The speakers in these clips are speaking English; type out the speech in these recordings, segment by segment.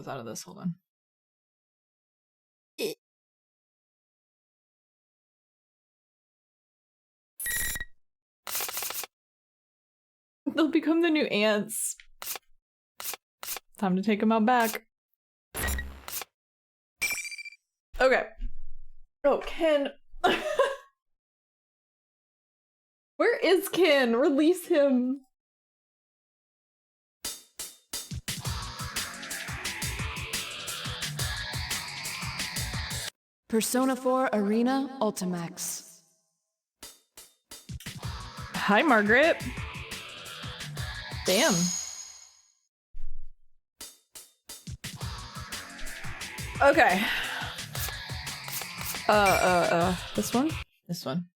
close out of this. Hold on. They'll become the new ants. Time to take them out back. Okay. Oh, Ken. Where is Ken? Release him. Persona 4 Arena Ultimax. Hi, Margaret. Damn. Okay. This one? This one.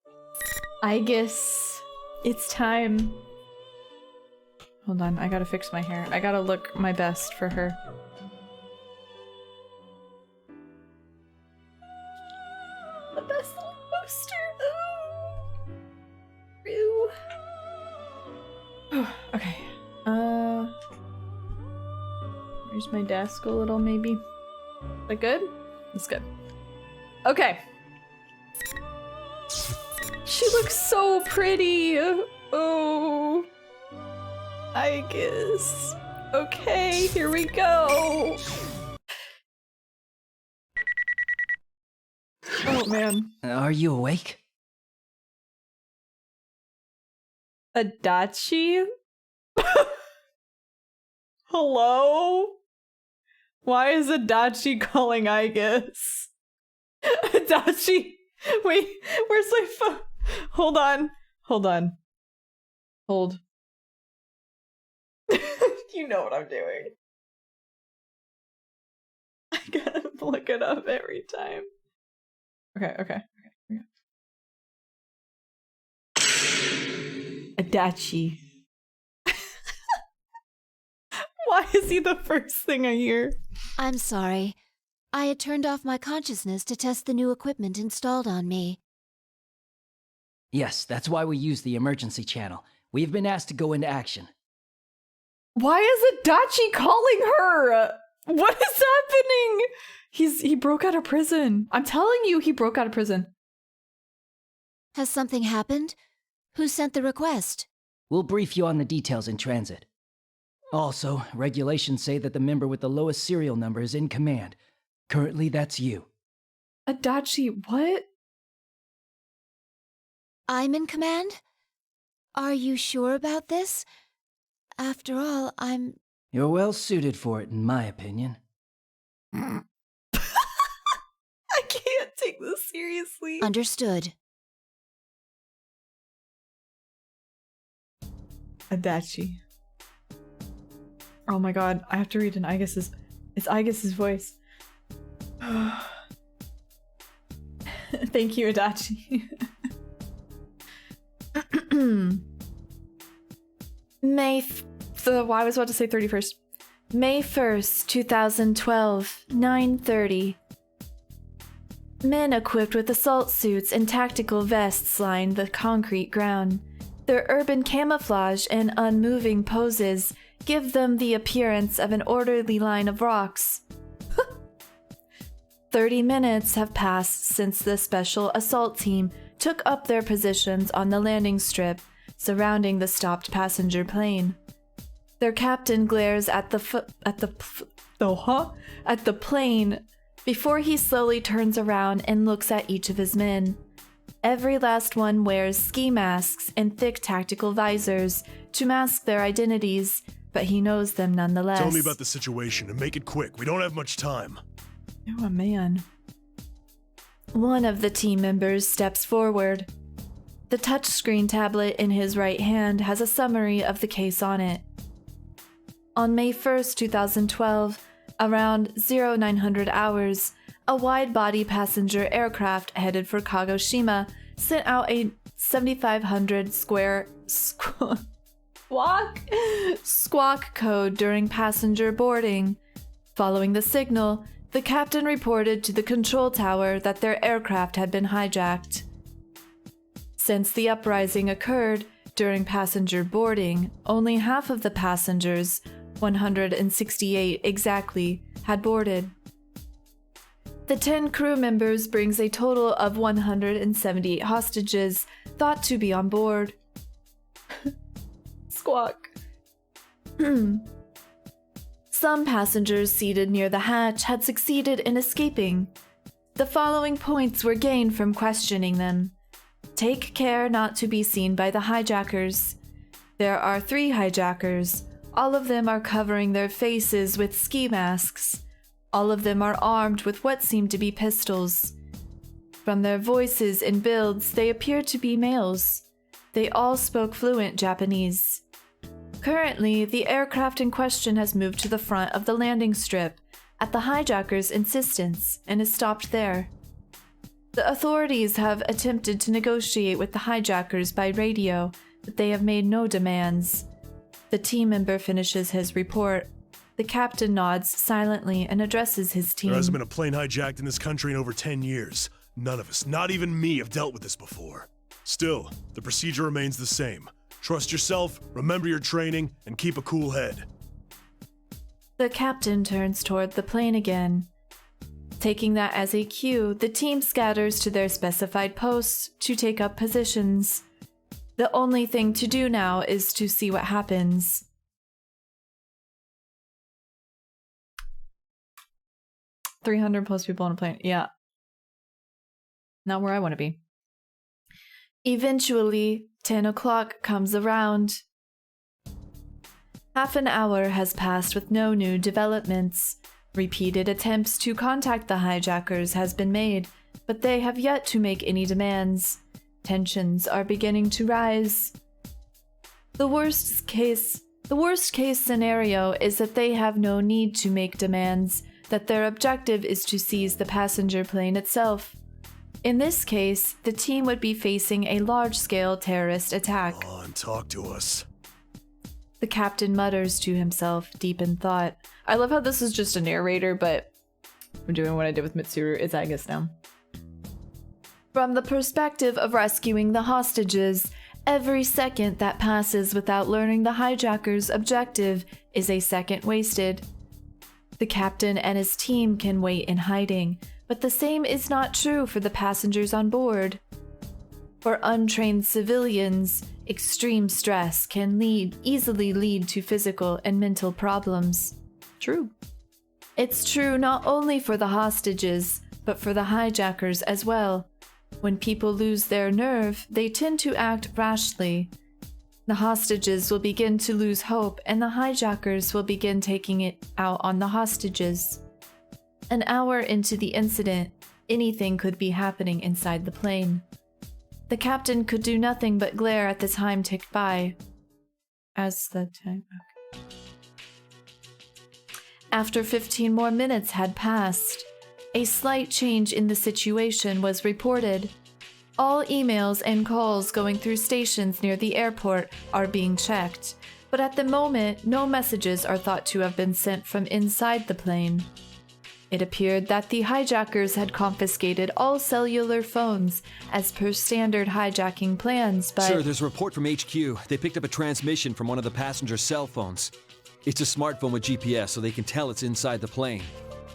I guess it's time. Hold on, I gotta fix my hair. I gotta look my best for her. The best little poster. Ooh. Ew. Okay. Where's my desk a little, maybe? Is that good? That's good. Okay. She looks so pretty. Oh. I guess. Okay, here we go. Oh, man. Are you awake? Adachi? Hello? Why is Adachi calling I guess? Adachi? Wait, where's my phone? Hold on. Hold on. Hold. You know what I'm doing. I gotta look it up every time. Okay. Adachi. Why is he the first thing I hear? I'm sorry. I had turned off my consciousness to test the new equipment installed on me. Yes, that's why we use the emergency channel. We've been asked to go into action. Why is Adachi calling her? What is happening? He broke out of prison. I'm telling you, he broke out of prison. Has something happened? Who sent the request? We'll brief you on the details in transit. Also, regulations say that the member with the lowest serial number is in command. Currently, that's you. Adachi, what? I'm in command? Are you sure about this? After all, You're well suited for it, in my opinion. I can't take this seriously. Understood. Adachi. Oh my god, I have to read it's Aigus's voice. Thank you, Adachi. I was about to say 31st. May 1st, 2012, 9:30. Men equipped with assault suits and tactical vests line the concrete ground. Their urban camouflage and unmoving poses give them the appearance of an orderly line of rocks. 30 minutes have passed since the special assault team took up their positions on the landing strip surrounding the stopped passenger plane. Their captain glares at the plane before he slowly turns around and looks at each of his men. Every last one wears ski masks and thick tactical visors to mask their identities, but he knows them nonetheless. Tell me about the situation and make it quick. We don't have much time. Oh, man. One of the team members steps forward. The touchscreen tablet in his right hand has a summary of the case on it. On May 1st, 2012, around 0900 hours, a wide-body passenger aircraft headed for Kagoshima sent out a 7,500 square squawk code during passenger boarding. Following the signal, the captain reported to the control tower that their aircraft had been hijacked. Since the uprising occurred during passenger boarding, only half of the passengers 168 exactly had boarded. The 10 crew members brings a total of 178 hostages thought to be on board. Squawk. Some passengers seated near the hatch had succeeded in escaping. The following points were gained from questioning them. Take care not to be seen by the hijackers. There are 3 hijackers. All of them are covering their faces with ski masks. All of them are armed with what seem to be pistols. From their voices and builds, they appear to be males. They all spoke fluent Japanese. Currently, the aircraft in question has moved to the front of the landing strip at the hijackers' insistence and is stopped there. The authorities have attempted to negotiate with the hijackers by radio, but they have made no demands. The team member finishes his report. The captain nods silently and addresses his team. There hasn't been a plane hijacked in this country in over 10 years. None of us, not even me, have dealt with this before. Still, the procedure remains the same. Trust yourself, remember your training, and keep a cool head. The captain turns toward the plane again. Taking that as a cue, the team scatters to their specified posts to take up positions. The only thing to do now is to see what happens. +300 people on a plane. Yeah. Not where I want to be. Eventually, 10 o'clock comes around. Half an hour has passed with no new developments. Repeated attempts to contact the hijackers has been made, but they have yet to make any demands. Tensions are beginning to rise. The worst case scenario is that they have no need to make demands, that their objective is to seize the passenger plane itself. In this case, the team would be facing a large-scale terrorist attack. Come on, talk to us. The captain mutters to himself, deep in thought. I love how this is just a narrator, but I'm doing what I did with Mitsuru Izagus now. From the perspective of rescuing the hostages, every second that passes without learning the hijackers' objective is a second wasted. The captain and his team can wait in hiding, but the same is not true for the passengers on board. For untrained civilians, extreme stress can easily lead to physical and mental problems. True. It's true not only for the hostages, but for the hijackers as well. When people lose their nerve, they tend to act rashly. The hostages will begin to lose hope, and the hijackers will begin taking it out on the hostages. An hour into the incident, anything could be happening inside the plane. The captain could do nothing but glare at the time ticked by. Okay. After 15 more minutes had passed, a slight change in the situation was reported. All emails and calls going through stations near the airport are being checked, but at the moment, no messages are thought to have been sent from inside the plane. It appeared that the hijackers had confiscated all cellular phones as per standard hijacking plans, but— Sir, there's a report from HQ. They picked up a transmission from one of the passenger's cell phones. It's a smartphone with GPS, so they can tell it's inside the plane.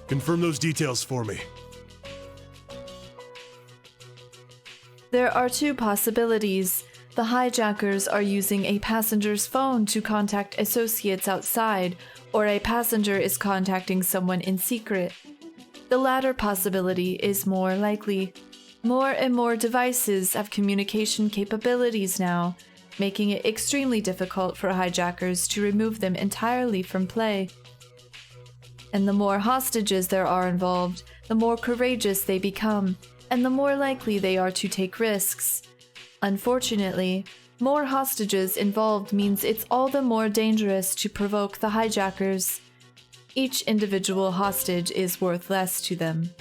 Confirm those details for me. There are 2 possibilities. The hijackers are using a passenger's phone to contact associates outside, or a passenger is contacting someone in secret. The latter possibility is more likely. More and more devices have communication capabilities now, making it extremely difficult for hijackers to remove them entirely from play. And the more hostages there are involved, the more courageous they become, and the more likely they are to take risks. Unfortunately, more hostages involved means it's all the more dangerous to provoke the hijackers. Each individual hostage is worth less to them.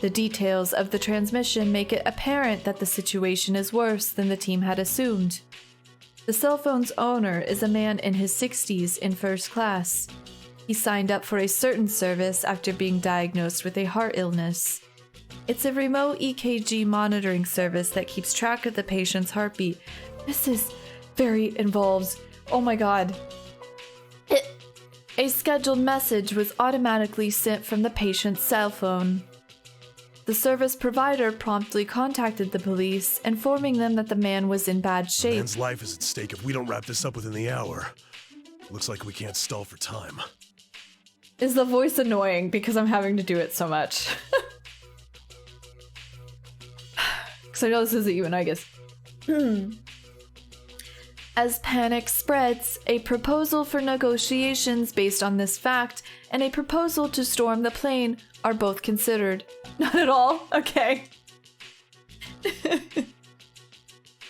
The details of the transmission make it apparent that the situation is worse than the team had assumed. The cell phone's owner is a man in his 60s in first class. He signed up for a certain service after being diagnosed with a heart illness. It's a remote EKG monitoring service that keeps track of the patient's heartbeat. This is very involved. Oh my god. A scheduled message was automatically sent from the patient's cell phone. The service provider promptly contacted the police, informing them that the man was in bad shape. Man's life is at stake if we don't wrap this up within the hour. Looks like we can't stall for time. Is the voice annoying because I'm having to do it so much? Because I know this isn't you, and I guess. As panic spreads, a proposal for negotiations based on this fact and a proposal to storm the plane are both considered. Not at all? Okay.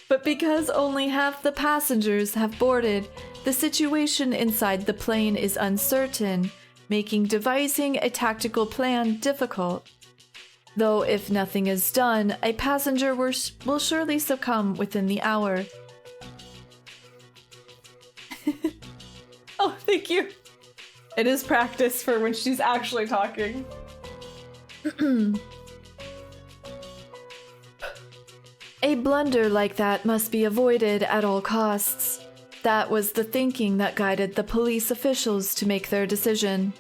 But because only half the passengers have boarded, the situation inside the plane is uncertain, making devising a tactical plan difficult. Though if nothing is done, a passenger will surely succumb within the hour. Oh, thank you. It is practice for when she's actually talking. A blunder like that must be avoided at all costs. That was the thinking that guided the police officials to make their decision.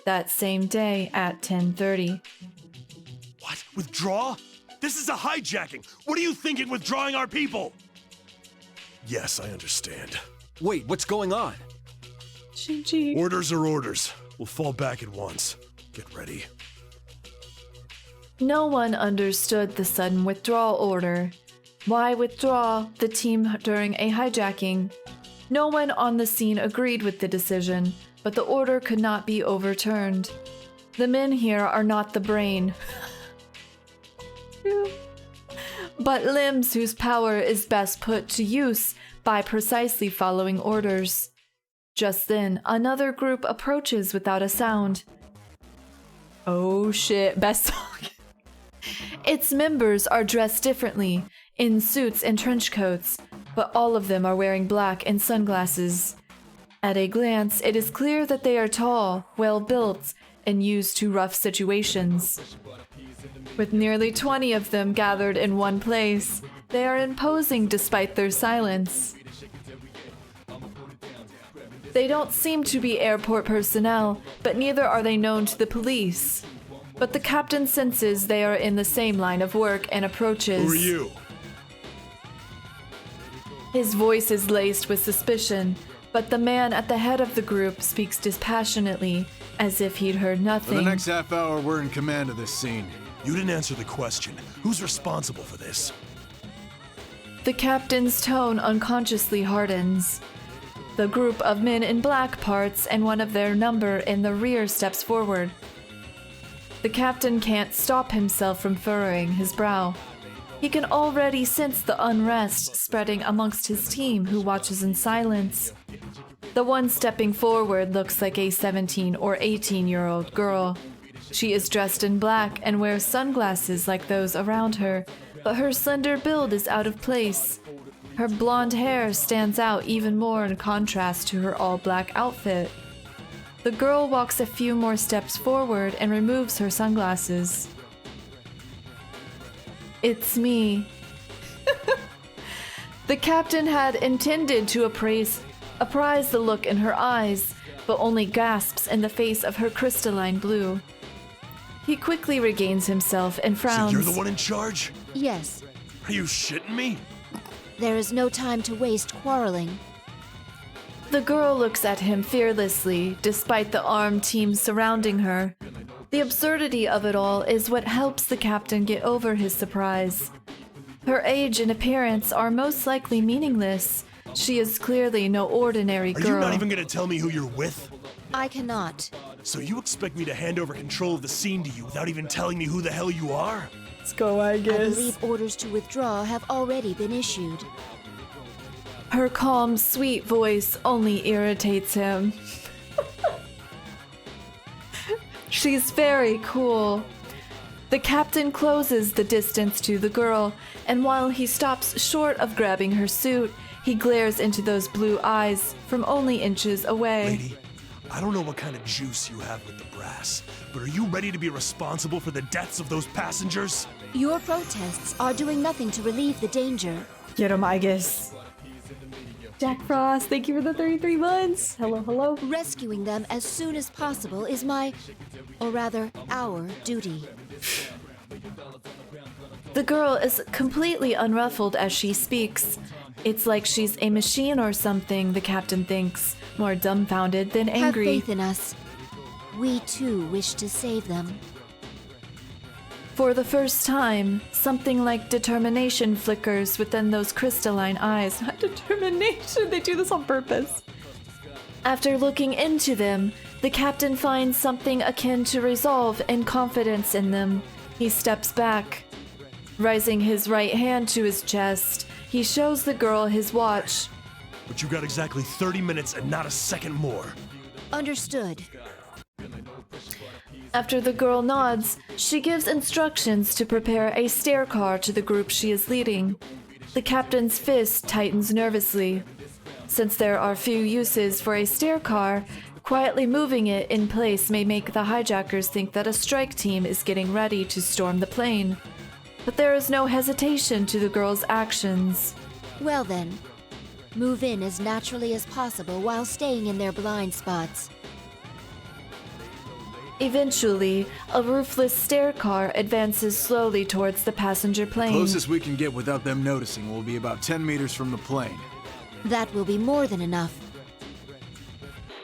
That same day at 10:30. What? Withdraw? This is a hijacking! What are you thinking, withdrawing our people? Yes, I understand. Wait, what's going on? Shinji. Orders are orders. We'll fall back at once. Get ready. No one understood the sudden withdrawal order. Why withdraw the team during a hijacking? No one on the scene agreed with the decision, but the order could not be overturned. The men here are not the brain, but limbs whose power is best put to use by precisely following orders. Just then, another group approaches without a sound. Oh shit, best song. Its members are dressed differently, in suits and trench coats, but all of them are wearing black and sunglasses. At a glance, it is clear that they are tall, well-built, and used to rough situations. With nearly 20 of them gathered in one place, they are imposing despite their silence. They don't seem to be airport personnel, but neither are they known to the police. But the captain senses they are in the same line of work and approaches. Who are you? His voice is laced with suspicion, but the man at the head of the group speaks dispassionately, as if he'd heard nothing. For the next half hour, we're in command of this scene. You didn't answer the question. Who's responsible for this? The captain's tone unconsciously hardens. The group of men in black parts, and one of their number in the rear steps forward. The captain can't stop himself from furrowing his brow. He can already sense the unrest spreading amongst his team, who watches in silence. The one stepping forward looks like a 17 or 18-year-old girl. She is dressed in black and wears sunglasses like those around her, but her slender build is out of place. Her blonde hair stands out even more in contrast to her all-black outfit. The girl walks a few more steps forward and removes her sunglasses. It's me. The captain had intended to apprise the look in her eyes, but only gasps in the face of her crystalline blue. He quickly regains himself and frowns. So you're the one in charge? Yes, Are you shitting me? there is no time to waste quarreling. The girl looks at him fearlessly, despite the armed team surrounding her. The absurdity of it all is what helps the captain get over his surprise. Her age and appearance are most likely meaningless. She is clearly no ordinary Are girl. you not even gonna tell me who you're with? I cannot. So you expect me to hand over control of the scene to you without even telling me who the hell you are? Let's go, I I guess. believe orders to withdraw have already been issued. Her calm, sweet voice only irritates him. She's very cool. The captain closes the distance to the girl, and while he stops short of grabbing her suit, he glares into those blue eyes from only inches away. Lady, I don't know what kind of juice you have with the brass, but are you ready to be responsible for the deaths of those passengers? Your protests are doing nothing to relieve the danger. Get him, I guess. Jack Frost, thank you for the 33 months. Hello, hello. Rescuing them as soon as possible is my, or rather, our duty. The girl is completely unruffled as she speaks. It's like she's a machine or something, the captain thinks, more dumbfounded than angry. Have faith in us. We too wish to save them. For the first time, something like determination flickers within those crystalline eyes. Not determination, they do this on purpose. After looking into them, the captain finds something akin to resolve and confidence in them. He steps back. Raising his right hand to his chest, he shows the girl his watch. But you got exactly 30 minutes and not a second more. Understood. After the girl nods, she gives instructions to prepare a stair car to the group she is leading. The captain's fist tightens nervously. Since there are few uses for a stair car, quietly moving it in place may make the hijackers think that a strike team is getting ready to storm the plane. But there is no hesitation to the girl's actions. Well then, move in as naturally as possible while staying in their blind spots. Eventually, a roofless stair car advances slowly towards the passenger plane. Closest we can get without them noticing will be about 10 meters from the plane. That will be more than enough.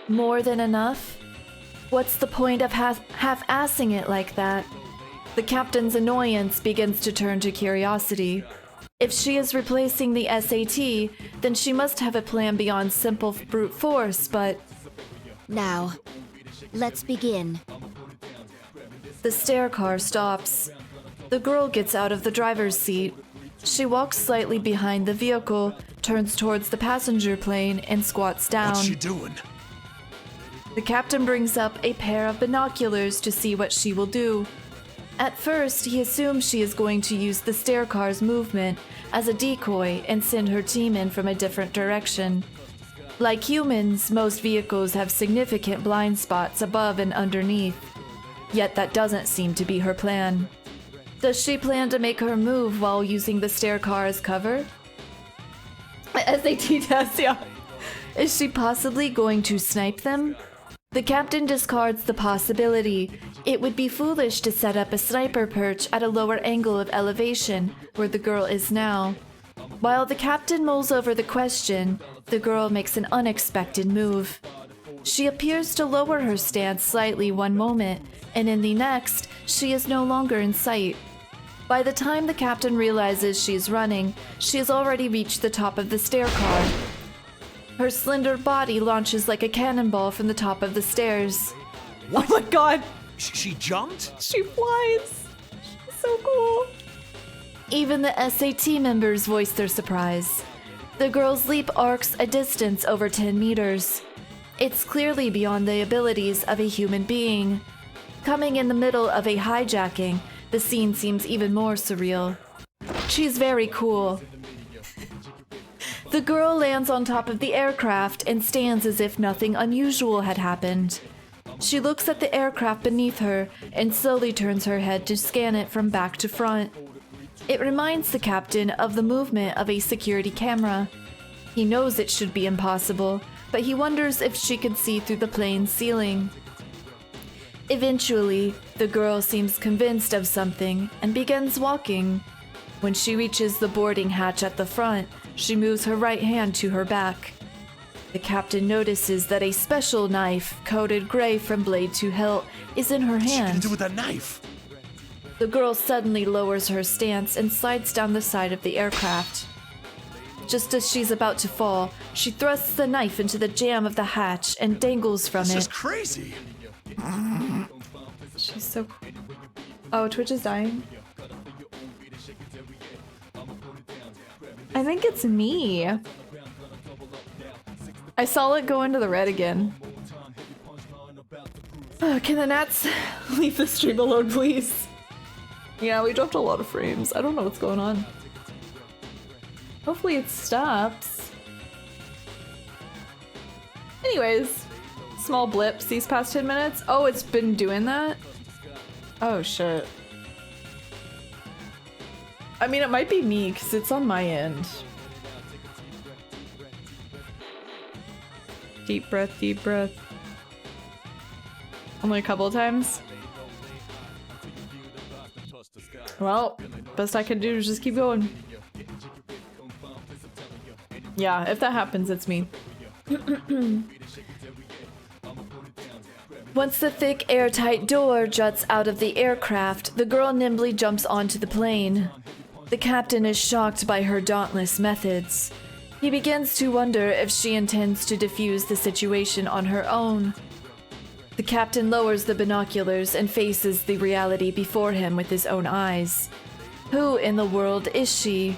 More than enough? What's the point of half-assing it like that? The captain's annoyance begins to turn to curiosity. If she is replacing the SAT, then she must have a plan beyond simple brute force, but... Now, let's begin. The stair car stops. The girl gets out of the driver's seat. She walks slightly behind the vehicle, turns towards the passenger plane, and squats down. What's she doing? The captain brings up a pair of binoculars to see what she will do. At first, he assumes she is going to use the stair car's movement as a decoy and send her team in from a different direction. Like humans, most vehicles have significant blind spots above and underneath. Yet that doesn't seem to be her plan. Does she plan to make her move while using the stair car as cover? SAT test, yeah. Is she possibly going to snipe them? The captain discards the possibility. It would be foolish to set up a sniper perch at a lower angle of elevation, where the girl is now. While the captain mulls over the question, the girl makes an unexpected move. She appears to lower her stance slightly one moment, and in the next, she is no longer in sight. By the time the captain realizes she is running, she has already reached the top of the stair car. Her slender body launches like a cannonball from the top of the stairs. What? Oh my god! She jumped? She flies! She's so cool! Even the SAT members voice their surprise. The girl's leap arcs a distance over 10 meters. It's clearly beyond the abilities of a human being. Coming in the middle of a hijacking, the scene seems even more surreal. She's very cool. The girl lands on top of the aircraft and stands as if nothing unusual had happened. She looks at the aircraft beneath her and slowly turns her head to scan it from back to front. It reminds the captain of the movement of a security camera. He knows it should be impossible, but he wonders if she can see through the plane's ceiling. Eventually, the girl seems convinced of something and begins walking. When she reaches the boarding hatch at the front, she moves her right hand to her back. The captain notices that a special knife, coated gray from blade to hilt, is in her What you gonna hand. do with that knife? The girl suddenly lowers her stance and slides down the side of the aircraft. Just as she's about to fall, she thrusts the knife into the jamb of the hatch and dangles from This is it. crazy. She's so cool. Oh, Twitch is dying. I think it's me. I saw it go into the red again. Can the gnats leave the stream alone, please? Yeah, we dropped a lot of frames. I don't know what's going on. Hopefully it stops. Anyways, small blips these past 10 minutes. Oh, it's been doing that? Oh, shit. I mean, it might be me, because it's on my end. Deep breath, deep breath. Only a couple of times? Well, best I can do is just keep going. Yeah, if that happens, it's me. Once the thick, airtight door juts out of the aircraft, the girl nimbly jumps onto the plane. The captain is shocked by her dauntless methods. He begins to wonder if she intends to defuse the situation on her own. The captain lowers the binoculars and faces the reality before him with his own eyes. Who in the world is she?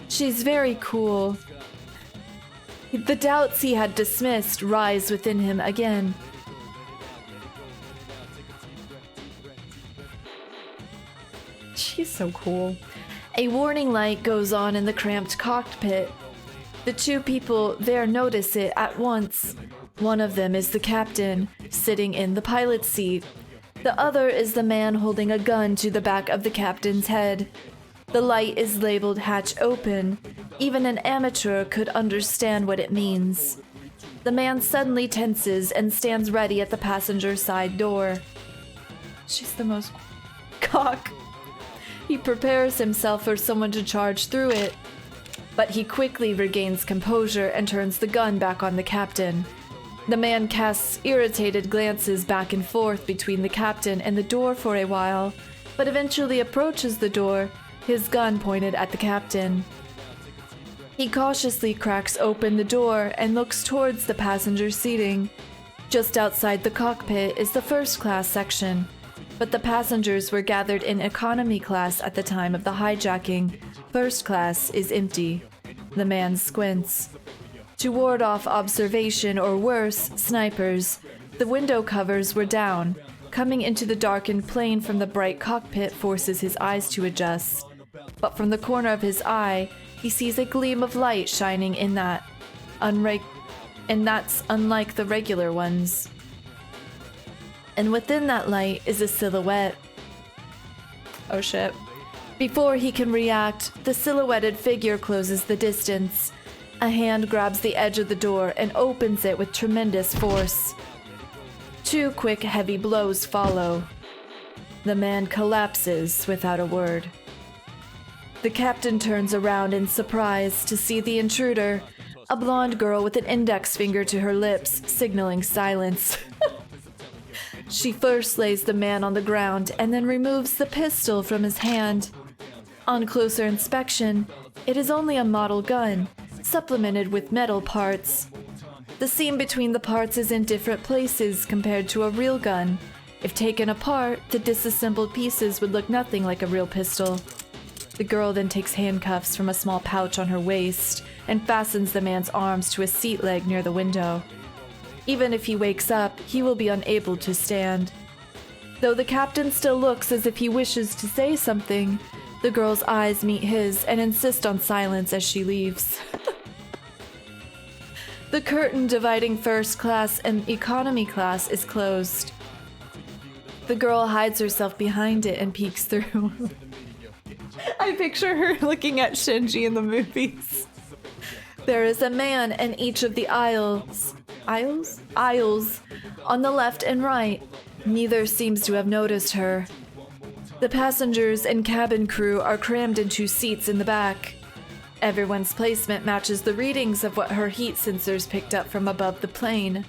She's very cool. The doubts he had dismissed rise within him again. She's so cool. A warning light goes on in the cramped cockpit. The two people there notice it at once. One of them is the captain, sitting in the pilot's seat. The other is the man holding a gun to the back of the captain's head. The light is labeled hatch open. Even an amateur could understand what it means. The man suddenly tenses and stands ready at the passenger side door. She's the most cock. He prepares himself for someone to charge through it, but he quickly regains composure and turns the gun back on the captain. The man casts irritated glances back and forth between the captain and the door for a while, but eventually approaches the door, his gun pointed at the captain. He cautiously cracks open the door and looks towards the passenger seating. Just outside the cockpit is the first class section, but the passengers were gathered in economy class at the time of the hijacking. First class is empty. The man squints. To ward off observation or worse, snipers, the window covers were down. Coming into the darkened plane from the bright cockpit forces his eyes to adjust. But from the corner of his eye, he sees a gleam of light shining in that's unlike the regular ones. And within that light is a silhouette. Oh shit. Before he can react, the silhouetted figure closes the distance. A hand grabs the edge of the door and opens it with tremendous force. Two quick, heavy blows follow. The man collapses without a word. The captain turns around in surprise to see the intruder, a blonde girl with an index finger to her lips, signaling silence. She first lays the man on the ground and then removes the pistol from his hand. On closer inspection, it is only a model gun, supplemented with metal parts. The seam between the parts is in different places compared to a real gun. If taken apart, the disassembled pieces would look nothing like a real pistol. The girl then takes handcuffs from a small pouch on her waist and fastens the man's arms to a seat leg near the window. Even if he wakes up, he will be unable to stand. Though the captain still looks as if he wishes to say something, the girl's eyes meet his and insist on silence as she leaves. The curtain dividing first class and economy class is closed. The girl hides herself behind it and peeks through. I picture her looking at Shinji in the movies. There is a man in each of the aisles on the left and right. Neither seems to have noticed her. The passengers and cabin crew are crammed into seats in the back. Everyone's placement matches the readings of what her heat sensors picked up from above the plane.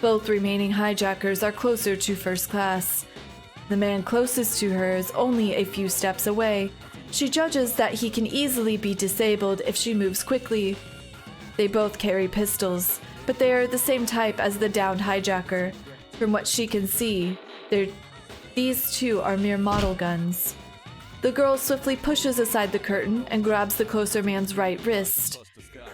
Both remaining hijackers are closer to first class. The man closest to her is only a few steps away. She judges that he can easily be disabled if she moves quickly. They both carry pistols, but they are the same type as the downed hijacker. From what she can see, these two are mere model guns. The girl swiftly pushes aside the curtain and grabs the closer man's right wrist.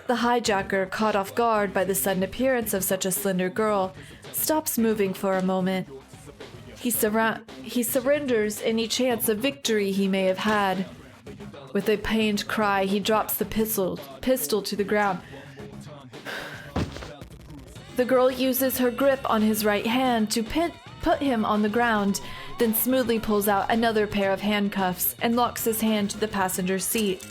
The hijacker, caught off guard by the sudden appearance of such a slender girl, stops moving for a moment. He surrenders any chance of victory he may have had. With a pained cry, he drops the pistol to the ground. The girl uses her grip on his right hand to put him on the ground, then smoothly pulls out another pair of handcuffs and locks his hand to the passenger seat.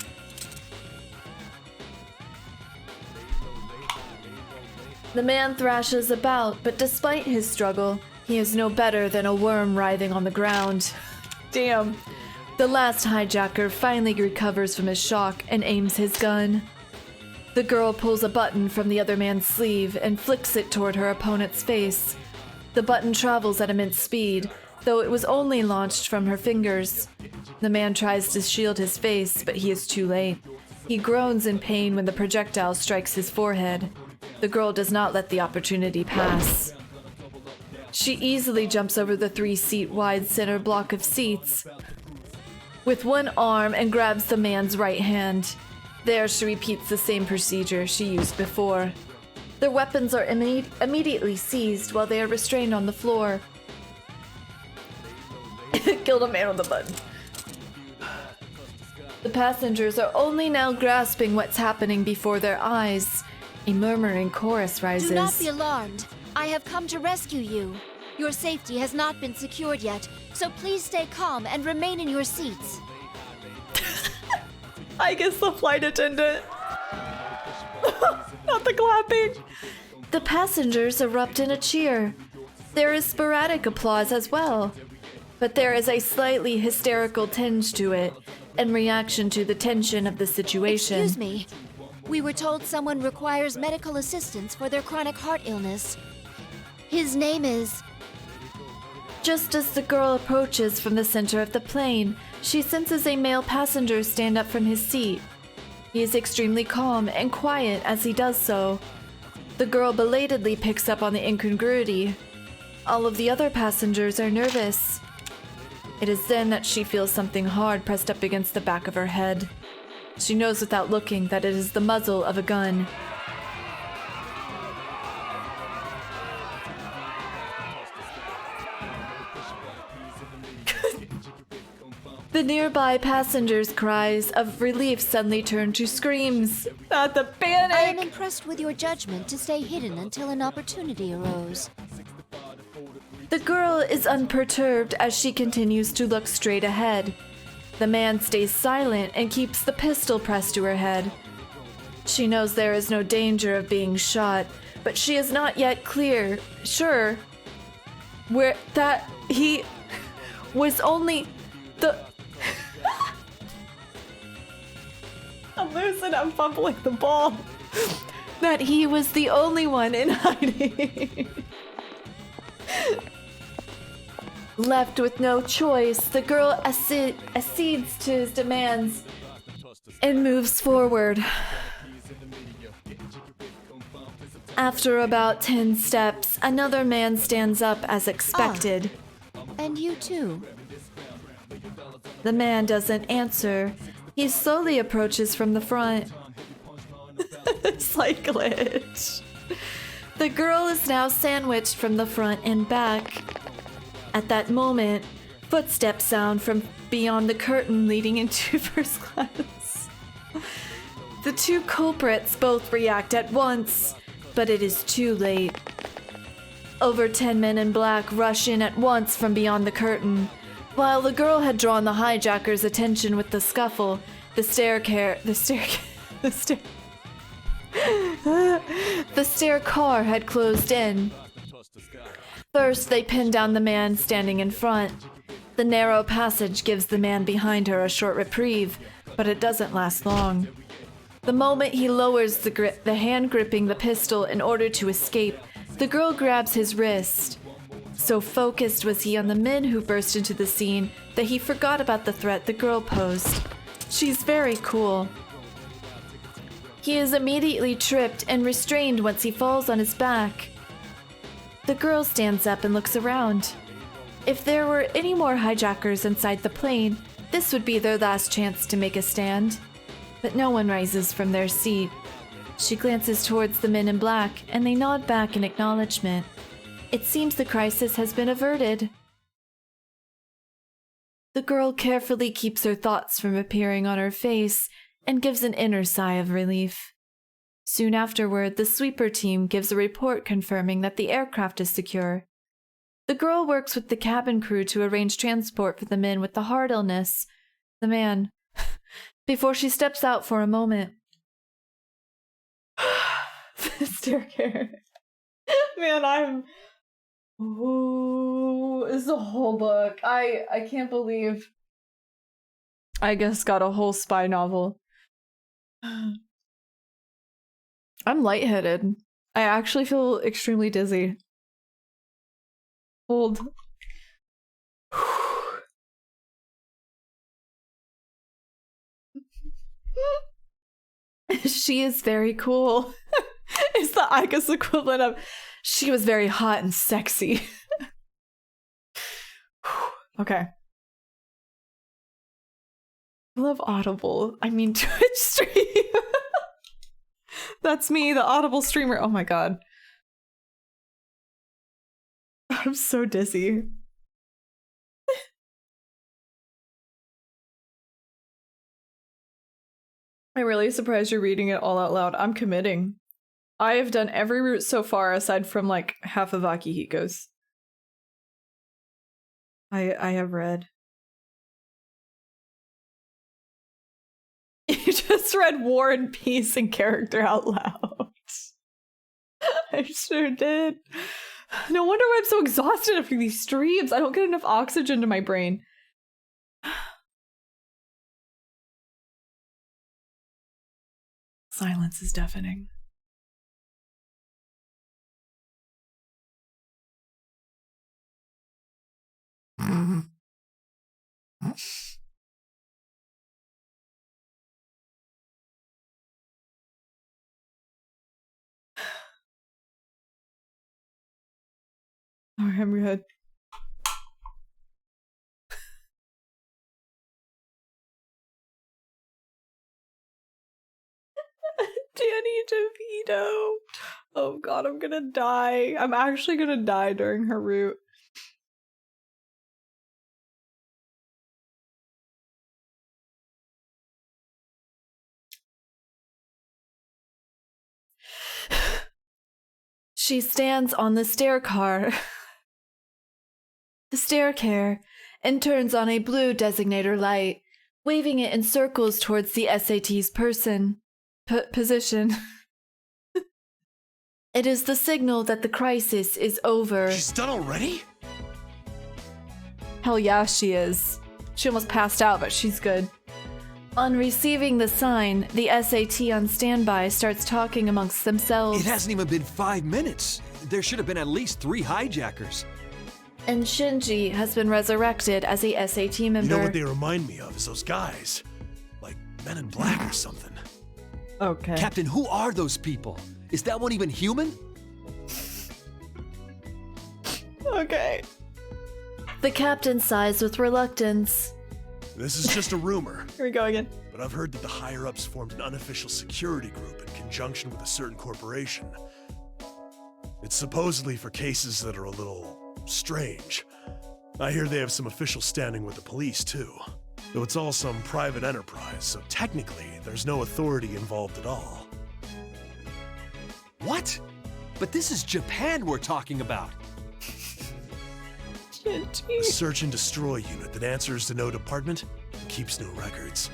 The man thrashes about, but despite his struggle, he is no better than a worm writhing on the ground. Damn. The last hijacker finally recovers from his shock and aims his gun. The girl pulls a button from the other man's sleeve and flicks it toward her opponent's face. The button travels at immense speed, though it was only launched from her fingers. The man tries to shield his face, but he is too late. He groans in pain when the projectile strikes his forehead. The girl does not let the opportunity pass. She easily jumps over the 3-seat wide center block of seats with one arm and grabs the man's right hand. There she repeats the same procedure she used before. Their weapons are immediately seized while they are restrained on the floor. Killed a man with a button. The passengers are only now grasping what's happening before their eyes. A murmuring chorus rises. Do not be alarmed. I have come to rescue you. Your safety has not been secured yet, so please stay calm and remain in your seats. I guess the flight attendant. Not the clapping. The passengers erupt in a cheer. There is sporadic applause as well, but there is a slightly hysterical tinge to it in reaction to the tension of the situation. Excuse me. We were told someone requires medical assistance for their chronic heart illness. His name is... Just as the girl approaches from the center of the plane, she senses a male passenger stand up from his seat. He is extremely calm and quiet as he does so. The girl belatedly picks up on the incongruity. All of the other passengers are nervous. It is then that she feels something hard pressed up against the back of her head. She knows without looking that it is the muzzle of a gun. The nearby passengers' cries of relief suddenly turn to screams. Not the panic! I am impressed with your judgment to stay hidden until an opportunity arose. The girl is unperturbed as she continues to look straight ahead. The man stays silent and keeps the pistol pressed to her head. She knows there is no danger of being shot, but she is not yet sure where that he was only the... I'm losing, I'm fumbling the ball. That he was the only one in hiding. Left with no choice, the girl accedes to his demands and moves forward. After about 10 steps, another man stands up as expected. And you too. The man doesn't answer. He slowly approaches from the front. It's like glitch. The girl is now sandwiched from the front and back. At that moment, footsteps sound from beyond the curtain leading into first class. The two culprits both react at once, but it is too late. Over 10 men in black rush in at once from beyond the curtain. While the girl had drawn the hijacker's attention with the scuffle, the stair car had closed in. First, they pin down the man standing in front. The narrow passage gives the man behind her a short reprieve, but it doesn't last long. The moment he lowers the hand gripping the pistol in order to escape, the girl grabs his wrist. So focused was he on the men who burst into the scene that he forgot about the threat the girl posed. She's very cool. He is immediately tripped and restrained once he falls on his back. The girl stands up and looks around. If there were any more hijackers inside the plane, this would be their last chance to make a stand. But no one rises from their seat. She glances towards the men in black, and they nod back in acknowledgement. It seems the crisis has been averted. The girl carefully keeps her thoughts from appearing on her face and gives an inner sigh of relief. Soon afterward, the sweeper team gives a report confirming that the aircraft is secure. The girl works with the cabin crew to arrange transport for the men with the heart illness. The man, before she steps out for a moment. The staircase. Man, ooh, this is a whole book. I can't believe I guess got a whole spy novel. I'm lightheaded. I actually feel extremely dizzy. Hold. She is very cool. It's the Ika's equivalent of she was very hot and sexy. Okay. I love Audible. I mean Twitch stream. That's me, the Audible streamer. Oh my god. I'm so dizzy. I'm really surprised you're reading it all out loud. I'm committing. I have done every route so far aside from like half of Akihiko's. I have read. You just read War and Peace in character out loud. I sure did. No wonder why I'm so exhausted after these streams. I don't get enough oxygen to my brain. Silence is deafening. Alright, I'm good. Danny DeVito. Oh god, I'm gonna die. I'm actually gonna die during her route. She stands on the staircar. The staircare, and turns on a blue designator light, waving it in circles towards the SAT's position. It is the signal that the crisis is over. She's done already? Hell yeah, she is. She almost passed out, but she's good. On receiving the sign, the SAT on standby starts talking amongst themselves. It hasn't even been 5 minutes. There should have been at least 3 hijackers. And Shinji has been resurrected as a SAT member. You know what they remind me of is those guys. Like Men in Black or something. Okay. Captain, who are those people? Is that one even human? Okay. The captain sighs with reluctance. This is just a rumor. Here we go again. But I've heard that the higher-ups formed an unofficial security group in conjunction with a certain corporation. It's supposedly for cases that are a little strange. I hear they have some official standing with the police, too. Though it's all some private enterprise, so technically, there's no authority involved at all. What? But this is Japan we're talking about. A search and destroy unit that answers to no department and keeps no records.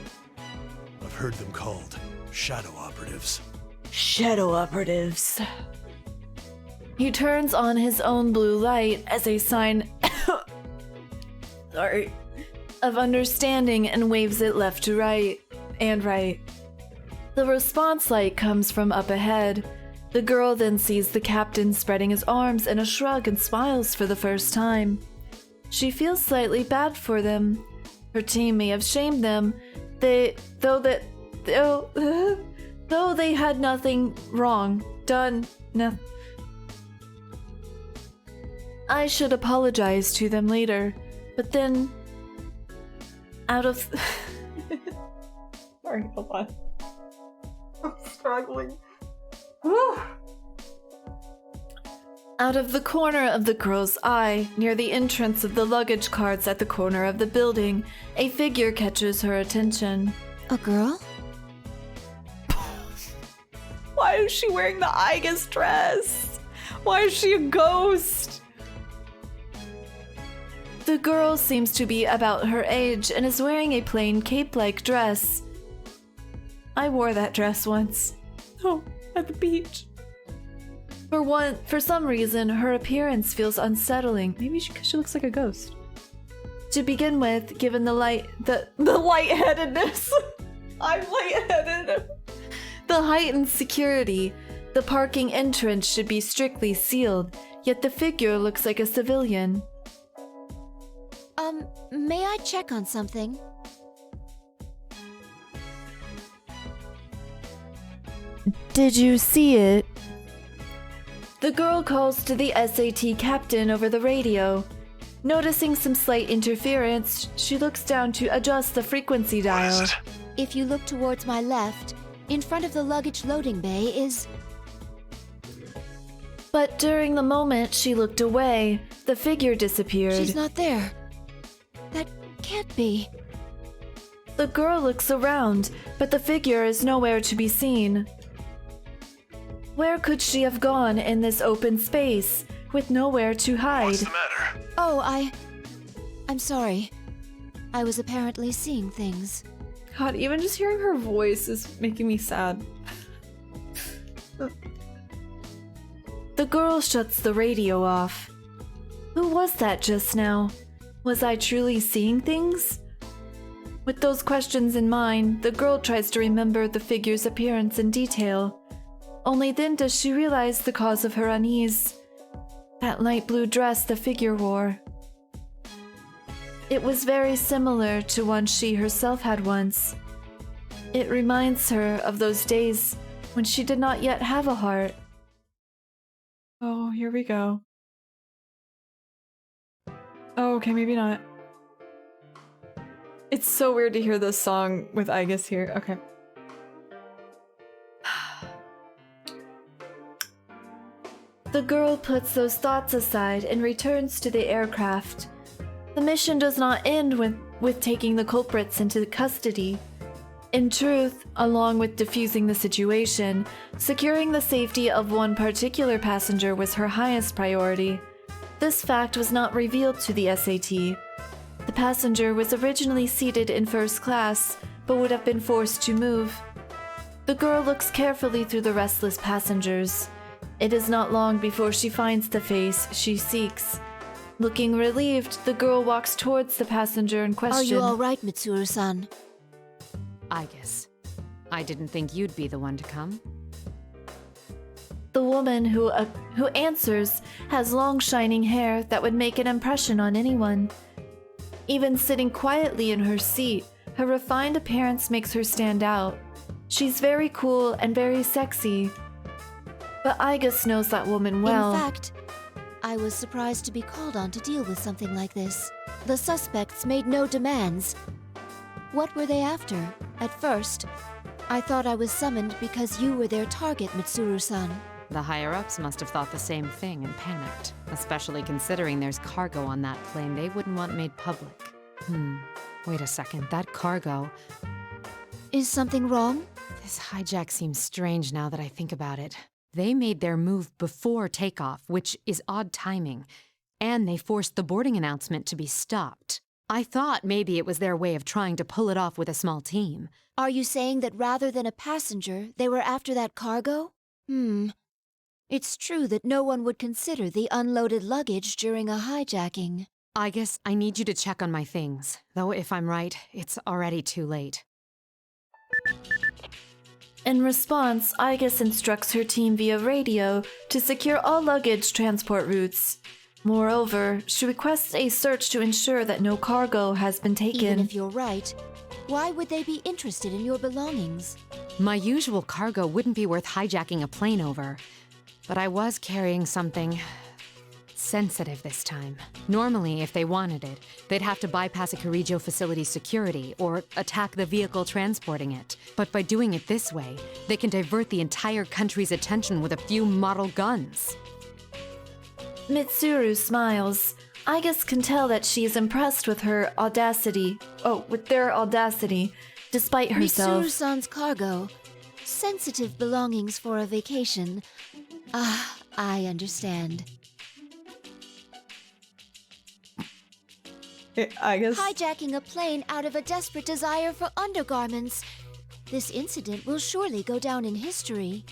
I've heard them called shadow operatives. Shadow operatives. He turns on his own blue light as a sign sorry, of understanding and waves it left to right and right. The response light comes from up ahead. The girl then sees the captain spreading his arms in a shrug and smiles for the first time. She feels slightly bad for them. Her team may have shamed them, though they had nothing wrong done. I should apologize to them later, but then out of sorry, hold on. I'm struggling. Out of the corner of the girl's eye, near the entrance of the luggage carts at the corner of the building, a figure catches her attention. A girl? Why is she wearing the Aigus dress? Why is she a ghost? The girl seems to be about her age and is wearing a plain cape-like dress. I wore that dress once. Oh, at the beach. For some reason, her appearance feels unsettling. Maybe because she looks like a ghost. To begin with, given the lightheadedness, I'm lightheaded. The heightened security, the parking entrance should be strictly sealed, yet the figure looks like a civilian. May I check on something? Did you see it? The girl calls to the SAT captain over the radio. Noticing some slight interference, she looks down to adjust the frequency dial. What is it? If you look towards my left, in front of the luggage loading bay is... But during the moment she looked away, the figure disappeared. She's not there. That can't be. The girl looks around, but the figure is nowhere to be seen. Where could she have gone in this open space, with nowhere to hide? What's the matter? Oh, I'm sorry. I was apparently seeing things. God, even just hearing her voice is making me sad. The girl shuts the radio off. Who was that just now? Was I truly seeing things? With those questions in mind, the girl tries to remember the figure's appearance in detail. Only then does she realize the cause of her unease. That light blue dress the figure wore. It was very similar to one she herself had once. It reminds her of those days when she did not yet have a heart. Oh, here we go. Oh, okay, maybe not. It's so weird to hear this song with Aigis here. Okay. The girl puts those thoughts aside and returns to the aircraft. The mission does not end with taking the culprits into custody. In truth, along with defusing the situation, securing the safety of one particular passenger was her highest priority. This fact was not revealed to the SAT. The passenger was originally seated in first class, but would have been forced to move. The girl looks carefully through the restless passengers. It is not long before she finds the face she seeks. Looking relieved, the girl walks towards the passenger in question. Are you all right, Mitsuru-san? Aigis, I didn't think you'd be the one to come. The woman who answers has long shining hair that would make an impression on anyone. Even sitting quietly in her seat, her refined appearance makes her stand out. She's very cool and very sexy. But Aigis knows that woman well. In fact, I was surprised to be called on to deal with something like this. The suspects made no demands. What were they after? At first, I thought I was summoned because you were their target, Mitsuru-san. The higher-ups must have thought the same thing and panicked, especially considering there's cargo on that plane they wouldn't want made public. Wait a second, that cargo... Is something wrong? This hijack seems strange now that I think about it. They made their move before takeoff, which is odd timing, and they forced the boarding announcement to be stopped. I thought maybe it was their way of trying to pull it off with a small team. Are you saying that rather than a passenger, they were after that cargo? It's true that no one would consider the unloaded luggage during a hijacking. I guess I need you to check on my things, though if I'm right, it's already too late. In response, Aigis instructs her team via radio to secure all luggage transport routes. Moreover, she requests a search to ensure that no cargo has been taken. Even if you're right, why would they be interested in your belongings? My usual cargo wouldn't be worth hijacking a plane over, but I was carrying something sensitive this time. Normally, if they wanted it, they'd have to bypass a Kirijo facility's security or attack the vehicle transporting it. But by doing it this way, they can divert the entire country's attention with a few model guns. Mitsuru smiles. Aigis can tell that she is impressed with her audacity. With their audacity, despite herself. Mitsuru-san's cargo. Sensitive belongings for a vacation. I understand. Aigis. Hijacking a plane out of a desperate desire for undergarments. This incident will surely go down in history.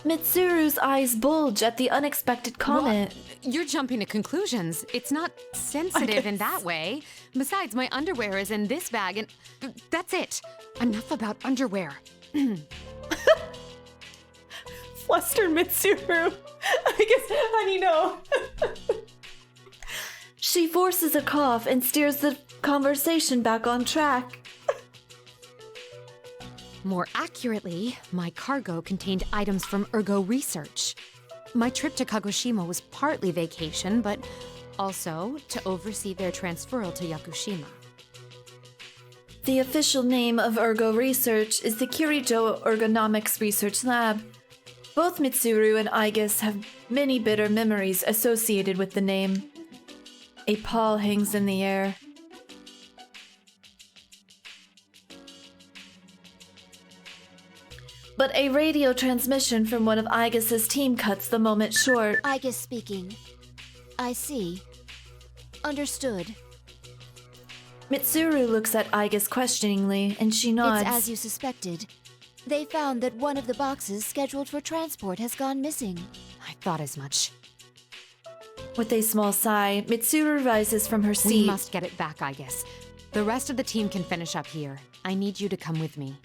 Mitsuru's eyes bulge at the unexpected comment. What? You're jumping to conclusions. It's not sensitive in that way. Besides, my underwear is in this bag, and that's it. Enough about underwear. Flustered Mitsuru. I guess, honey, no. She forces a cough and steers the conversation back on track. More accurately, my cargo contained items from Ergo Research. My trip to Kagoshima was partly vacation, but also to oversee their transferal to Yakushima. The official name of Ergo Research is the Kirijo Ergonomics Research Lab. Both Mitsuru and Aigis have many bitter memories associated with the name. A pall hangs in the air. But a radio transmission from one of Aigis' team cuts the moment short. Aigis speaking. I see. Understood. Mitsuru looks at Aigis questioningly, and she nods. It's as you suspected. They found that one of the boxes scheduled for transport has gone missing. I thought as much. With a small sigh, Mitsuru rises from her seat. We must get it back, I guess. The rest of the team can finish up here. I need you to come with me.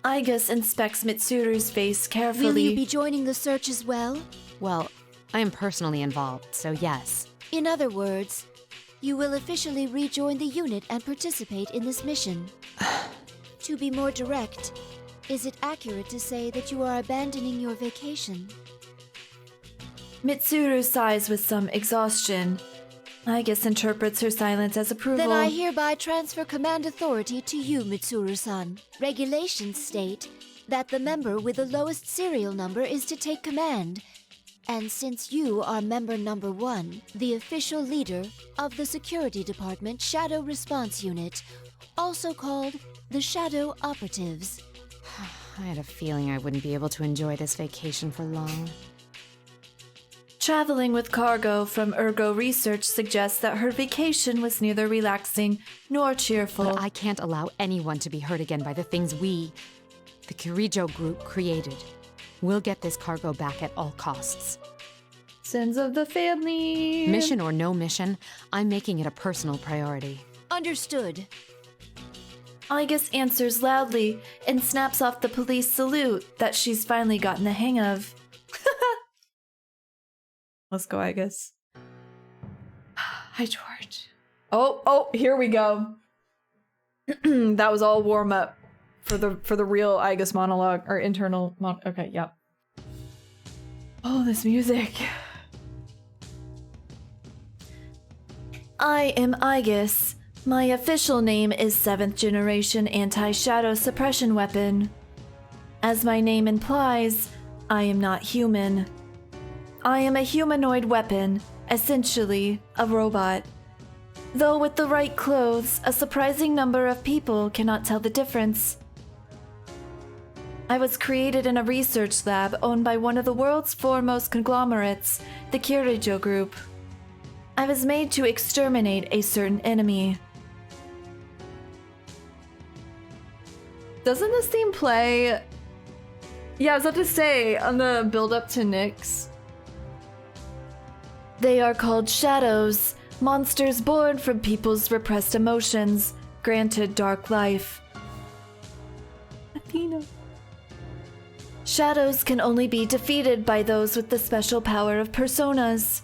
Aigis inspects Mitsuru's face carefully. Will you be joining the search as well? Well, I am personally involved, so yes. In other words, you will officially rejoin the unit and participate in this mission. To be more direct, is it accurate to say that you are abandoning your vacation? Mitsuru sighs with some exhaustion. Aigis interprets her silence as approval. Then I hereby transfer command authority to you, Mitsuru-san. Regulations state that the member with the lowest serial number is to take command. And since you are member number 1, the official leader of the Security Department Shadow Response Unit, also called the Shadow Operatives. I had a feeling I wouldn't be able to enjoy this vacation for long. Traveling with cargo from Ergo Research suggests that her vacation was neither relaxing nor cheerful. But I can't allow anyone to be hurt again by the things we, the Kirijo group, created. We'll get this cargo back at all costs. Sins of the family. Mission or no mission, I'm making it a personal priority. Understood. Aigis answers loudly and snaps off the police salute that she's finally gotten the hang of. Let's go, Aigis. Hi, George. Oh, here we go. That was all warm up for the real Aigis monologue or internal okay, yeah. Oh, this music. I am Aigis. My official name is 7th Generation Anti-Shadow Suppression Weapon. As my name implies, I am not human. I am a humanoid weapon, essentially a robot. Though with the right clothes, a surprising number of people cannot tell the difference. I was created in a research lab owned by one of the world's foremost conglomerates, the Kirijo Group. I was made to exterminate a certain enemy. Doesn't this theme play? Yeah, I was about to say, on the build-up to Nyx. They are called shadows, monsters born from people's repressed emotions, granted dark life. Athena. Shadows can only be defeated by those with the special power of personas.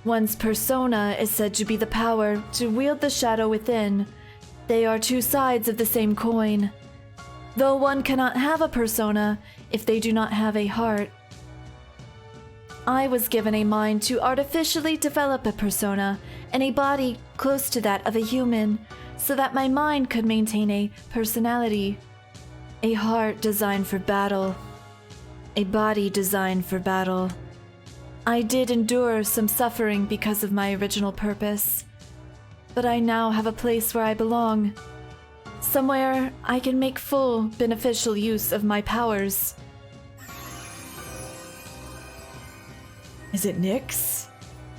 One's persona is said to be the power to wield the shadow within. They are two sides of the same coin. Though one cannot have a persona if they do not have a heart. I was given a mind to artificially develop a persona and a body close to that of a human, so that my mind could maintain a personality. A heart designed for battle. A body designed for battle. I did endure some suffering because of my original purpose, but I now have a place where I belong. Somewhere I can make full, beneficial use of my powers. Is it Nyx?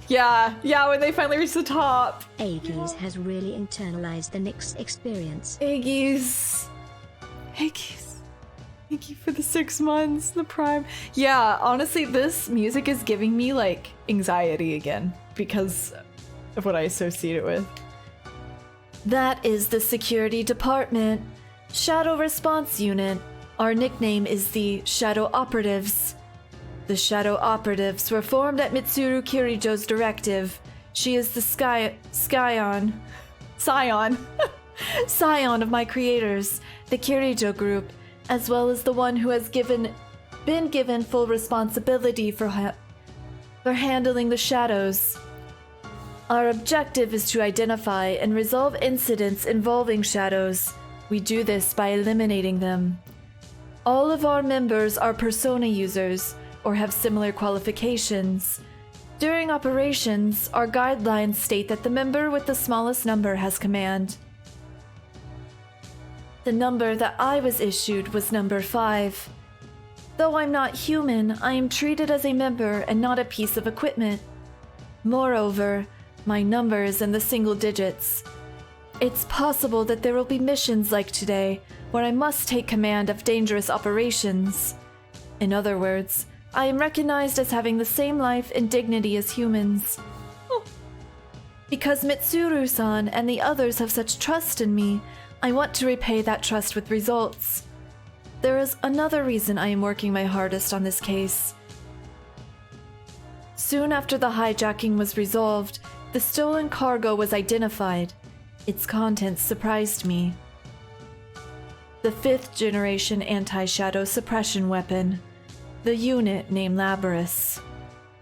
Yeah, when they finally reach the top. Aegis has really internalized the Nyx experience. Aegis. Thank you for the 6 months, the Prime. Yeah, honestly, this music is giving me, like, anxiety again because of what I associate it with. That is the Security Department. Shadow Response Unit. Our nickname is the Shadow Operatives. The Shadow Operatives were formed at Mitsuru Kirijo's directive. She is the Scion of my creators, the Kirijo group, as well as the one who has been given full responsibility for handling the shadows. Our objective is to identify and resolve incidents involving shadows. We do this by eliminating them. All of our members are persona users or have similar qualifications. During operations, our guidelines state that the member with the smallest number has command. The number that I was issued was number 5. Though I'm not human, I am treated as a member and not a piece of equipment. Moreover, my number is in the single digits. It's possible that there will be missions like today, where I must take command of dangerous operations. In other words, I am recognized as having the same life and dignity as humans. Because Mitsuru-san and the others have such trust in me, I want to repay that trust with results. There is another reason I am working my hardest on this case. Soon after the hijacking was resolved, the stolen cargo was identified. Its contents surprised me. The 5th generation anti-shadow suppression weapon. The unit named Labrys.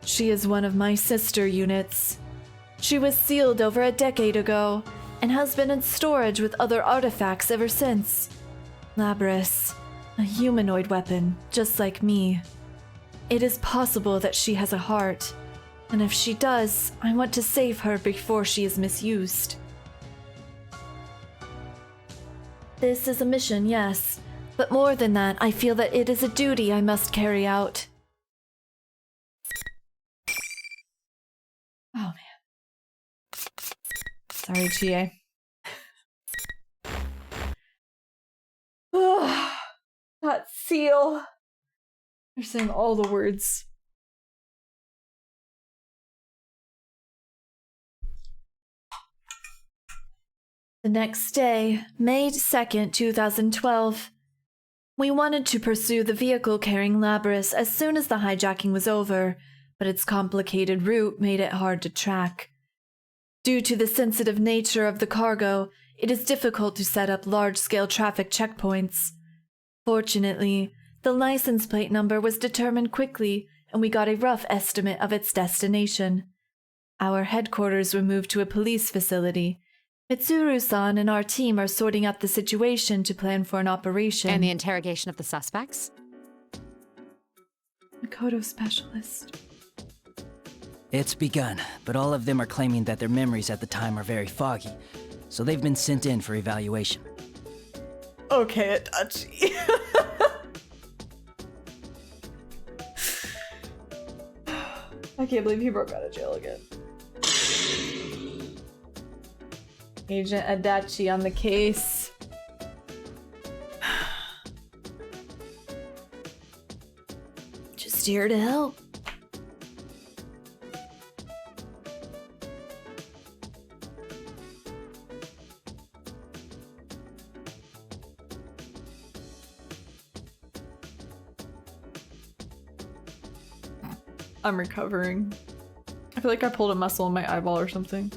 She is one of my sister units. She was sealed over a decade ago, and has been in storage with other artifacts ever since. Labrys, a humanoid weapon, just like me. It is possible that she has a heart, and if she does, I want to save her before she is misused. This is a mission, yes, but more than that, I feel that it is a duty I must carry out. Oh man. Sorry, GA. That seal. They're saying all the words. The next day, May 2nd, 2012. We wanted to pursue the vehicle carrying Labrys as soon as the hijacking was over, but its complicated route made it hard to track. Due to the sensitive nature of the cargo, it is difficult to set up large-scale traffic checkpoints. Fortunately, the license plate number was determined quickly, and we got a rough estimate of its destination. Our headquarters were moved to a police facility. Mitsuru-san and our team are sorting out the situation to plan for an operation. And the interrogation of the suspects? Makoto specialist. It's begun, but all of them are claiming that their memories at the time are very foggy, so they've been sent in for evaluation. Okay, Adachi. I can't believe he broke out of jail again. Agent Adachi on the case. Just here to help. I'm recovering. I feel like I pulled a muscle in my eyeball or something.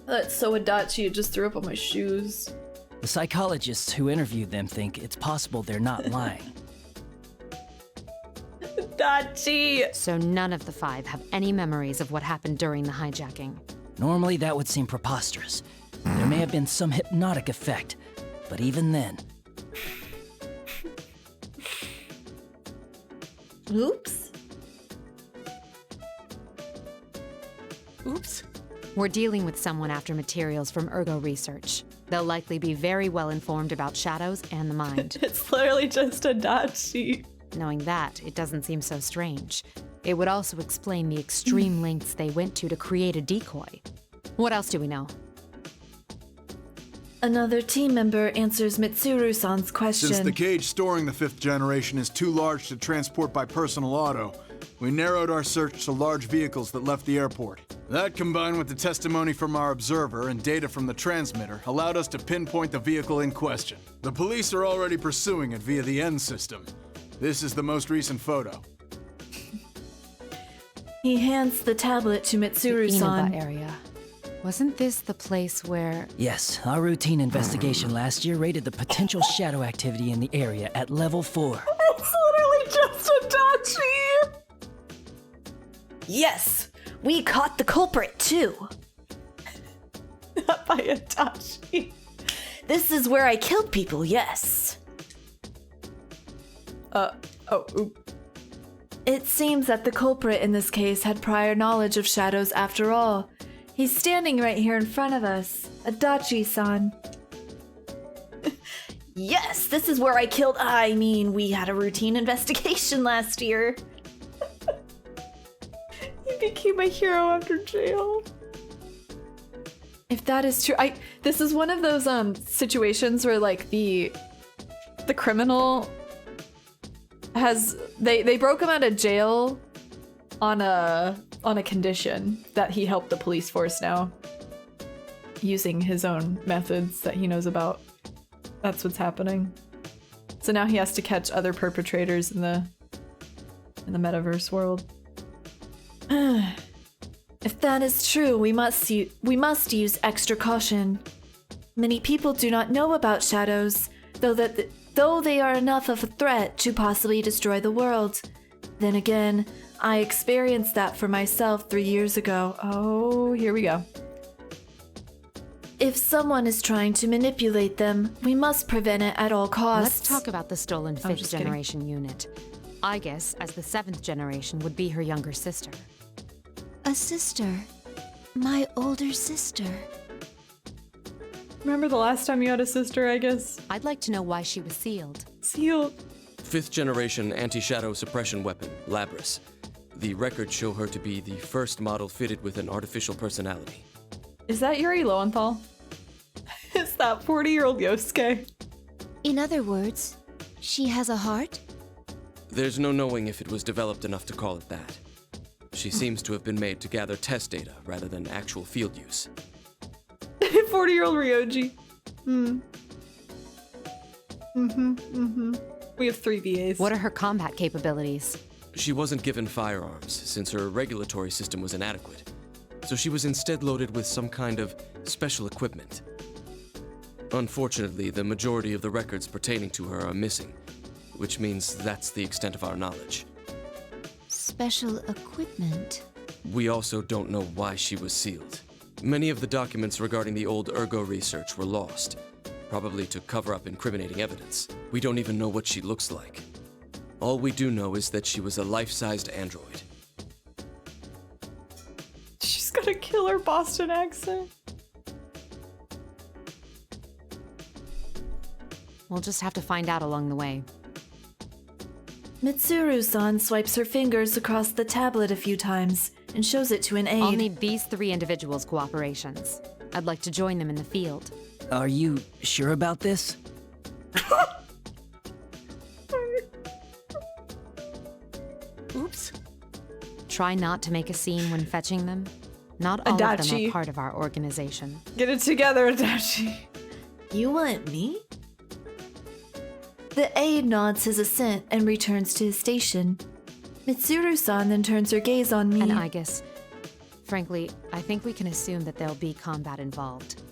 That's so Adachi, it just threw up on my shoes. The psychologists who interviewed them think it's possible they're not lying. Adachi! So none of the 5 have any memories of what happened during the hijacking. Normally that would seem preposterous. There may have been some hypnotic effect, but even then... Oops. Oops. We're dealing with someone after materials from Ergo Research. They'll likely be very well informed about shadows and the mind. It's literally just Adachi. Knowing that, it doesn't seem so strange. It would also explain the extreme lengths they went to create a decoy. What else do we know? Another team member answers Mitsuru-san's question. Since the cage storing the 5th generation is too large to transport by personal auto, we narrowed our search to large vehicles that left the airport. That, combined with the testimony from our observer and data from the transmitter, allowed us to pinpoint the vehicle in question. The police are already pursuing it via the N system. This is the most recent photo. He hands the tablet to The Mitsuru-san. Inaba area. Wasn't this the place where... Yes, our routine investigation last year rated the potential shadow activity in the area at level 4. It's literally just Adachi! Yes! We caught the culprit, too! Not by Adachi. This is where I killed people, yes. It seems that the culprit in this case had prior knowledge of shadows after all. He's standing right here in front of us. Adachi-san. Yes, this is where we had a routine investigation last year. He became a hero after jail. If that is true, this is one of those situations where like the criminal has they broke him out of jail on a condition that he helped the police force now, using his own methods that he knows about. That's what's happening. So now he has to catch other perpetrators in the metaverse world. If that is true, we must use extra caution. Many people do not know about shadows, though they are enough of a threat to possibly destroy the world. Then again, I experienced that for myself 3 years ago. Oh, here we go. If someone is trying to manipulate them, we must prevent it at all costs. Let's talk about the stolen 5th generation unit. I guess, as the 7th generation, would be her younger sister. A sister. My older sister. Remember the last time you had a sister, I guess? I'd like to know why she was sealed. Sealed. 5th generation anti-shadow suppression weapon, Labris. The records show her to be the first model fitted with an artificial personality. Is that Yuri Lowenthal? Is that 40-year-old Yosuke? In other words, she has a heart? There's no knowing if it was developed enough to call it that. She seems to have been made to gather test data rather than actual field use. 40-year-old Ryoji. We have 3 VAs. What are her combat capabilities? She wasn't given firearms, since her regulatory system was inadequate. So she was instead loaded with some kind of special equipment. Unfortunately, the majority of the records pertaining to her are missing, which means that's the extent of our knowledge. Special equipment? We also don't know why she was sealed. Many of the documents regarding the old Ergo research were lost, probably to cover up incriminating evidence. We don't even know what she looks like. All we do know is that she was a life-sized android. She's got a killer Boston accent. We'll just have to find out along the way. Mitsuru-san swipes her fingers across the tablet a few times and shows it to an aide. I'll need these 3 individuals' cooperations. I'd like to join them in the field. Are you sure about this? Oops. Try not to make a scene when fetching them. Not all of them Adachi. are part of our organization. Get it together, Adachi. You want me? The aide nods his assent and returns to his station. Mitsuru-san then turns her gaze on me. And I guess, frankly, I think we can assume that there'll be combat involved.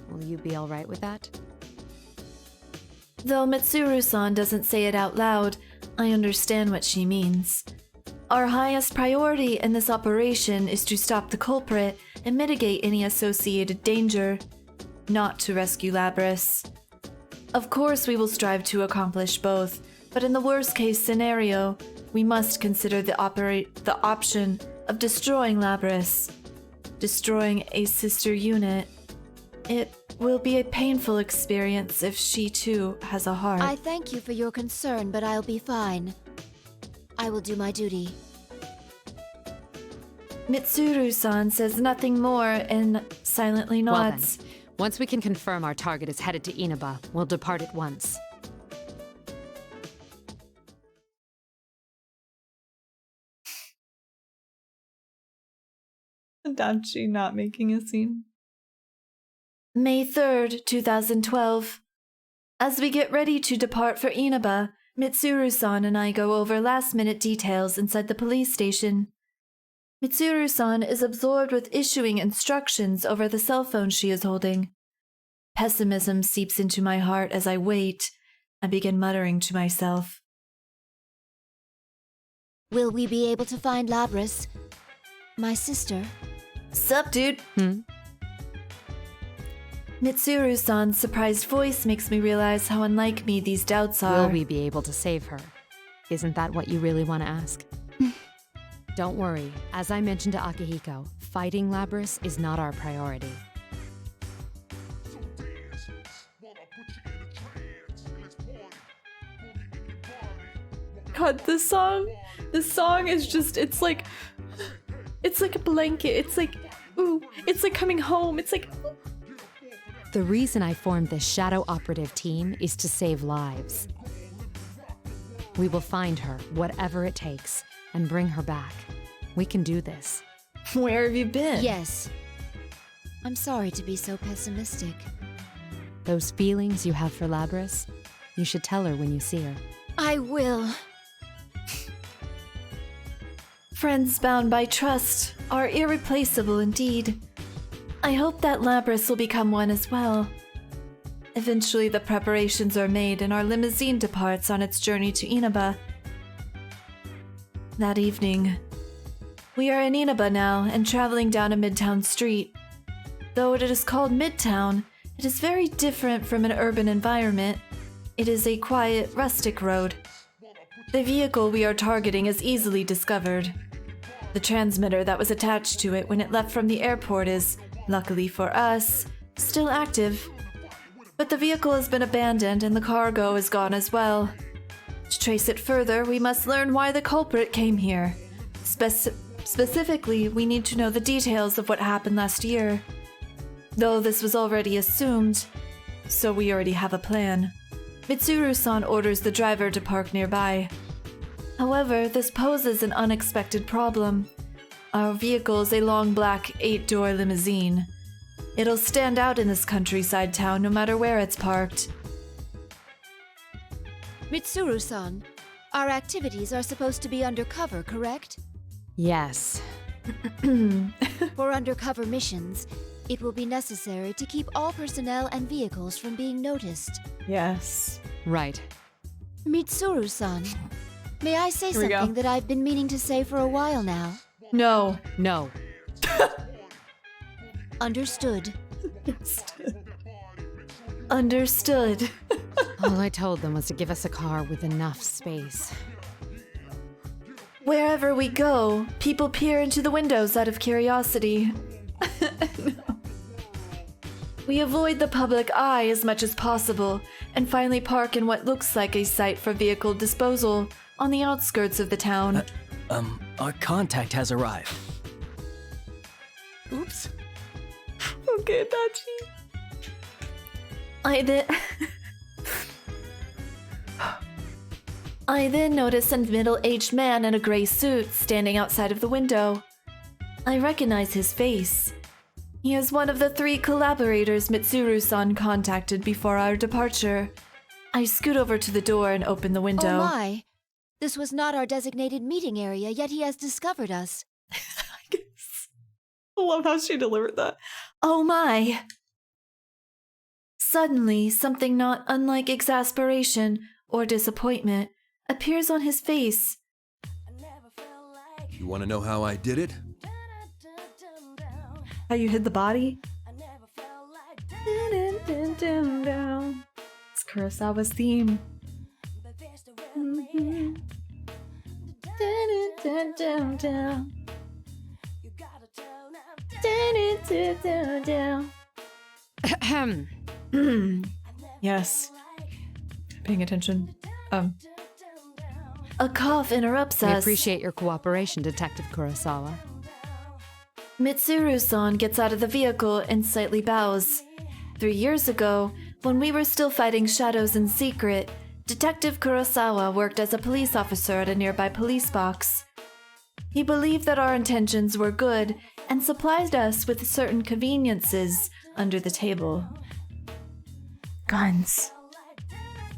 Will you be all right with that? Though Mitsuru-san doesn't say it out loud, I understand what she means. Our highest priority in this operation is to stop the culprit and mitigate any associated danger, not to rescue Labris. Of course, we will strive to accomplish both, but in the worst-case scenario, we must consider the option of destroying Labris. Destroying a sister unit. It will be a painful experience if she too has a heart. I thank you for your concern, but I'll be fine. I will do my duty. Mitsuru-san says nothing more and silently Well then, nods. once we can confirm our target is headed to Inaba, we'll depart at once. Adachi not making a scene. May 3rd, 2012. As we get ready to depart for Inaba, Mitsuru-san and I go over last-minute details inside the police station. Mitsuru-san is absorbed with issuing instructions over the cell phone she is holding. Pessimism seeps into my heart as I wait. I begin muttering to myself. Will we be able to find Labris? My sister? Sup, dude? Mitsuru-san's surprised voice makes me realize how unlike me these doubts are. Will we be able to save her? Isn't that what you really want to ask? Don't worry. As I mentioned to Akihiko, fighting Labris is not our priority. God, this song is just, it's like a blanket. It's like, ooh, it's like coming home. It's like, ooh. The reason I formed this shadow operative team is to save lives. We will find her, whatever it takes, and bring her back. We can do this. Where have you been? Yes. I'm sorry to be so pessimistic. Those feelings you have for Labris, you should tell her when you see her. I will. Friends bound by trust are irreplaceable indeed. I hope that Labris will become one as well. Eventually the preparations are made and our limousine departs on its journey to Inaba. That evening, we are in Inaba now and traveling down a midtown street. Though it is called Midtown, it is very different from an urban environment. It is a quiet, rustic road. The vehicle we are targeting is easily discovered. The transmitter that was attached to it when it left from the airport is, luckily for us, still active. But the vehicle has been abandoned and the cargo is gone as well. To trace it further, we must learn why the culprit came here. Specifically, we need to know the details of what happened last year. Though this was already assumed, so we already have a plan. Mitsuru-san orders the driver to park nearby. However, this poses an unexpected problem. Our vehicle is a long black 8-door limousine. It'll stand out in this countryside town no matter where it's parked. Mitsuru-san, our activities are supposed to be undercover, correct? Yes. For undercover missions, it will be necessary to keep all personnel and vehicles from being noticed. Yes. Right. Mitsuru-san, may I say Here we go. something that I've been meaning to say for a while now? No. No. Understood. Understood. All I told them was to give us a car with enough space. Wherever we go, people peer into the windows out of curiosity. No. We avoid the public eye as much as possible and finally park in what looks like a site for vehicle disposal on the outskirts of the town. Our contact has arrived. Oops. Okay, Adachi. I then notice a middle-aged man in a gray suit standing outside of the window. I recognize his face. He is one of the 3 collaborators Mitsuru-san contacted before our departure. I scoot over to the door and open the window. Oh my! This was not our designated meeting area, yet he has discovered us. I love how she delivered that. Oh my! Suddenly, something not unlike exasperation or disappointment appears on his face. You want to know how I did it? How you hid the body? It's Kurosawa's theme. Yes. Paying attention. A cough interrupts We us. appreciate your cooperation, Detective Kurosawa. Mitsuru-san gets out of the vehicle and slightly bows. 3 years ago, when we were still fighting shadows in secret, Detective Kurosawa worked as a police officer at a nearby police box. He believed that our intentions were good and supplied us with certain conveniences under the table. Guns.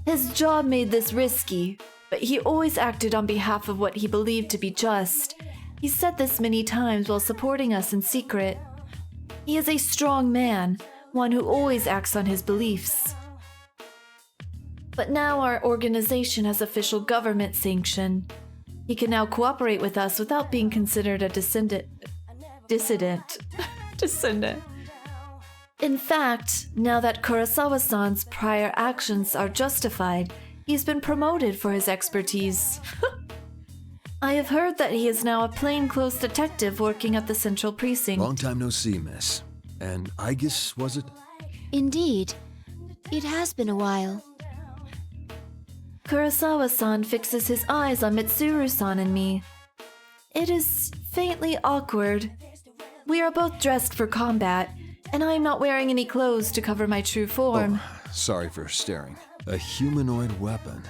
His job made this risky, but he always acted on behalf of what he believed to be just. He said this many times while supporting us in secret. He is a strong man, one who always acts on his beliefs. But now our organization has official government sanction. He can now cooperate with us without being considered a dissident. In fact, now that Kurosawa-san's prior actions are justified, he's been promoted for his expertise. I have heard that he is now a plainclothes detective working at the Central Precinct. Long time no see, miss. And Aegis, was it? Indeed. It has been a while. Kurosawa-san fixes his eyes on Mitsuru-san and me. It is faintly awkward. We are both dressed for combat, and I am not wearing any clothes to cover my true form. Oh, sorry for staring. A humanoid weapon.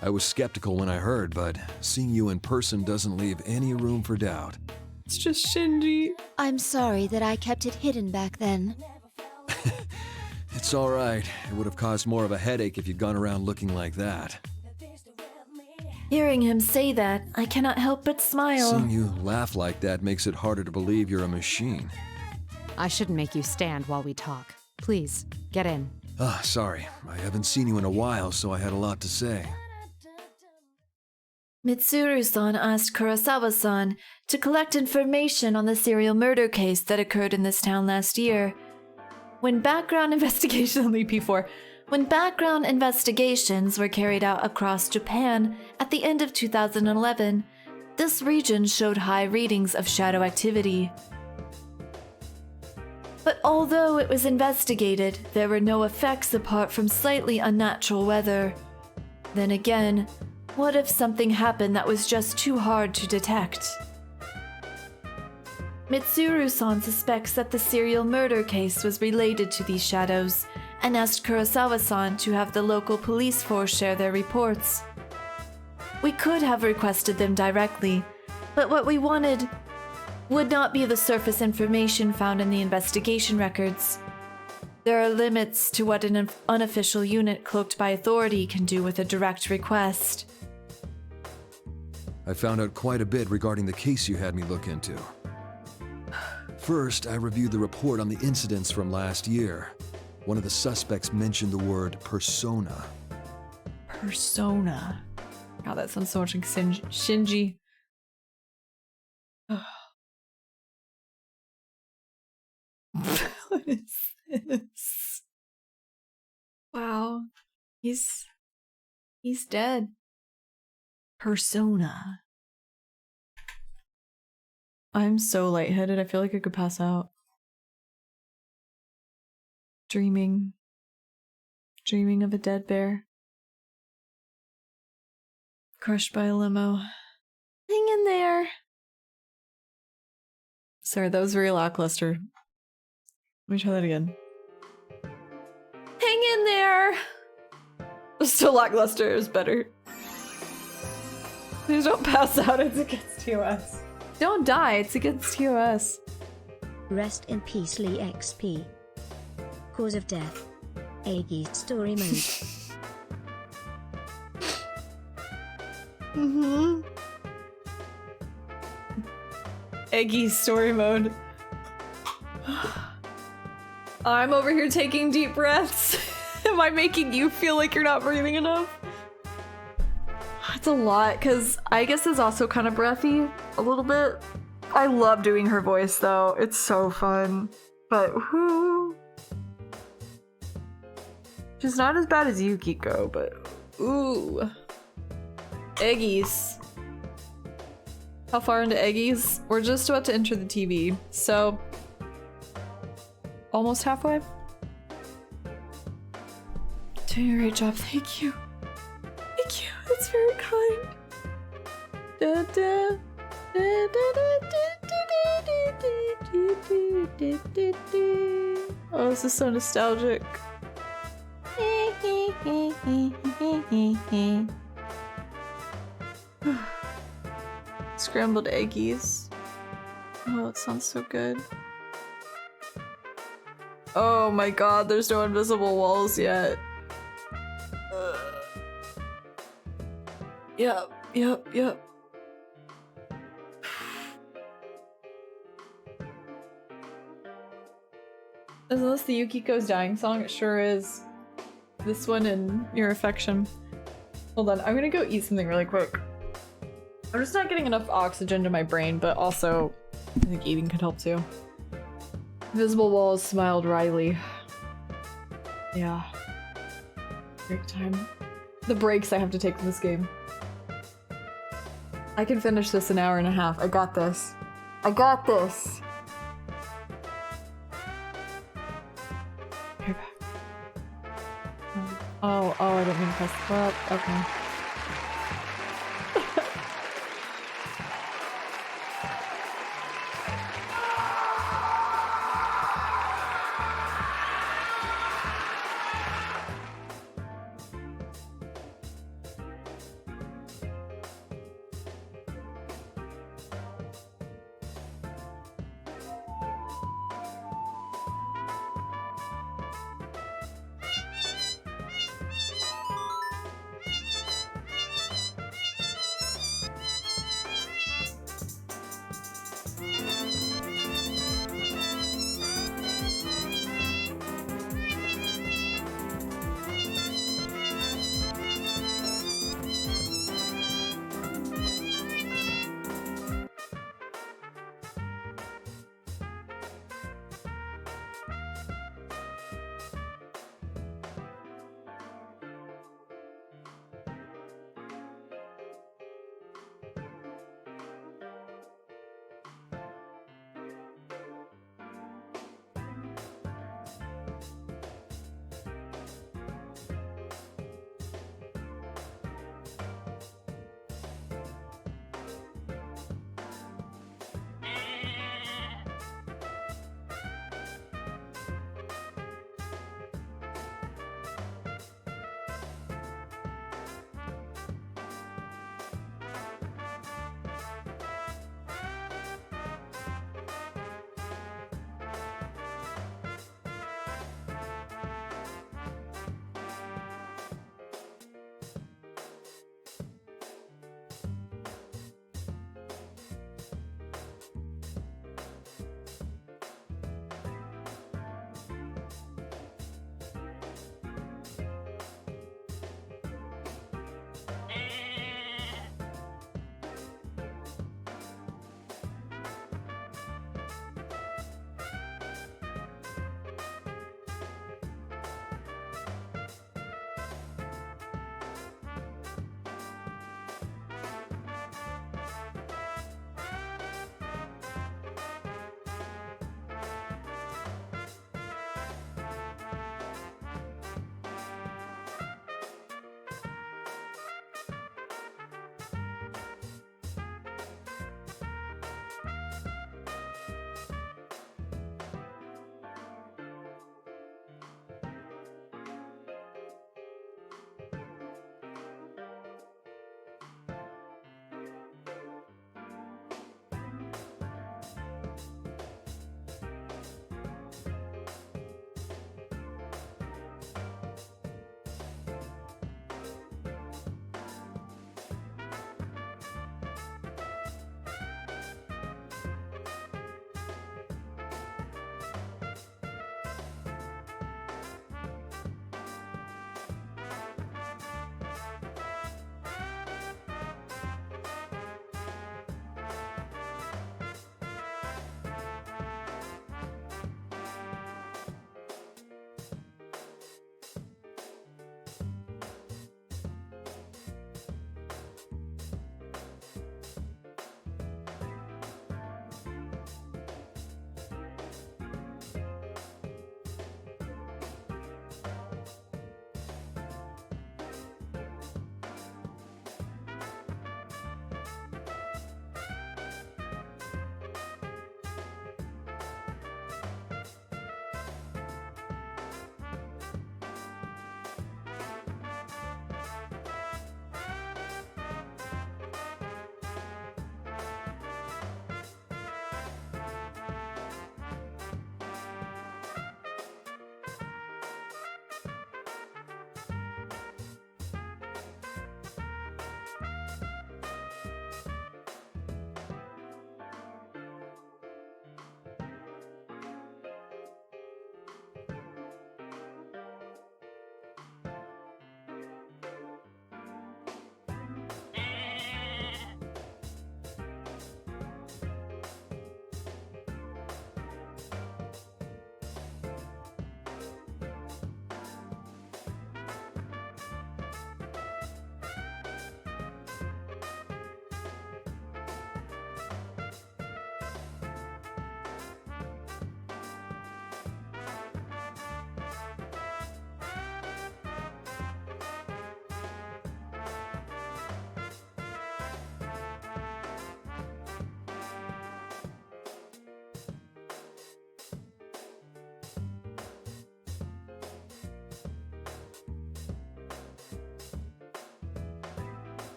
I was skeptical when I heard, but seeing you in person doesn't leave any room for doubt. It's just Shinji. I'm sorry that I kept it hidden back then. It's all right. It would have caused more of a headache if you'd gone around looking like that. Hearing him say that, I cannot help but smile. Seeing you laugh like that makes it harder to believe you're a machine. I shouldn't make you stand while we talk. Please, get in. Ah, sorry. I haven't seen you in a while, so I had a lot to say. Mitsuru-san asked Kurosawa-san to collect information on the serial murder case that occurred in this town last year. When background investigations were carried out across Japan at the end of 2011, this region showed high readings of shadow activity. But although it was investigated, there were no effects apart from slightly unnatural weather. Then again, what if something happened that was just too hard to detect? Mitsuru-san suspects that the serial murder case was related to these shadows and asked Kurosawa-san to have the local police force share their reports. We could have requested them directly, but what we wanted would not be the surface information found in the investigation records. There are limits to what an unofficial unit cloaked by authority can do with a direct request. I found out quite a bit regarding the case you had me look into. First, I reviewed the report on the incidents from last year. One of the suspects mentioned the word persona. Persona. God, that sounds so much like Shinji. What is this? Wow. He's dead. Persona. I'm so lightheaded, I feel like I could pass out. Dreaming of a dead bear. Crushed by a limo. Hang in there. Sorry, that was very lackluster. Let me try that again. Hang in there! Still lackluster, it was better. Please don't pass out, it's against TOS. Don't die, it's against TOS. Rest in peace, Lee XP. Cause of death. Aggie story mode. Eggy story mode. I'm over here taking deep breaths. Am I making you feel like you're not breathing enough? It's a lot, because I guess is also kind of breathy a little bit. I love doing her voice though. It's so fun. But whoo. She's not as bad as Yukiko, but ooh. Eggies. How far into Eggies? We're just about to enter the TV, so almost halfway. Doing a great job, thank you. Thank you, that's very kind. Da, da, da, da, da, da, da, da, da, Oh, this is so nostalgic. Scrambled eggies. Oh, it sounds so good. Oh my god, there's no invisible walls yet. Yep. Isn't this the Yukiko's Dying song? It sure is. This one and Your Affection. Hold on, I'm gonna go eat something really quick. I'm just not getting enough oxygen to my brain, but also I think eating could help too. Invisible walls smiled wryly. Yeah. Break time. The breaks I have to take in this game. I can finish this in an hour and a half. I got this. I got this! Here back. Oh, I didn't mean to press the button. Okay.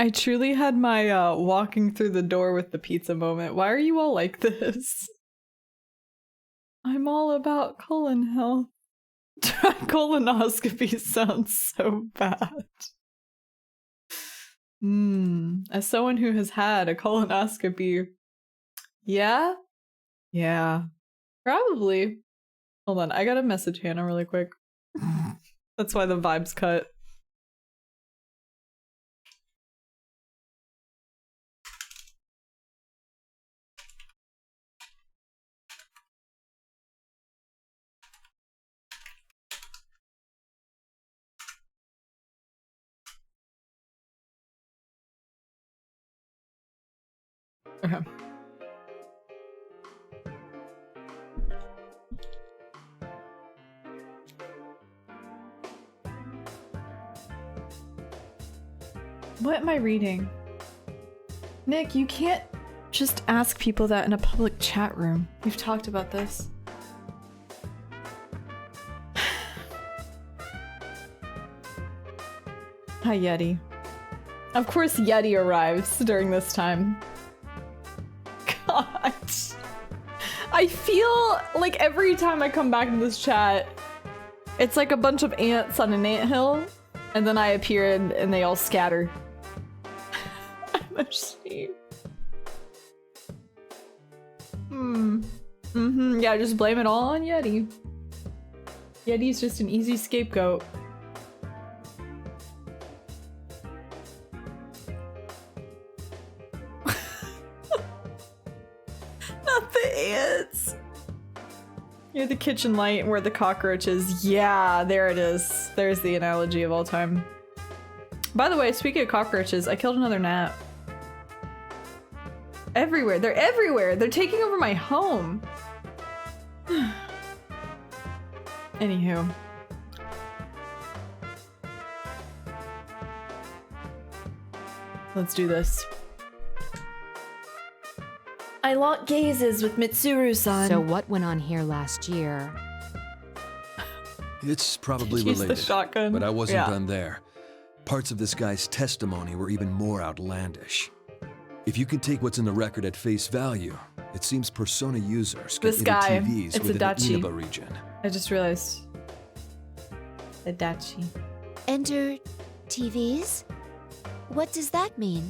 I truly had my walking through the door with the pizza moment. Why are you all like this? I'm all about colon health. Colonoscopy sounds so bad. As someone who has had a colonoscopy, yeah? Yeah. Probably. Hold on, I gotta message Hannah really quick. That's why the vibe's cut. Okay. What am I reading? Nick, you can't just ask people that in a public chat room. We've talked about this. Hi, Yeti. Of course, Yeti arrives during this time. God. I feel like every time I come back to this chat, it's like a bunch of ants on an anthill, and then I appear and they all scatter. I'm ashamed. Yeah, just blame it all on Yeti. Yeti's just an easy scapegoat. Not the ants. You're the kitchen light where the cockroach is. Yeah, there it is. There's the analogy of all time. By the way, speaking of cockroaches, I killed another gnat. Everywhere. They're everywhere. They're taking over my home. Anywho. Let's do this. I lock gazes with Mitsuru-san. So what went on here last year? It's probably Use the related, shotgun. but I wasn't Yeah. done there. Parts of this guy's testimony were even more outlandish. If you can take what's in the record at face value, it seems Persona users can This enter guy, TVs it's within the Adachi. Inaba region. I just realized. Adachi. Enter TVs? What does that mean?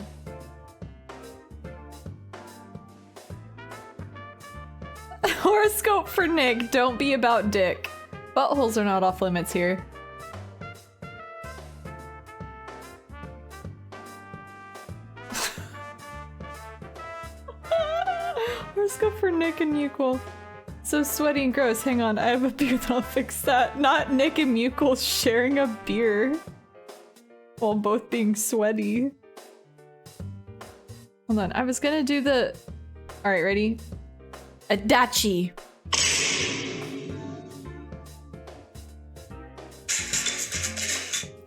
Horoscope for Nick. Don't be about dick. Buttholes are not off limits here. Horoscope for Nick and Mukul. So sweaty and gross. Hang on, I have a beer that'll fix that. Not Nick and Mukul sharing a beer while both being sweaty. Hold on, I was gonna do the... Alright, ready? Adachi.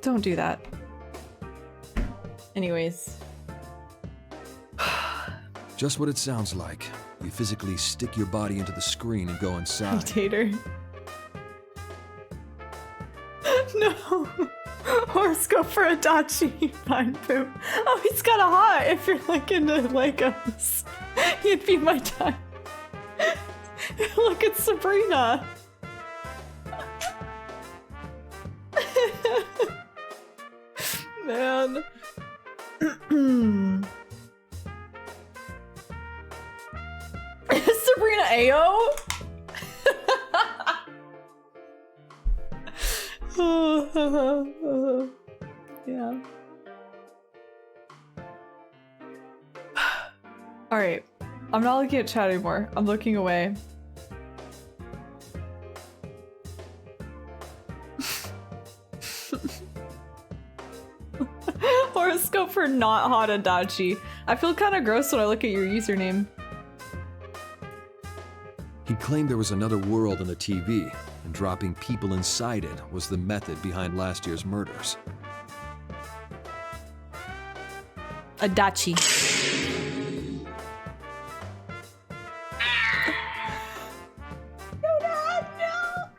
Don't do that. Anyways. Just what it sounds like. You physically stick your body into the screen and go inside. Tater. No. Horoscope for Adachi. Fine poop. Oh, he's kind of hot if you're like into Legos. He'd be my type. Look at Sabrina. Man. Sabrina Ayo? Yeah. Alright. I'm not looking at chat anymore. I'm looking away. Horoscope for not hot Adachi. I feel kind of gross when I look at your username. He claimed there was another world in the TV, and dropping people inside it was the method behind last year's murders. Adachi. Yoda, no!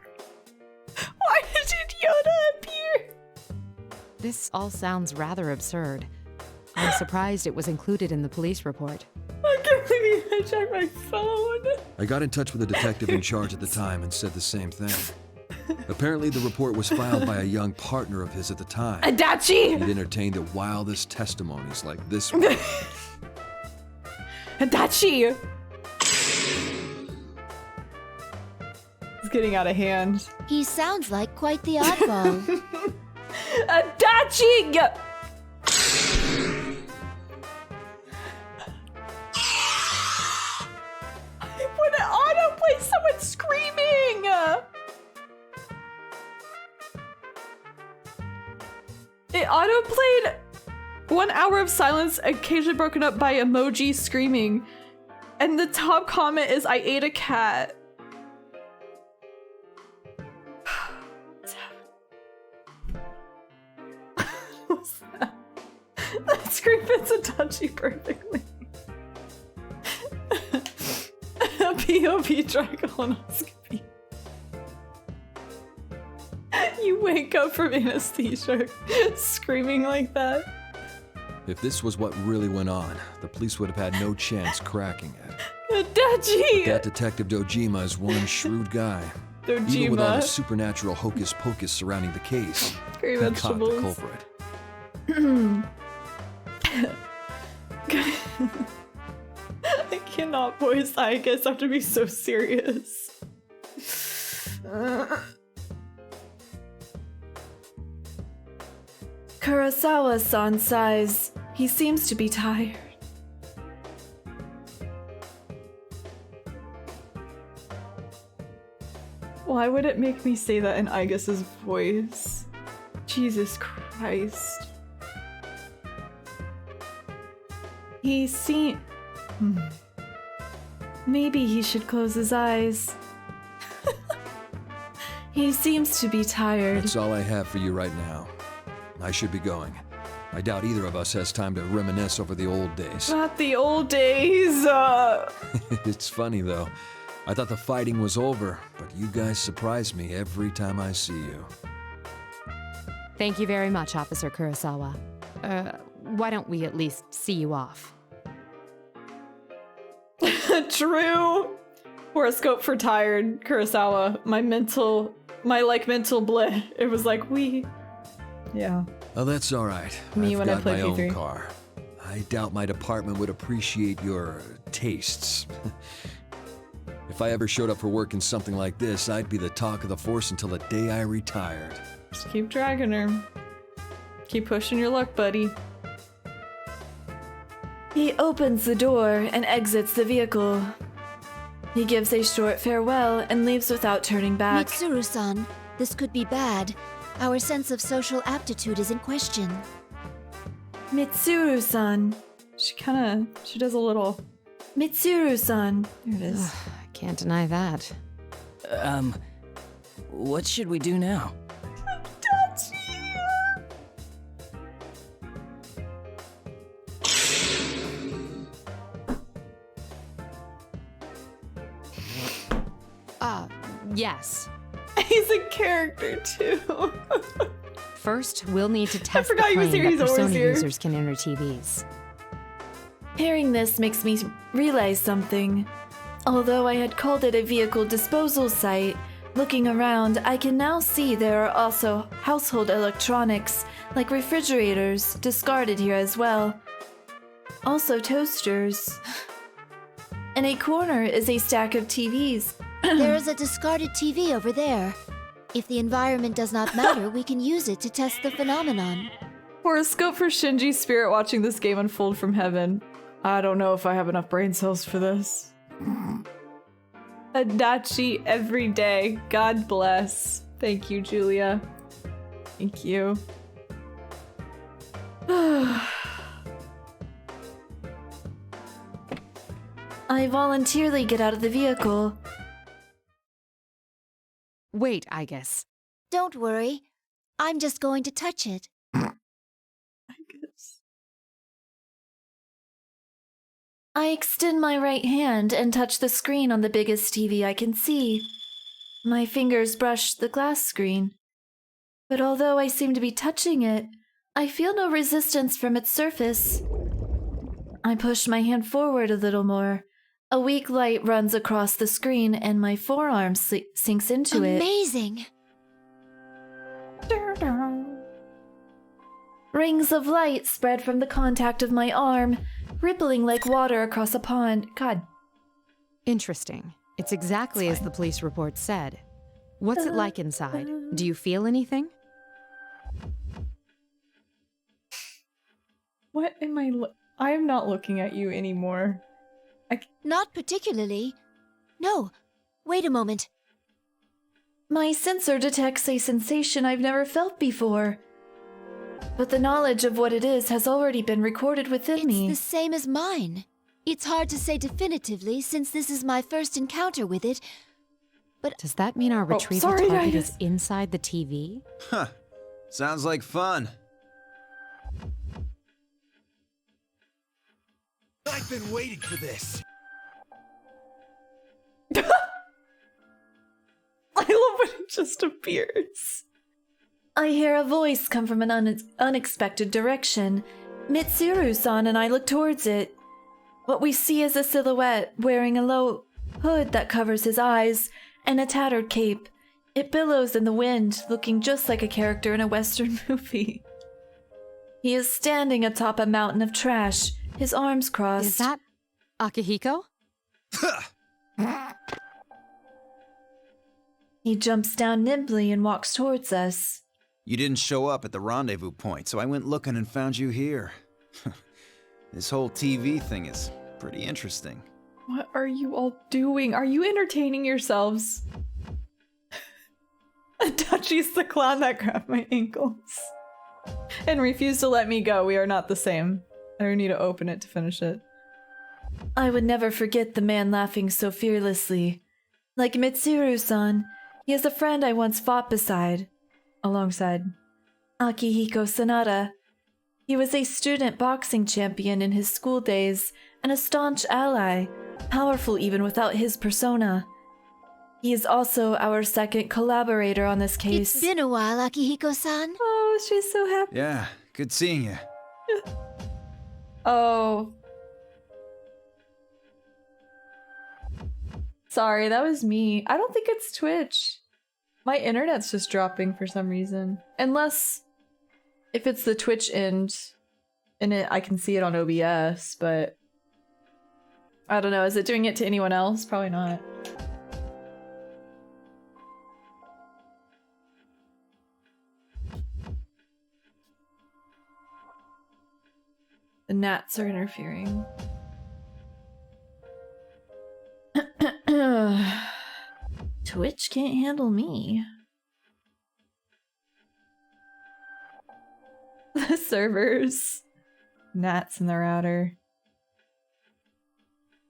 Why did Yoda appear? This all sounds rather absurd. I'm surprised it was included in the police report. I can't believe I checked my phone. I got in touch with the detective in charge at the time and said the same thing. Apparently, the report was filed by a young partner of his at the time. Adachi! He'd entertained the wildest testimonies like this one. Adachi! It's getting out of hand. He sounds like quite the oddball. Adachi! When it autoplays, someone screaming! It autoplayed 1 hour of silence, occasionally broken up by emoji screaming. And the top comment is, I ate a cat. What's that? That scream fits Adachi perfectly. A POV dry colonoscopy. You wake up from anesthesia screaming like that. If this was what really went on, the police would have had no chance cracking it. Adachi! That Detective Dojima is one shrewd guy. Even with all the Dojima. supernatural hocus pocus surrounding the case, Green he caught the vegetables. culprit. I cannot voice I guess I have to be so serious. Kurosawa-san sighs. He seems to be tired. Why would it make me say that in Igus's voice? Jesus Christ. He seem... Maybe he should close his eyes. He seems to be tired. That's all I have for you right now. I should be going. I doubt either of us has time to reminisce over the old days. Not the old days. It's funny, though. I thought the fighting was over, but you guys surprise me every time I see you. Thank you very much, Officer Kurosawa. Why don't we at least see you off? True. Horoscope for tired, Kurosawa. My mental bleh. It was like, yeah. Oh, that's all right. Me I've when I got play my own P3. car. I doubt my department would appreciate your tastes. If I ever showed up for work in something like this, I'd be the talk of the force until the day I retired. Just keep dragging her. Keep pushing your luck, buddy. He opens the door and exits the vehicle. He gives a short farewell and leaves without turning back. Mitsuru-san, this could be bad. Our sense of social aptitude is in question. Mitsuru-san. She does a little. Mitsuru-san. There it is. I can't deny that. What should we do now? Yes. He's a character too. First, we'll need to test the forgot he was claim here. that He's always Persona here. users can enter TVs. Hearing this makes me realize something. Although I had called it a vehicle disposal site, looking around, I can now see there are also household electronics, like refrigerators, discarded here as well. Also toasters. In a corner is a stack of TVs. There is a discarded TV over there. If the environment does not matter, we can use it to test the phenomenon. Horoscope for Shinji's spirit watching this game unfold from heaven. I don't know if I have enough brain cells for this. Adachi every day. God bless. Thank you, Julia. Thank you. I voluntarily get out of the vehicle. Wait, I guess. Don't worry. I'm just going to touch it. I extend my right hand and touch the screen on the biggest TV I can see. My fingers brush the glass screen. But although I seem to be touching it, I feel no resistance from its surface. I push my hand forward a little more. A weak light runs across the screen and my forearm sinks into it. Amazing! Rings of light spread from the contact of my arm, rippling like water across a pond. God. Interesting. It's exactly as the police report said. What's it like inside? Do you feel anything? What am I am not looking at you anymore. Not particularly. No, wait a moment. My sensor detects a sensation I've never felt before. But the knowledge of what it is has already been recorded within me. It's the same as mine. It's hard to say definitively since this is my first encounter with it, but... Does that mean our retrieval target is inside the TV? Huh. Sounds like fun. I've been waiting for this. I love when it just appears. I hear a voice come from an unexpected direction. Mitsuru-san and I look towards it. What we see is a silhouette wearing a low hood that covers his eyes and a tattered cape. It billows in the wind, looking just like a character in a Western movie. He is standing atop a mountain of trash, his arms crossed. Is that Akihiko? He jumps down nimbly and walks towards us. You didn't show up at the rendezvous point, so I went looking and found you here. This whole TV thing is pretty interesting. What are you all doing? Are you entertaining yourselves? Adachi's the clown that grabbed my ankles and refused to let me go. We are not the same. I don't need to open it to finish it. I would never forget the man laughing so fearlessly. Like Mitsuru-san, he is a friend I once fought alongside Akihiko Sanada. He was a student boxing champion in his school days and a staunch ally, powerful even without his persona. He is also our second collaborator on this case. It's been a while, Akihiko-san. Oh, she's so happy. Yeah, good seeing you. Oh. Sorry, that was me. I don't think it's Twitch. My internet's just dropping for some reason. Unless if it's the Twitch end and I can see it on OBS, but I don't know. Is it doing it to anyone else? Probably not. The gnats are interfering. Twitch can't handle me. The servers. Gnats in the router.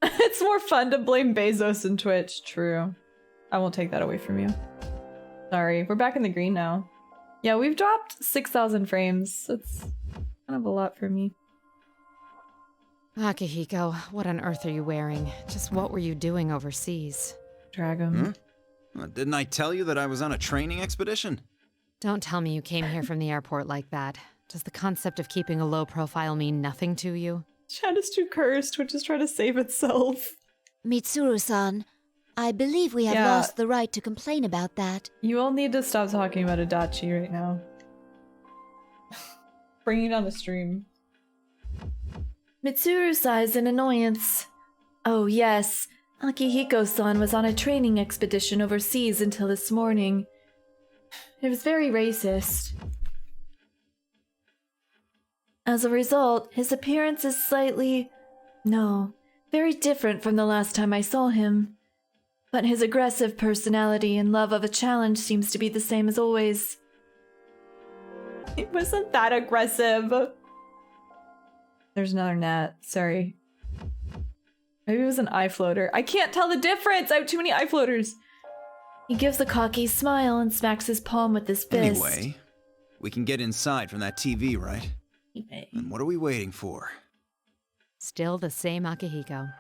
It's more fun to blame Bezos and Twitch. True. I won't take that away from you. Sorry, we're back in the green now. Yeah, we've dropped 6,000 frames. That's kind of a lot for me. Akihiko, what on earth are you wearing? Just what were you doing overseas? Drag him. Well, didn't I tell you that I was on a training expedition? Don't tell me you came here from the airport like that. Does the concept of keeping a low profile mean nothing to you? Chat is too cursed, which is trying to save itself. Mitsuru-san, I believe we have lost the right to complain about that. You all need to stop talking about Adachi right now. Bringing down the stream. Mitsuru sighs in annoyance. Oh yes, Akihiko-san was on a training expedition overseas until this morning. It was very racist. As a result, his appearance is very different from the last time I saw him. But his aggressive personality and love of a challenge seems to be the same as always. It wasn't that aggressive. There's another gnat. Sorry. Maybe it was an eye floater. I can't tell the difference! I have too many eye floaters! He gives a cocky smile and smacks his palm with his fist. Anyway, we can get inside from that TV, right? And what are we waiting for? Still the same Akihiko.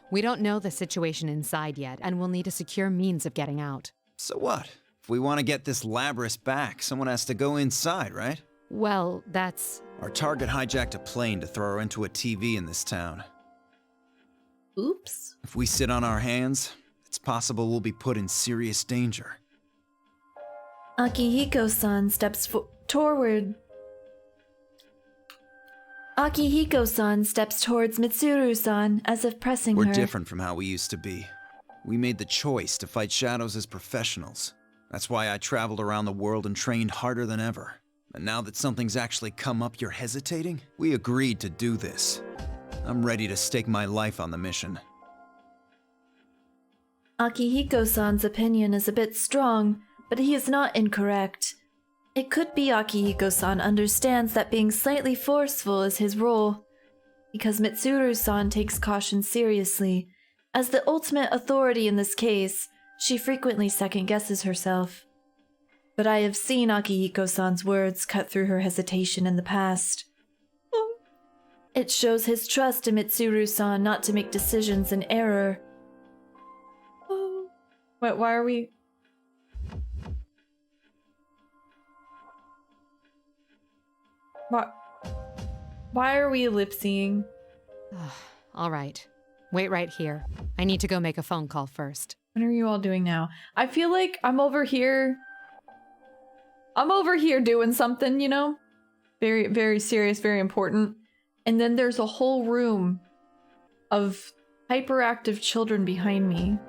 We don't know the situation inside yet, and we'll need a secure means of getting out. So what? If we want to get this Labrys back, someone has to go inside, right? Well, that's... Our target hijacked a plane to throw her into a TV in this town. Oops. If we sit on our hands, it's possible we'll be put in serious danger. Akihiko-san steps toward. Akihiko-san steps towards Mitsuru-san as if pressing her. We're different from how we used to be. We made the choice to fight shadows as professionals. That's why I traveled around the world and trained harder than ever. And now that something's actually come up, you're hesitating? We agreed to do this. I'm ready to stake my life on the mission. Akihiko-san's opinion is a bit strong, but he is not incorrect. It could be Akihiko-san understands that being slightly forceful is his role, because Mitsuru-san takes caution seriously. As the ultimate authority in this case, she frequently second-guesses herself. But I have seen Akihiko-san's words cut through her hesitation in the past. It shows his trust in Mitsuru-san not to make decisions in error. Wait, why are we... Why are we lip-syncing? All right. Wait right here. I need to go make a phone call first. What are you all doing now? I feel like I'm over here doing something, you know? Very, very serious, very important. And then there's a whole room of hyperactive children behind me.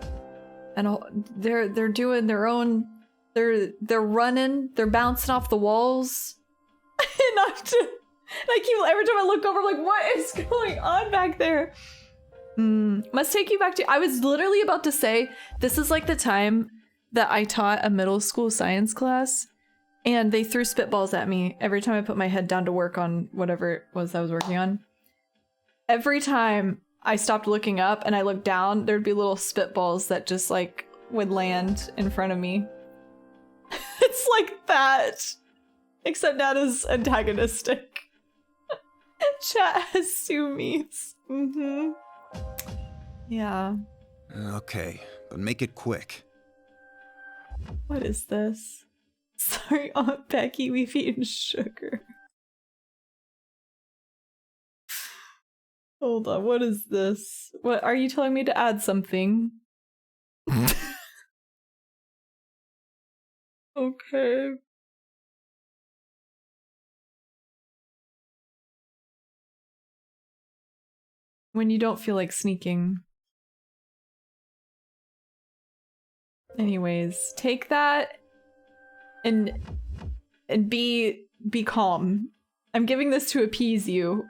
And they're doing their own... They're running, they're bouncing off the walls. And every time I look over, I'm like, what is going on back there? Must take you back to... I was literally about to say, this is like the time that I taught a middle school science class, and they threw spitballs at me every time I put my head down to work on whatever it was I was working on. Every time I stopped looking up and I looked down, there'd be little spitballs that just like would land in front of me. It's like that, except not as antagonistic. Chat has Sumis. Yeah. Okay, but make it quick. What is this? Sorry, Aunt Becky, we've eaten sugar. Hold on, what is this? What, are you telling me to add something? Okay. When you don't feel like sneaking. Anyways, take that and be calm. I'm giving this to appease you.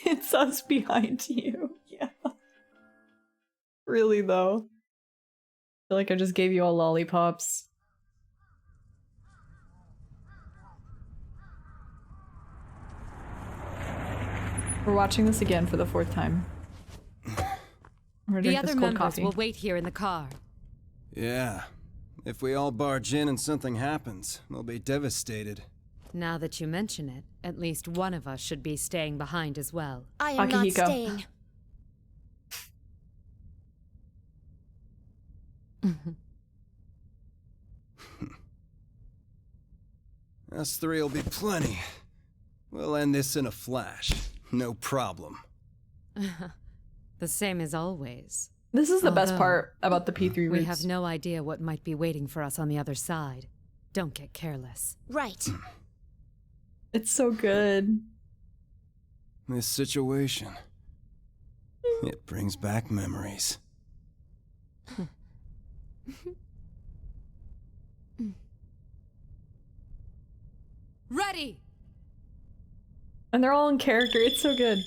It's us behind you. Yeah. Really though. I feel like I just gave you all lollipops. We're watching this again for the 4th time. The other members will wait here in the car. Yeah. If we all barge in and something happens, they'll be devastated. Now that you mention it, at least one of us should be staying behind as well. I am not staying. Us three will be plenty. We'll end this in a flash. No problem. The same as always. This is the best part about the P3 roots. We have no idea what might be waiting for us on the other side. Don't get careless. Right. It's so good. This situation, it brings back memories. Ready! And they're all in character. It's so good.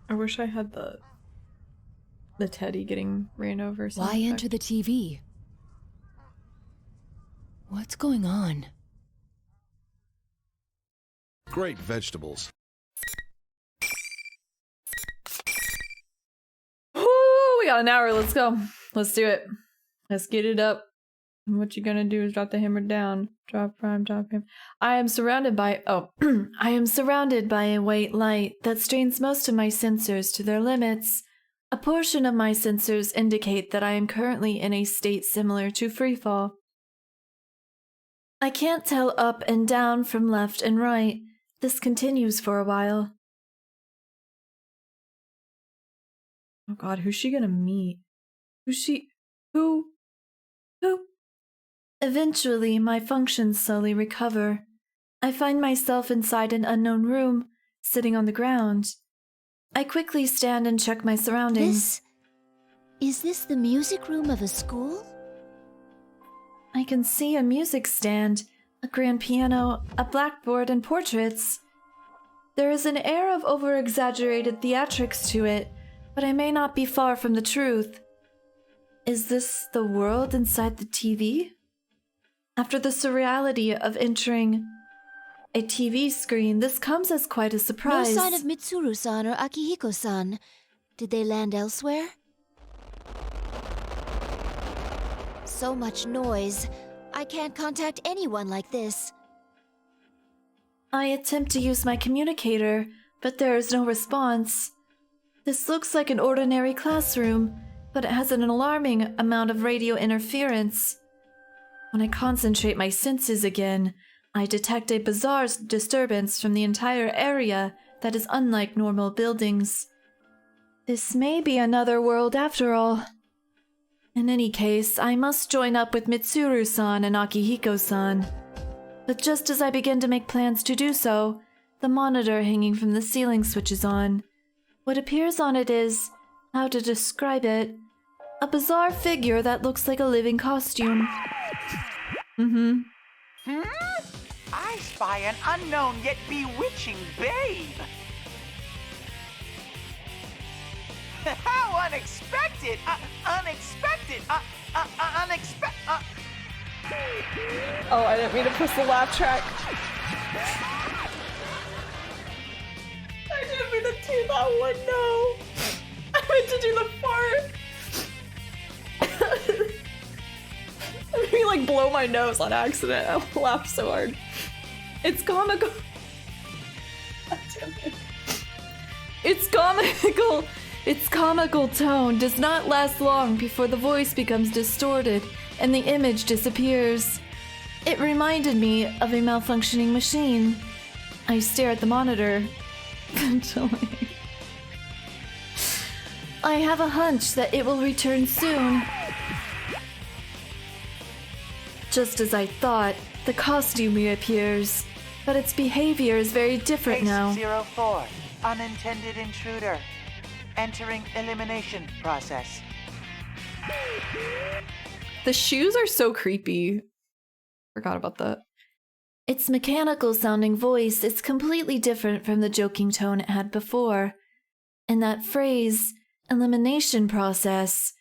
I wish I had the teddy getting ran over. Why enter the TV? What's going on? Great vegetables. Ooh, we got an hour. Let's go. Let's do it. Let's get it up. And what you're gonna do is drop the hammer down. Drop prime, drop him. I am surrounded by I am surrounded by a white light that strains most of my sensors to their limits. A portion of my sensors indicate that I am currently in a state similar to freefall. I can't tell up and down from left and right. This continues for a while. Oh god, who's she gonna meet? Who? Eventually, my functions slowly recover. I find myself inside an unknown room, sitting on the ground. I quickly stand and check my surroundings. Is this the music room of a school? I can see a music stand, a grand piano, a blackboard, and portraits. There is an air of over-exaggerated theatrics to it, but I may not be far from the truth. Is this the world inside the TV? After the surreality of entering a TV screen, this comes as quite a surprise. No sign of Mitsuru-san or Akihiko-san. Did they land elsewhere? So much noise. I can't contact anyone like this. I attempt to use my communicator, but there is no response. This looks like an ordinary classroom, but it has an alarming amount of radio interference. When I concentrate my senses again, I detect a bizarre disturbance from the entire area that is unlike normal buildings. This may be another world after all. In any case, I must join up with Mitsuru-san and Akihiko-san. But just as I begin to make plans to do so, the monitor hanging from the ceiling switches on. What appears on it is, how to describe it, a bizarre figure that looks like a living costume. I spy an unknown yet bewitching babe. How unexpected! Unexpected! Oh, I didn't mean to push the laugh track. I didn't mean to do that one, no. I meant to do the fart. I made me like blow my nose on accident. I laughed so hard. It's comical. God damn it. Its comical tone does not last long before the voice becomes distorted and the image disappears. It reminded me of a malfunctioning machine. I stare at the monitor. I have a hunch that it will return soon. Just as I thought, the costume reappears, but its behavior is very different now. 04, unintended intruder. Entering elimination process. The shoes are so creepy. Forgot about that. Its mechanical sounding voice is completely different from the joking tone it had before. In that phrase, elimination process,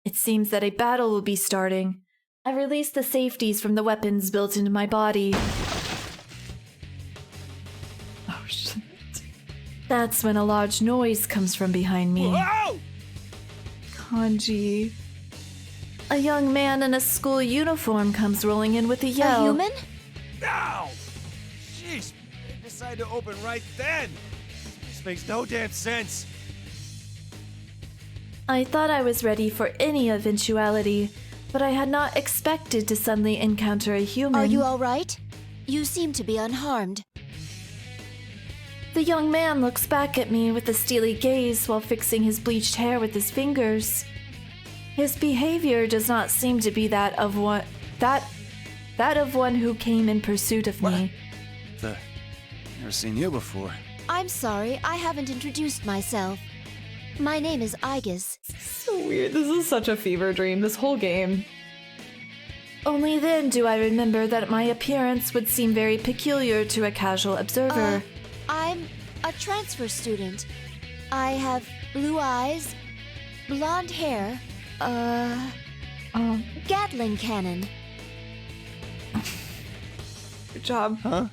it seems that a battle will be starting. I release the safeties from the weapons built into my body. Oh shit. That's when a large noise comes from behind me. Whoa! Kanji. A young man in a school uniform comes rolling in with a yell. A human? Ow! Jeez, they decided to open right then. This makes no damn sense. I thought I was ready for any eventuality, but I had not expected to suddenly encounter a human. Are you all right? You seem to be unharmed. The young man looks back at me with a steely gaze while fixing his bleached hair with his fingers. His behavior does not seem to be that of one who came in pursuit of me. Never seen you before. I'm sorry, I haven't introduced myself. My name is Aigis. So weird. This is such a fever dream, this whole game. Only then do I remember that my appearance would seem very peculiar to a casual observer. I'm a transfer student. I have blue eyes, blonde hair, Gatling cannon. Good job. Huh?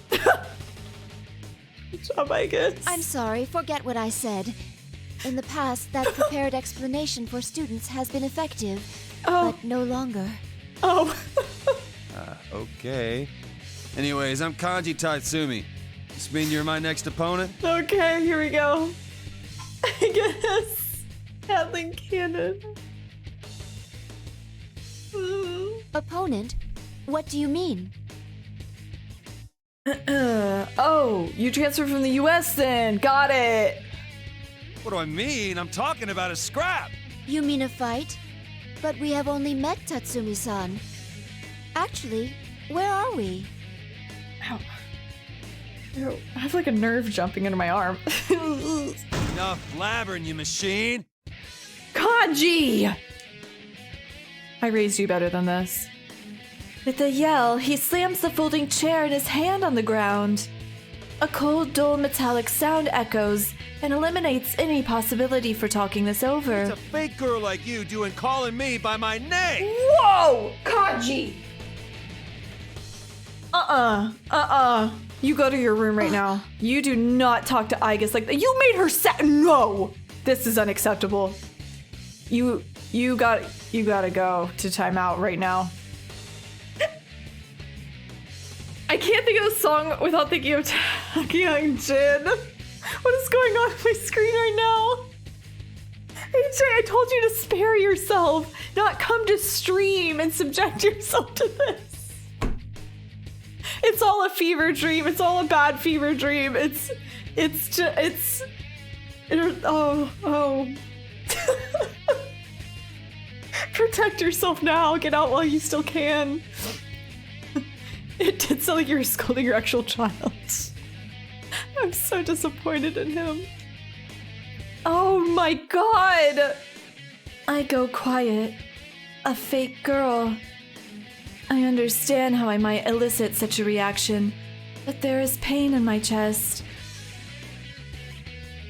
Good job, I guess. I'm sorry, forget what I said. In the past, that prepared explanation for students has been effective, Oh. but no longer. Oh. Okay. Anyways, I'm Kanji Tatsumi. This mean you're my next opponent? Okay, here we go. I guess. Gatling cannon. Opponent? What do you mean? Oh, you transferred from the US then. Got it. What do I mean? I'm talking about a scrap! You mean a fight? But we have only met Tatsumi-san. Actually, where are we? Ow. Ew, I have like a nerve jumping into my arm. Enough blabbering, you machine! Kanji! I raised you better than this. With a yell, he slams the folding chair in his hand on the ground. A cold, dull, metallic sound echoes and eliminates any possibility for talking this over. It's a fake girl like you calling me by my name! Whoa! Kanji! You go to your room right now. You do not talk to Igus like that. You made her No! This is unacceptable. You gotta go to timeout right now. I can't think of a song without thinking of Taekyung Jin. What is going on my screen right now? AJ, I told you to spare yourself, not come to stream and subject yourself to this. It's all a fever dream. It's all a bad fever dream. Oh. Protect yourself now. Get out while you still can. It did sound like you were scolding your actual child. I'm so disappointed in him. Oh my god! I go quiet. A fake girl. I understand how I might elicit such a reaction, but there is pain in my chest.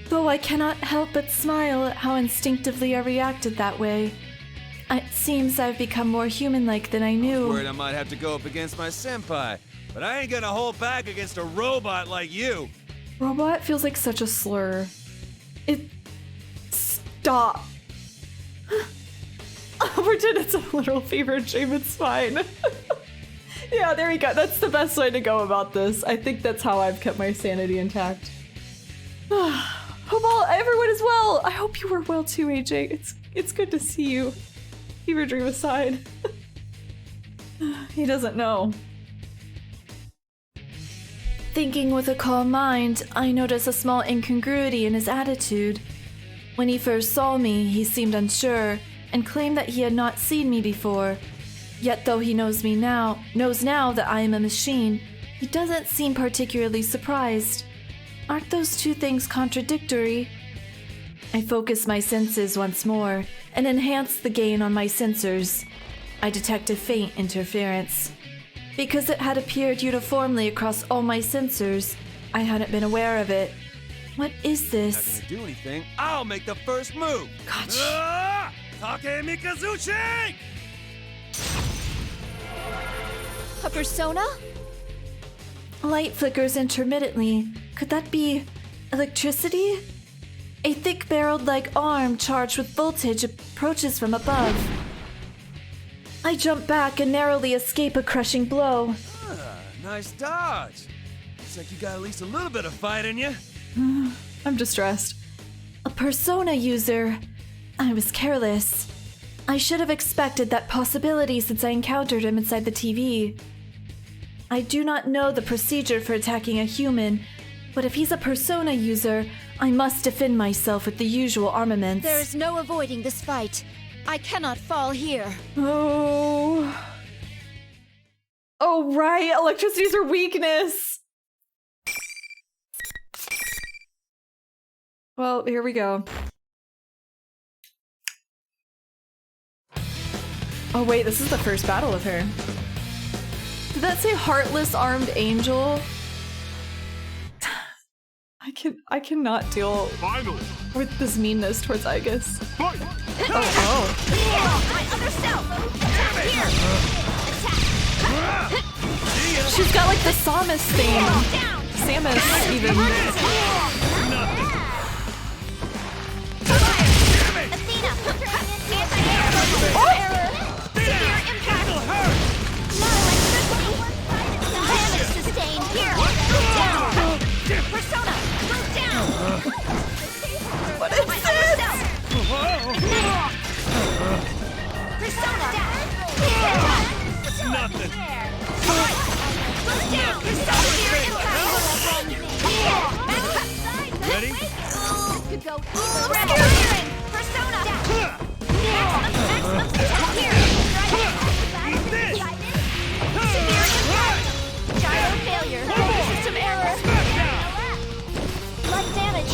Though I cannot help but smile at how instinctively I reacted that way. It seems I've become more human-like than I knew. Worried I might have to go up against my senpai, but I ain't gonna hold back against a robot like you. Robot feels like such a slur. Stop. I'll pretend it's a literal fever dream, it's fine. Yeah, there we go. That's the best way to go about this. I think that's how I've kept my sanity intact. Hope everyone is well. I hope you were well too, AJ. It's good to see you. Fever dream aside. He doesn't know. Thinking with a calm mind, I notice a small incongruity in his attitude. When he first saw me, he seemed unsure and claimed that he had not seen me before. Yet though he knows now that I am a machine, he doesn't seem particularly surprised. Aren't those two things contradictory? I focus my senses once more and enhance the gain on my sensors. I detect a faint interference. Because it had appeared uniformly across all my sensors, I hadn't been aware of it. What is this? Not gonna do anything. I'll make the first move. Gotcha. Take Mikazuchi! A persona? Light flickers intermittently. Could that be electricity? A thick-barreled like arm charged with voltage approaches from above. I jump back and narrowly escape a crushing blow. Nice dodge. Looks like you got at least a little bit of fight in you. I'm distressed. A persona user. I was careless. I should have expected that possibility since I encountered him inside the TV. I do not know the procedure for attacking a human, but if he's a persona user, I must defend myself with the usual armaments. There is no avoiding this fight. I cannot fall here. Oh right, electricity's her weakness. Well, here we go. Oh wait, this is the first battle with her. Did that say heartless armed angel? I cannot deal with this meanness towards Igus. Oh. She's got like the Samus thing. Samus even. Error! Severe impact! Not electricity! Damage sustained! Here! Down! Persona! Move down! What is this? Persona! Nothing. Move down! Severe impact! Ready? Could go firing! Persona! Maximum attack here! Eat this! Severe impact! Gyro failure! System error! Light damage!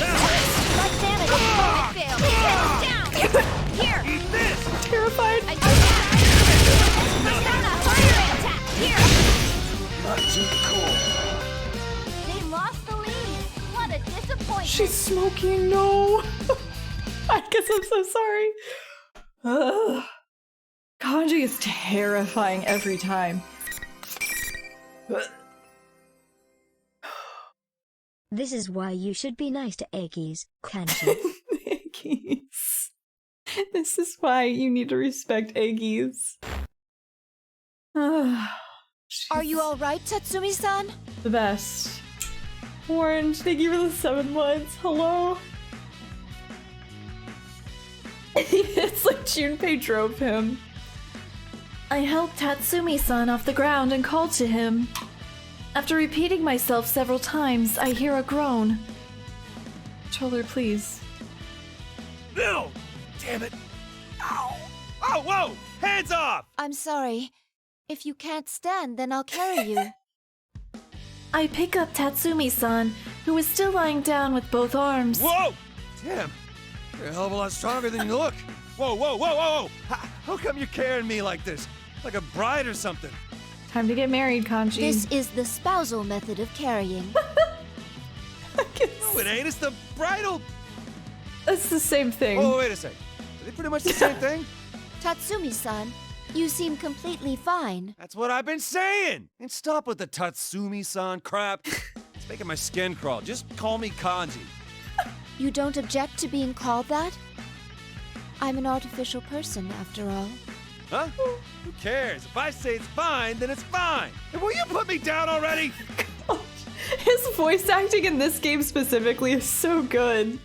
Light damage! Fail! Down! Here! Eat this! Terrified. Persona! Firing attack! Here! Not too cool. They lost the lead! What a disappointment! She's smoking. No. I guess I'm so sorry. Ugh. Kanji is terrifying every time. This is why you should be nice to Eggies, Kanji. Eggies. This is why you need to respect Eggies. Are you alright, Tatsumi-san? The best. Orange, thank you for the 7 months. Hello? It's like Junpei drove him. I helped Tatsumi-san off the ground and called to him. After repeating myself several times, I hear a groan. Controller, please. No! Damn it! Ow! Oh, whoa! Hands off! I'm sorry. If you can't stand, then I'll carry you. I pick up Tatsumi-san, who is still lying down with both arms. Whoa! Damn! You're a hell of a lot stronger than you look. Whoa, whoa, whoa, whoa, whoa! How come you're carrying me like this? Like a bride or something? Time to get married, Kanji. This is the spousal method of carrying. No, it ain't. It's the bridal. It's the same thing. Oh, wait a sec. Are they pretty much the same thing? Tatsumi-san, you seem completely fine. That's what I've been saying. And stop with the Tatsumi-san crap. It's making my skin crawl. Just call me Kanji. You don't object to being called that? I'm an artificial person, after all. Huh? Who cares? If I say it's fine, then it's fine. And will you put me down already? His voice acting in this game specifically is so good.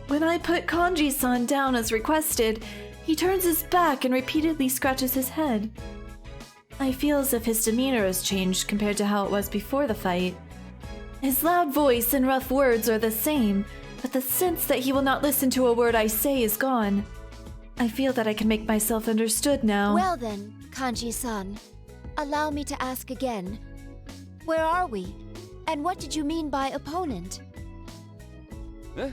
When I put Kanji-san down as requested, he turns his back and repeatedly scratches his head. I feel as if his demeanor has changed compared to how it was before the fight. His loud voice and rough words are the same, but the sense that he will not listen to a word I say is gone. I feel that I can make myself understood now. Well then, Kanji-san, allow me to ask again. Where are we? And what did you mean by opponent? Eh?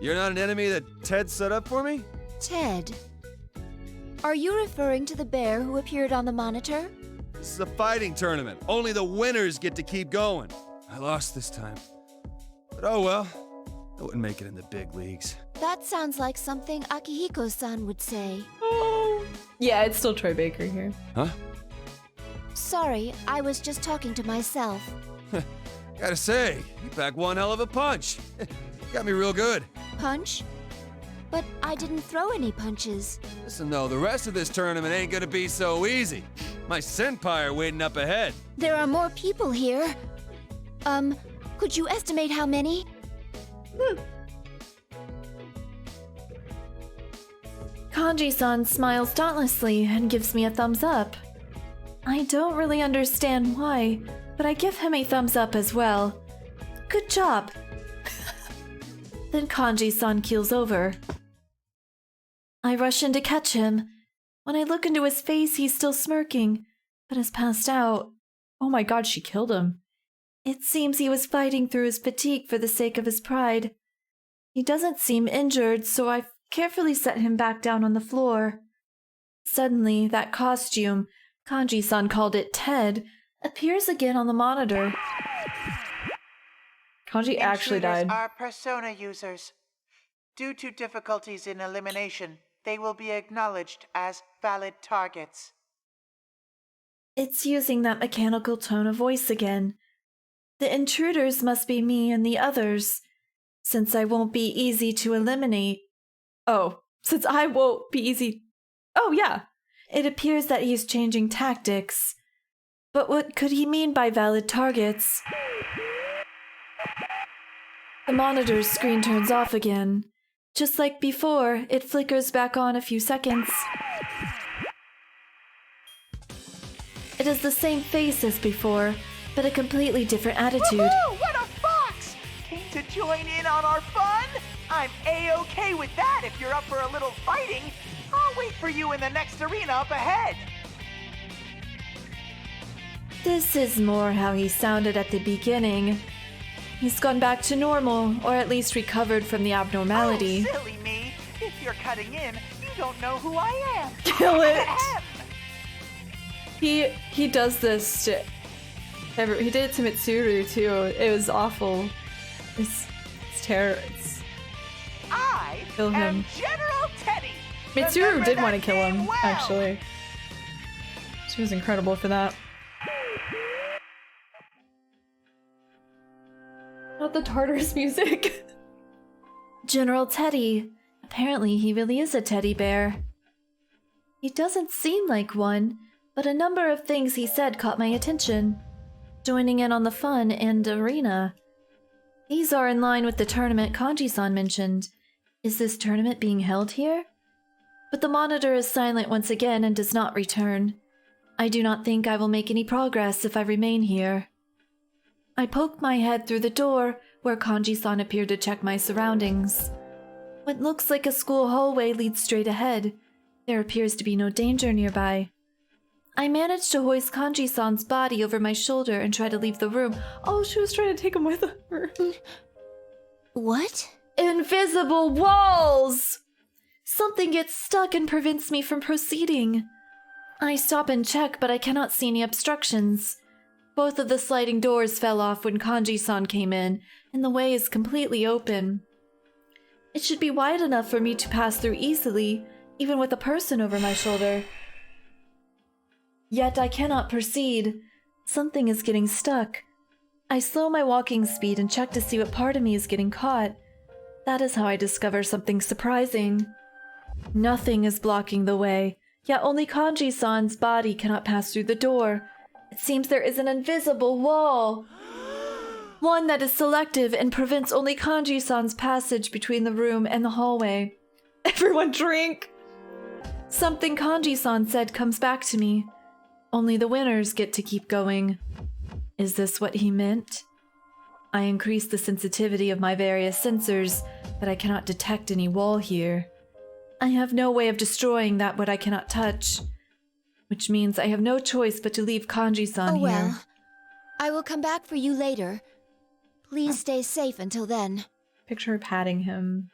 You're not an enemy that Ted set up for me? Ted? Are you referring to the bear who appeared on the monitor? This is a fighting tournament. Only the winners get to keep going. I lost this time. But oh well. I wouldn't make it in the big leagues. That sounds like something Akihiko-san would say. Oh. Yeah, it's still Troy Baker here. Huh? Sorry, I was just talking to myself. Gotta say, you pack one hell of a punch. Got me real good. Punch? But I didn't throw any punches. Listen though, the rest of this tournament ain't gonna be so easy. My senpai are waiting up ahead. There are more people here. Could you estimate how many? Kanji-san smiles dauntlessly and gives me a thumbs up. I don't really understand why, but I give him a thumbs up as well. Good job. Then Kanji-san keels over. I rush in to catch him. When I look into his face, he's still smirking, but has passed out. Oh my god, she killed him. It seems he was fighting through his fatigue for the sake of his pride. He doesn't seem injured, so I carefully set him back down on the floor. Suddenly, that costume, Kanji-san called it Ted, appears again on the monitor. Kanji actually died. Intruders are persona users. Due to difficulties in elimination, they will be acknowledged as valid targets. It's using that mechanical tone of voice again. The intruders must be me and the others, since I won't be easy to eliminate. Oh, since I won't be easy. Oh, yeah. It appears that he's changing tactics. But what could he mean by valid targets? The monitor's screen turns off again. Just like before, it flickers back on a few seconds. It is the same face as before, but a completely different attitude. Woohoo! What a fox! Came to join in on our fun? I'm A-okay with that if you're up for a little fighting. I'll wait for you in the next arena up ahead. This is more how he sounded at the beginning. He's gone back to normal, or at least recovered from the abnormality. Oh, silly me. If you're cutting in, you don't know who I am. Kill it! He does this to... He did it to Mitsuru, too. It was awful. It's terror. I Kill him. am General Teddy. Mitsuru Remember did that want to kill him, name well. actually. She was incredible for that. Not the Tartarus music. General Teddy. Apparently he really is a teddy bear. He doesn't seem like one, but a number of things he said caught my attention. Joining in on the fun and arena. These are in line with the tournament Kanji-san mentioned. Is this tournament being held here? But the monitor is silent once again and does not return. I do not think I will make any progress if I remain here. I poke my head through the door where Kanji-san appeared to check my surroundings. What looks like a school hallway leads straight ahead. There appears to be no danger nearby. I managed to hoist Kanji-san's body over my shoulder and try to leave the room. Oh, she was trying to take him with her. What? Invisible walls! Something gets stuck and prevents me from proceeding. I stop and check, but I cannot see any obstructions. Both of the sliding doors fell off when Kanji-san came in, and the way is completely open. It should be wide enough for me to pass through easily, even with a person over my shoulder. Yet I cannot proceed. Something is getting stuck. I slow my walking speed and check to see what part of me is getting caught. That is how I discover something surprising. Nothing is blocking the way, yet only Kanji-san's body cannot pass through the door. It seems there is an invisible wall. One that is selective and prevents only Kanji-san's passage between the room and the hallway. Everyone drink! Something Kanji-san said comes back to me. Only the winners get to keep going. Is this what he meant? I increase the sensitivity of my various sensors, but I cannot detect any wall here. I have no way of destroying that what I cannot touch. Which means I have no choice but to leave Kanji-san here. Oh well. I will come back for you later. Please stay safe until then. Picture her patting him.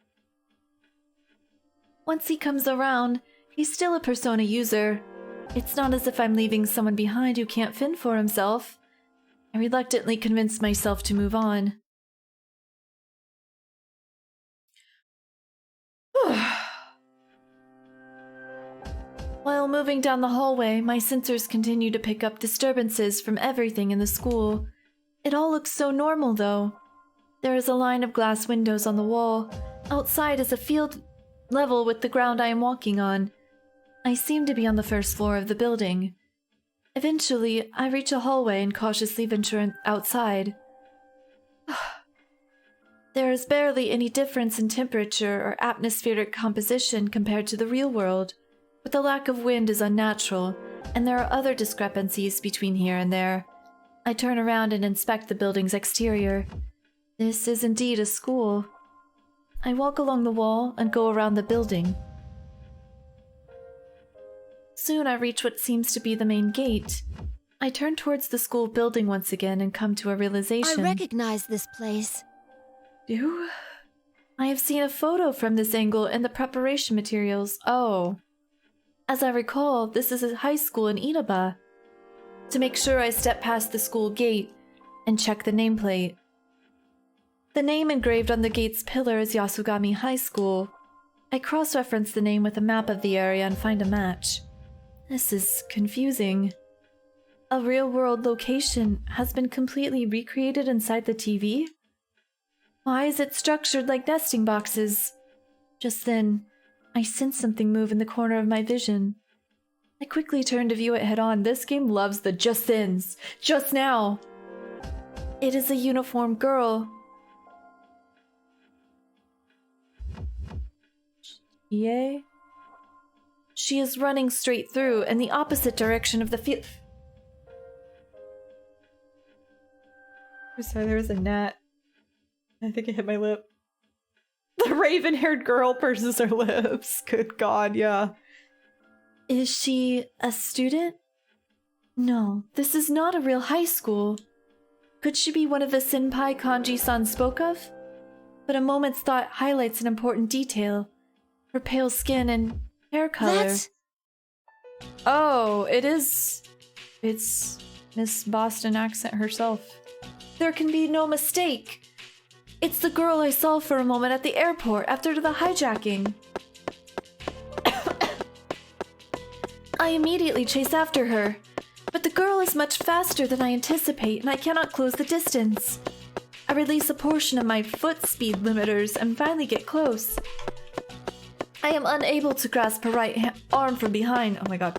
Once he comes around, he's still a Persona user. It's not as if I'm leaving someone behind who can't fend for himself. I reluctantly convince myself to move on. While moving down the hallway, my sensors continue to pick up disturbances from everything in the school. It all looks so normal, though. There is a line of glass windows on the wall. Outside is a field level with the ground I am walking on. I seem to be on the first floor of the building. Eventually, I reach a hallway and cautiously venture outside. There is barely any difference in temperature or atmospheric composition compared to the real world, but the lack of wind is unnatural, and there are other discrepancies between here and there. I turn around and inspect the building's exterior. This is indeed a school. I walk along the wall and go around the building. Soon I reach what seems to be the main gate. I turn towards the school building once again and come to a realization. I recognize this place. You? I have seen a photo from this angle in the preparation materials. Oh. As I recall, this is a high school in Inaba. To make sure, I step past the school gate and check the nameplate. The name engraved on the gate's pillar is Yasugami High School. I cross-reference the name with a map of the area and find a match. This is confusing. A real-world location has been completely recreated inside the TV? Why is it structured like nesting boxes? Just then, I sense something move in the corner of my vision. I quickly turn to view it head-on. This game loves the just-ins. Just now. It is a uniformed girl. Yay. She is running straight through in the opposite direction of the field. Sorry, there was a gnat. I think it hit my lip. The raven-haired girl purses her lips. Good God, yeah. Is she a student? No, this is not a real high school. Could she be one of the senpai Kanji-san spoke of? But a moment's thought highlights an important detail. Her pale skin and hair color. Oh, it is... It's Miss Boston accent herself. There can be no mistake. It's the girl I saw for a moment at the airport after the hijacking. I immediately chase after her, but the girl is much faster than I anticipate and I cannot close the distance. I release a portion of my foot speed limiters and finally get close. I am unable to grasp her right arm from behind. Oh my god.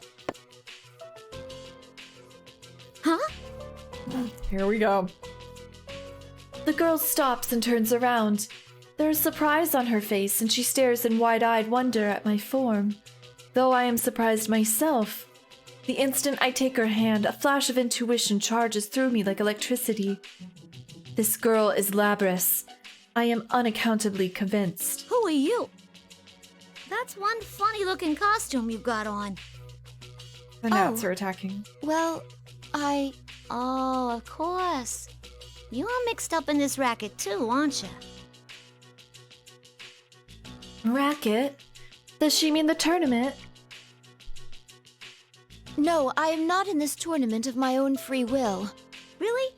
Huh? Here we go. The girl stops and turns around. There is surprise on her face and she stares in wide-eyed wonder at my form. Though I am surprised myself. The instant I take her hand, a flash of intuition charges through me like electricity. This girl is Labris. I am unaccountably convinced. Who are you? That's one funny-looking costume you've got on. The gnats are attacking. Well, Oh, of course. You're mixed up in this racket too, aren't you? Racket? Does she mean the tournament? No, I am not in this tournament of my own free will. Really?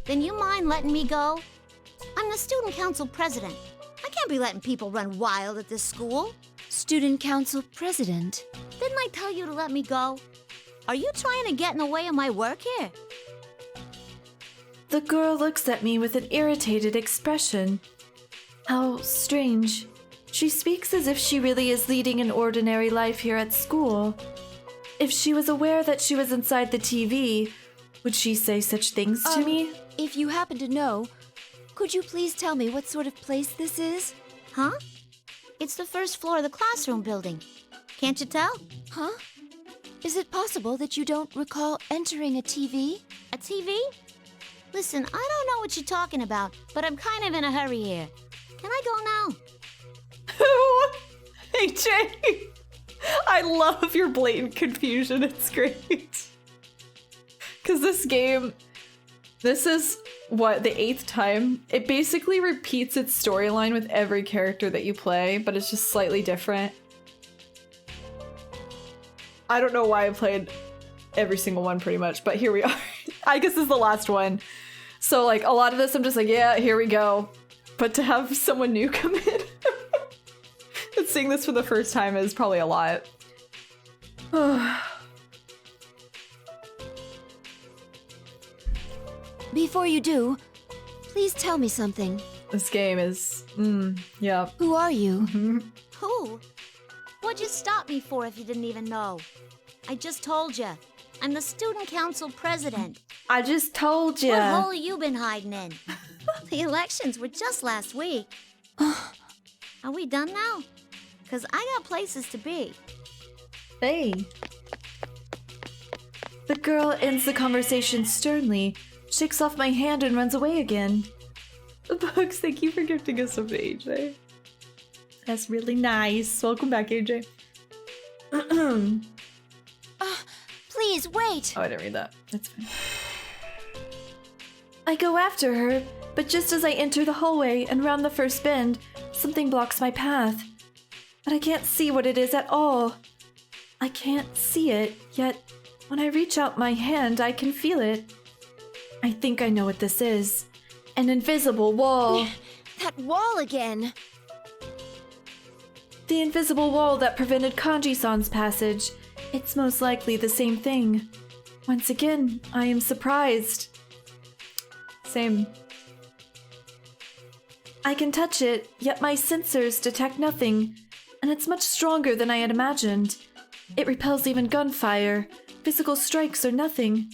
Then you mind letting me go? I'm the student council president. I can't be letting people run wild at this school. Student council president? Didn't I tell you to let me go? Are you trying to get in the way of my work here? The girl looks at me with an irritated expression. How strange. She speaks as if she really is leading an ordinary life here at school. If she was aware that she was inside the TV, would she say such things to me? If you happen to know, could you please tell me what sort of place this is? Huh? It's the first floor of the classroom building. Can't you tell? Huh? Is it possible that you don't recall entering a TV? A TV? Listen, I don't know what you're talking about, but I'm kind of in a hurry here. Can I go now? Hey, Jay! I love your blatant confusion. It's great. Because this game, this is, what, the 8th time? It basically repeats its storyline with every character that you play, but it's just slightly different. I don't know why I played every single one pretty much, but here we are. I guess this is the last one. So like a lot of this I'm just like, yeah, here we go. But to have someone new come in and seeing this for the first time is probably a lot. Before you do, please tell me something. This game is, yeah. Who are you? Who? What'd you stop me for if you didn't even know? I just told you. I'm the student council president. I just told you. What hole have you been hiding in? The elections were just last week. Are we done now? Because I got places to be. Hey. The girl ends the conversation sternly, shakes off my hand and runs away again. Bugs, thank you for gifting us some AJ. That's really nice. Welcome back, AJ. Please, wait! Oh, I didn't read that. That's fine. I go after her, but just as I enter the hallway and round the first bend, something blocks my path. But I can't see what it is at all. I can't see it, yet when I reach out my hand, I can feel it. I think I know what this is. An invisible wall. That wall again! The invisible wall that prevented Kanji-san's passage. It's most likely the same thing. Once again, I am surprised. Same. I can touch it, yet my sensors detect nothing. and it's much stronger than I had imagined. It repels even gunfire. Physical strikes are nothing.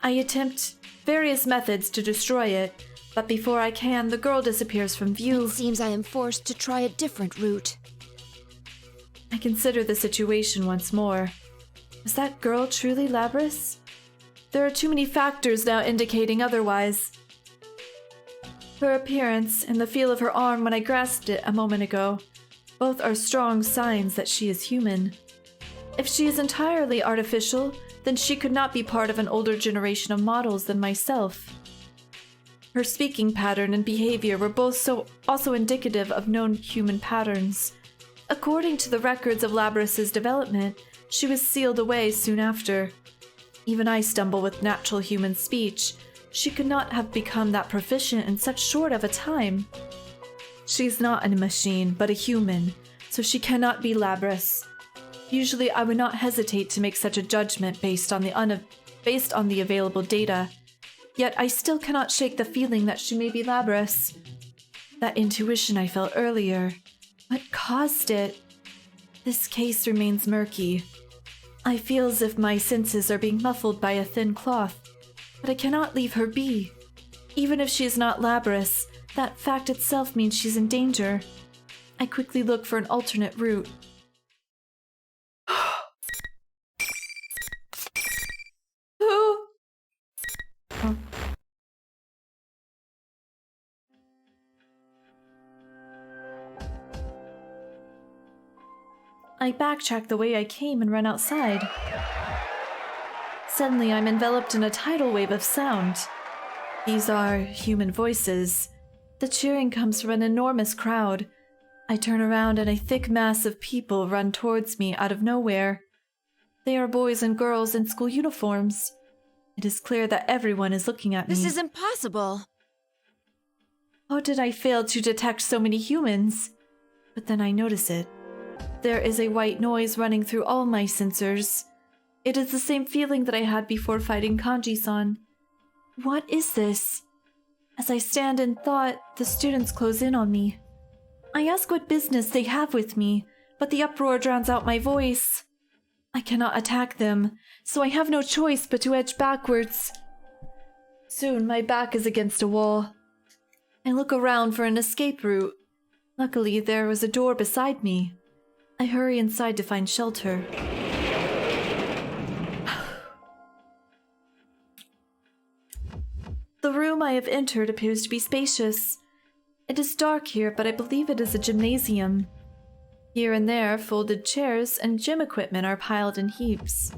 I attempt various methods to destroy it, but before I can, the girl disappears from view. It seems I am forced to try a different route. I consider the situation once more. Was that girl truly Labrys? There are too many factors now indicating otherwise. Her appearance and the feel of her arm when I grasped it a moment ago, both are strong signs that she is human. If she is entirely artificial, then she could not be part of an older generation of models than myself. Her speaking pattern and behavior were both also indicative of known human patterns. According to the records of Labrys's development, she was sealed away soon after. Even I stumble with natural human speech. She could not have become that proficient in such short of a time. She's not a machine, but a human, so she cannot be Labrys. Usually I would not hesitate to make such a judgment based on the available data, yet I still cannot shake the feeling that she may be Labrys. That intuition I felt earlier. What caused it? This case remains murky. I feel as if my senses are being muffled by a thin cloth, but I cannot leave her be. Even if she is not Labrys, that fact itself means she's in danger. I quickly look for an alternate route. Who? Oh. I backtrack the way I came and run outside. Suddenly, I'm enveloped in a tidal wave of sound. These are human voices. The cheering comes from an enormous crowd. I turn around and a thick mass of people run towards me out of nowhere. They are boys and girls in school uniforms. It is clear that everyone is looking at me. This is impossible. How did I fail to detect so many humans? But then I notice it. There is a white noise running through all my sensors. It is the same feeling that I had before fighting Kanji-san. What is this? As I stand in thought, the students close in on me. I ask what business they have with me, but the uproar drowns out my voice. I cannot attack them, so I have no choice but to edge backwards. Soon my back is against a wall. I look around for an escape route. Luckily, there was a door beside me. I hurry inside to find shelter. The room I have entered appears to be spacious. It is dark here, but I believe it is a gymnasium. Here and there, folded chairs and gym equipment are piled in heaps.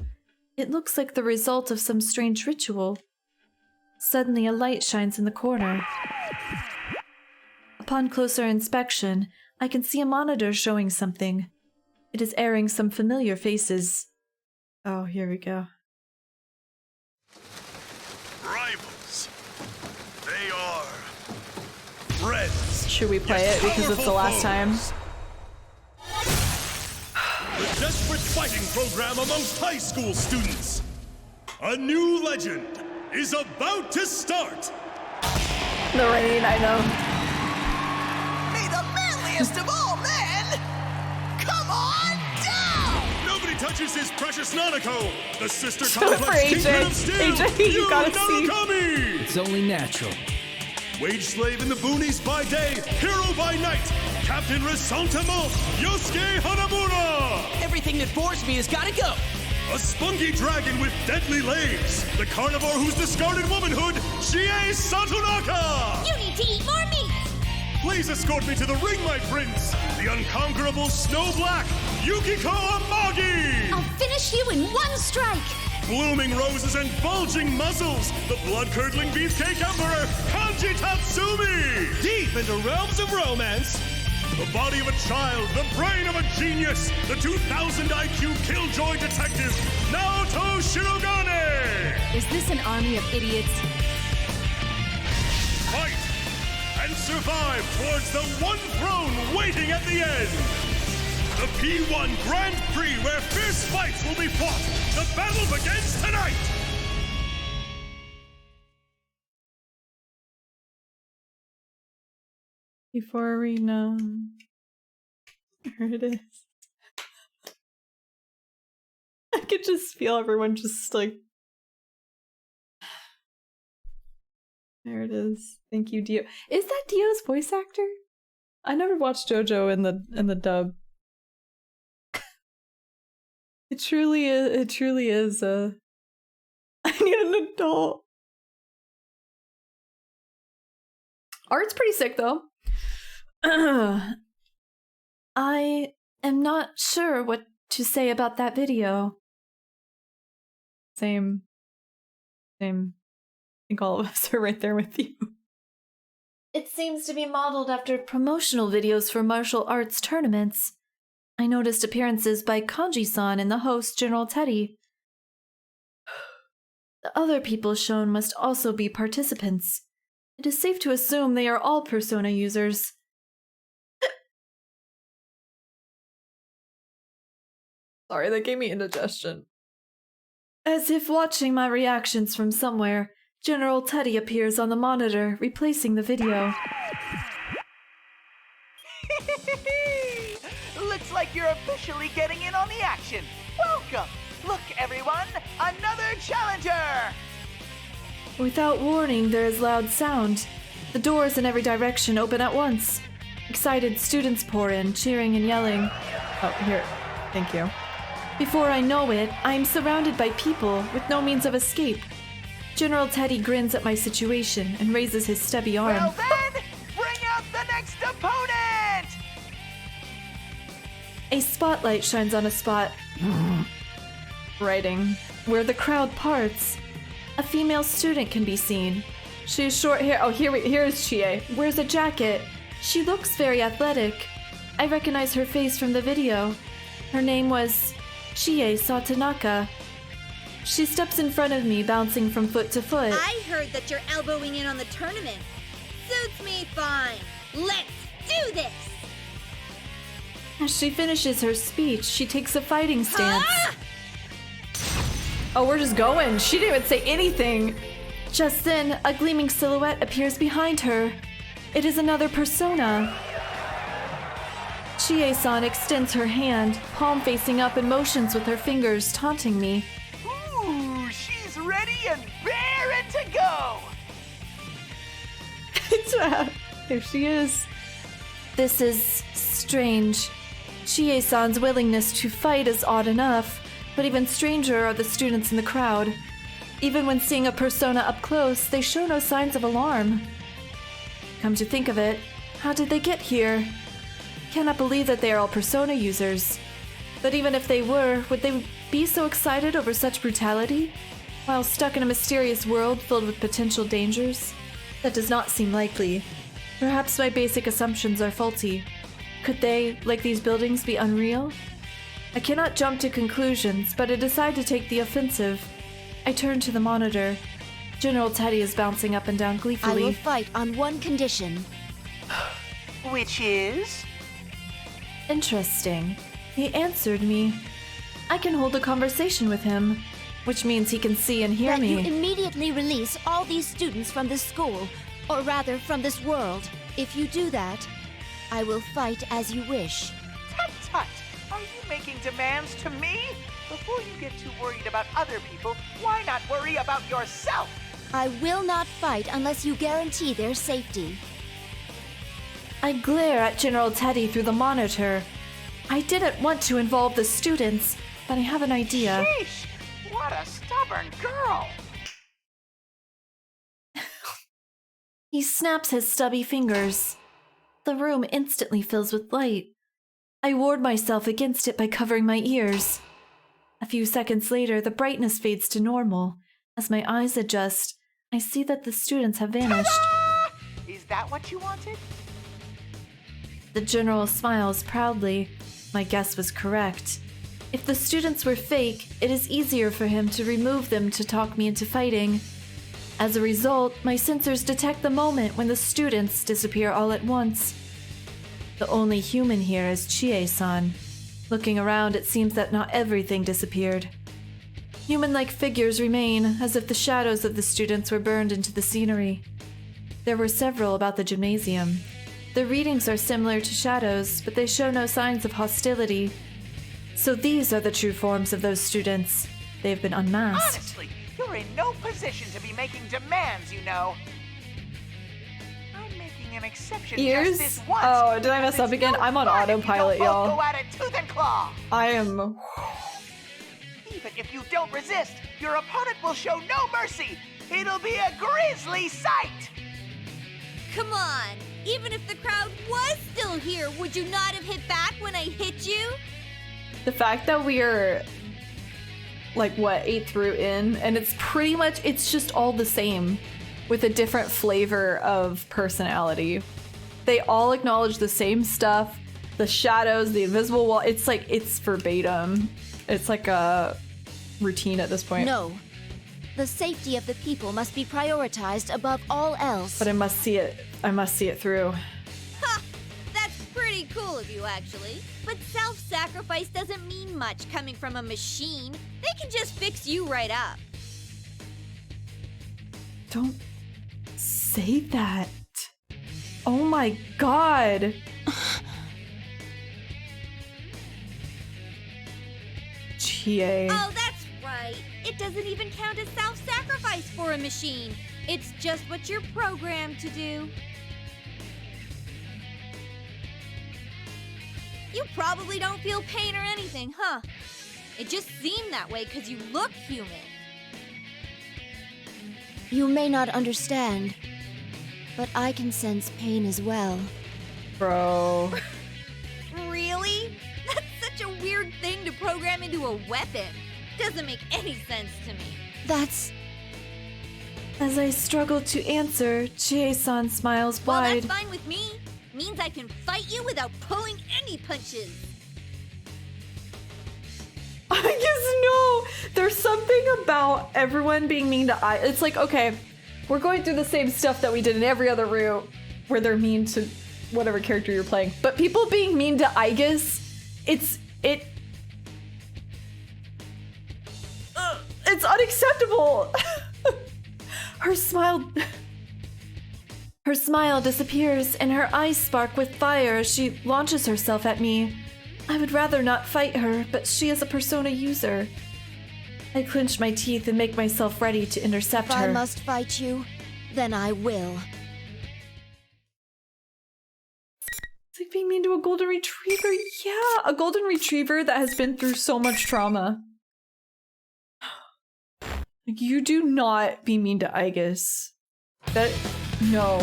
It looks like the result of some strange ritual. Suddenly, a light shines in the corner. Upon closer inspection, I can see a monitor showing something. It is airing some familiar faces. Oh, here we go. Rivals. They are friends. Should we play it because it's the last time? The desperate fighting program amongst high school students. A new legend is about to start. The rain, I know. May the manliest of all men come on down! Nobody touches his precious Nanako, the sister Show it for complex AJ. kingdom of steel, AJ, you gotta see. Narukami! It's only natural. Wage slave in the boonies by day, hero by night, Captain Resentiment, Yosuke Hanamura! Everything that bores me has gotta go! A spunky dragon with deadly legs, the carnivore who's discarded womanhood, Chie Satonaka! You need to eat more meat! Please escort me to the ring, my prince, the unconquerable Snow Black, Yukiko Amagi! I'll finish you in one strike! Blooming roses and bulging muscles, the blood-curdling beefcake emperor, Kanji Tatsumi! Deep into realms of romance, the body of a child, the brain of a genius, the 2000 IQ killjoy detective, Naoto Shirogane! Is this an army of idiots? Fight and survive towards the one throne waiting at the end! The P1 Grand Prix where fierce fights will be fought! The battle begins tonight! Before arena. There it is. I could just feel everyone just like. There it is. Thank you, Dio. Is that Dio's voice actor? I never watched JoJo in the dub. It truly is. It truly is. I need an adult. Art's pretty sick though. I am not sure what to say about that video. Same. I think all of us are right there with you. It seems to be modeled after promotional videos for martial arts tournaments. I noticed appearances by Kanji-san and the host, General Teddy. The other people shown must also be participants. It is safe to assume they are all Persona users. Sorry, that gave me indigestion. As if watching my reactions from somewhere, General Teddy appears on the monitor, replacing the video. Looks like you're officially getting in on the action. Welcome! Look, everyone, another challenger! Without warning, there is loud sound. The doors in every direction open at once. Excited students pour in, cheering and yelling. Oh, here. Thank you. Before I know it, I am surrounded by people with no means of escape. General Teddy grins at my situation and raises his stubby arm. Well then, bring out the next opponent! A spotlight shines on a spot. Writing. Where the crowd parts. A female student can be seen. She has short hair. Oh, here is Chie. Wears a jacket. She looks very athletic. I recognize her face from the video. Her name was Chie Satonaka. She steps in front of me, bouncing from foot to foot. I heard that you're elbowing in on the tournament. Suits me fine. Let's do this! As she finishes her speech, she takes a fighting stance. Oh, we're just going. She didn't even say anything. Just then, a gleaming silhouette appears behind her. It is another Persona. Chie-san extends her hand, palm facing up, and motions with her fingers, taunting me. Ooh, she's ready and raring to go! There she is. This is strange. Chie-san's willingness to fight is odd enough, but even stranger are the students in the crowd. Even when seeing a Persona up close, they show no signs of alarm. Come to think of it, how did they get here? Cannot believe that they are all Persona users. But even if they were, would they be so excited over such brutality? While stuck in a mysterious world filled with potential dangers? That does not seem likely. Perhaps my basic assumptions are faulty. Could they, like these buildings, be unreal? I cannot jump to conclusions, but I decide to take the offensive. I turn to the monitor. General Teddy is bouncing up and down gleefully. I will fight on one condition. Which is? Interesting. He answered me. I can hold a conversation with him, which means he can see and hear me. That you immediately release all these students from this school, or rather from this world. If you do that, I will fight as you wish. Tut tut! Are you making demands to me? Before you get too worried about other people, why not worry about yourself? I will not fight unless you guarantee their safety. I glare at General Teddy through the monitor. I didn't want to involve the students, but I have an idea. Sheesh! What a stubborn girl! He snaps his stubby fingers. The room instantly fills with light. I ward myself against it by covering my ears. A few seconds later, the brightness fades to normal. As my eyes adjust, I see that the students have vanished. Ta-da! Is that what you wanted? The general smiles proudly. My guess was correct. If the students were fake, it is easier for him to remove them to talk me into fighting. As a result, my sensors detect the moment when the students disappear all at once. The only human here is Chie-san. Looking around, it seems that not everything disappeared. Human-like figures remain, as if the shadows of the students were burned into the scenery. There were several about the gymnasium. The readings are similar to shadows, but they show no signs of hostility. So these are the true forms of those students. They've been unmasked. Honestly, you're in no position to be making demands, you know. I'm making an exception Ears? just this once. Oh, did I mess up again? I'm on autopilot, y'all. Go at it tooth and claw. I am. Even if you don't resist, your opponent will show no mercy. It'll be a grisly sight. Come on! Even if the crowd was still here, would you not have hit back when I hit you? The fact that we are like what 8 through in, and it's pretty much just all the same with a different flavor of personality. They all acknowledge the same stuff, the shadows, the invisible wall. It's like it's verbatim. It's like a routine at this point. No. The safety of the people must be prioritized above all else. But I must see it through. Ha! That's pretty cool of you, actually. But self-sacrifice doesn't mean much coming from a machine. They can just fix you right up. Don't say that. Oh my god. Chie. Oh, that's right. It doesn't even count as self-sacrifice for a machine. It's just what you're programmed to do. You probably don't feel pain or anything, huh? It just seemed that way because you look human. You may not understand, but I can sense pain as well. Bro. Really? That's such a weird thing to program into a weapon. Doesn't make any sense to me. That's... As I struggle to answer, Chie-san smiles Well, wide. that's fine with me. Means I can fight you without pulling any punches. I guess no. There's something about everyone being mean to I. It's like, okay, we're going through the same stuff that we did in every other route where they're mean to whatever character you're playing. But people being mean to Aigis, it's unacceptable. Her smile disappears and her eyes spark with fire as she launches herself at me. I would rather not fight her, but she is a Persona user. I clench my teeth and make myself ready to intercept If her. I must fight you, then I will. It's like being mean to a golden retriever. Yeah, a golden retriever that has been through so much trauma. Like, you do not be mean to Aigis. That... no.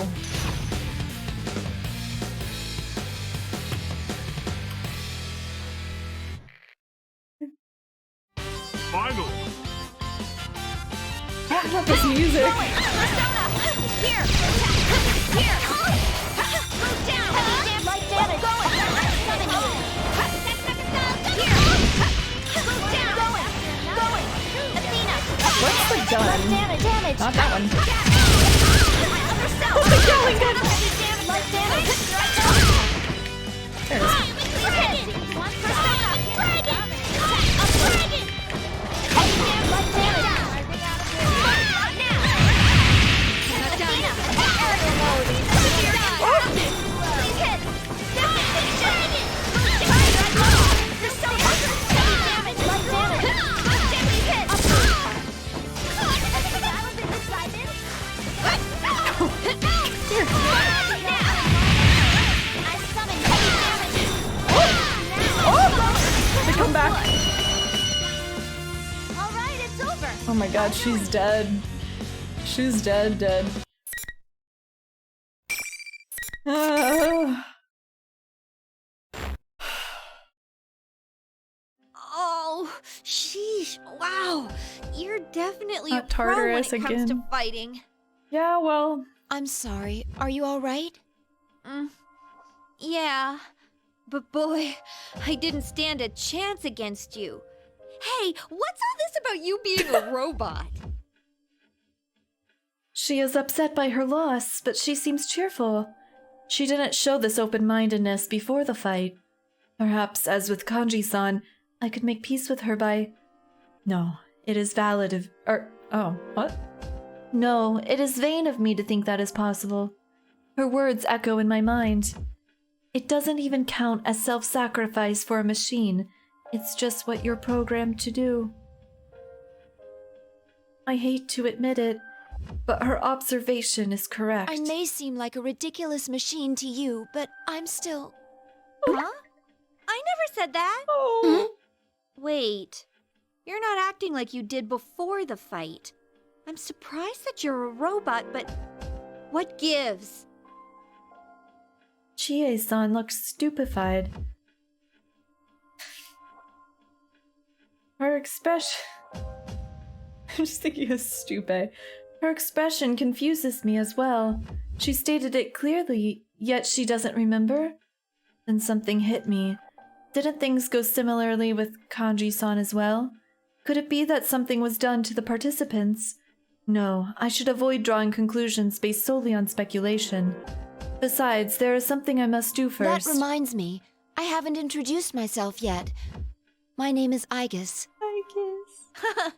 Finally! I love this music. Here! Here! Move down! Light damage! Coming! Here! Move down! Going! Athena! What's the gun? Damage! Not that one. What's the going gun? Light damage! There it is. They come back. Alright, it's over. Oh my god, she's dead. She's dead. Oh, sheesh. Wow. You're definitely Not a pro when Tartarus it comes to again. fighting. Yeah, well... I'm sorry. Are you alright? Yeah. But boy, I didn't stand a chance against you. Hey, what's all this about you being a robot? She is upset by her loss, but she seems cheerful. She didn't show this open-mindedness before the fight. Perhaps, as with Kanji-san, I could make peace with her by... No, it is valid of... Oh, what? No, it is vain of me to think that is possible. Her words echo in my mind. It doesn't even count as self-sacrifice for a machine. It's just what you're programmed to do. I hate to admit it, but her observation is correct. I may seem like a ridiculous machine to you, but I'm still... Huh? I never said that. Oh. Wait, you're not acting like you did before the fight. I'm surprised that you're a robot, but what gives? Chie-san looks stupefied. Her expression... I'm just thinking of stupid. Her expression confuses me as well. She stated it clearly, yet she doesn't remember? Then something hit me. Didn't things go similarly with Kanji-san as well? Could it be that something was done to the participants? No, I should avoid drawing conclusions based solely on speculation. Besides, there is something I must do first. That reminds me, I haven't introduced myself yet. My name is Aegis. Aegis.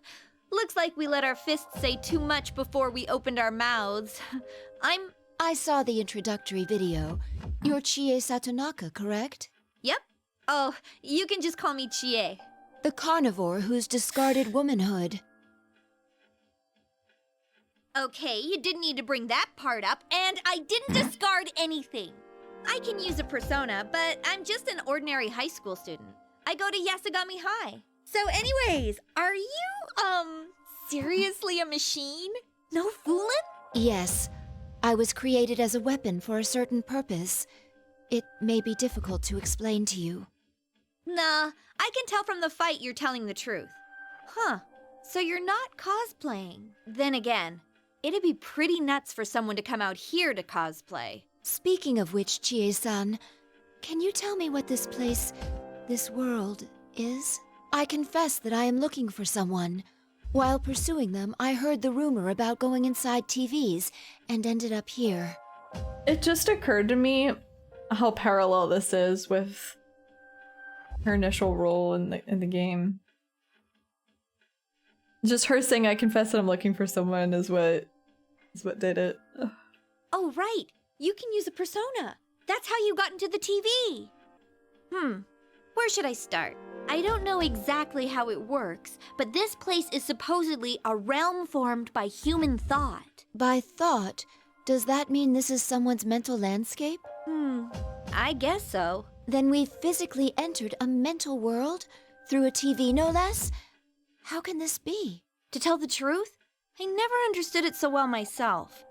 Looks like we let our fists say too much before we opened our mouths. I saw the introductory video. You're Chie Satonaka, correct? Yep. Oh, you can just call me Chie. The carnivore who's discarded womanhood. Okay, you didn't need to bring that part up, and I didn't discard anything. I can use a persona, but I'm just an ordinary high school student. I go to Yasugami High. So anyways, are you, seriously a machine? No foolin'? Yes. I was created as a weapon for a certain purpose. It may be difficult to explain to you. Nah, I can tell from the fight you're telling the truth. Huh, so you're not cosplaying. Then again, it'd be pretty nuts for someone to come out here to cosplay. Speaking of which, Chie-san, can you tell me what this place, this world, is? I confess that I am looking for someone. While pursuing them, I heard the rumor about going inside TVs and ended up here. It just occurred to me how parallel this is with her initial role in the game. Just her saying, "I confess that I'm looking for someone," is what did it. Ugh. Oh, right. You can use a persona. That's how you got into the TV. Where should I start? I don't know exactly how it works, but this place is supposedly a realm formed by human thought. By thought? Does that mean this is someone's mental landscape? I guess so. Then we've physically entered a mental world? Through a TV, no less? How can this be? To tell the truth, I never understood it so well myself.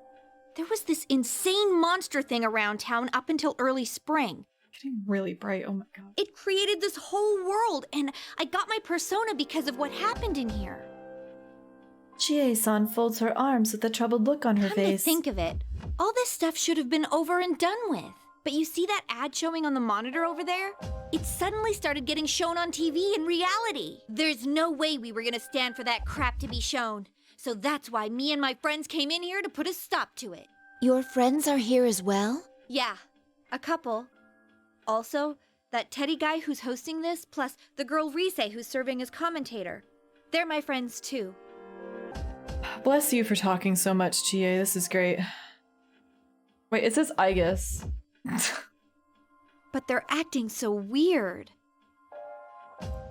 There was this insane monster thing around town up until early spring. Getting really bright, oh my god. It created this whole world, and I got my persona because of what happened in here. Chie-san folds her arms with a troubled look on her Come face. to think of it, all this stuff should have been over and done with. But you see that ad showing on the monitor over there? It suddenly started getting shown on TV in reality. There's no way we were gonna stand for that crap to be shown. So that's why me and my friends came in here to put a stop to it. Your friends are here as well? Yeah, a couple. Also, that Teddy guy who's hosting this, plus the girl Rise who's serving as commentator. They're my friends too. Bless you for talking so much, Chie. This is great. Wait, it says Aegis. But they're acting so weird.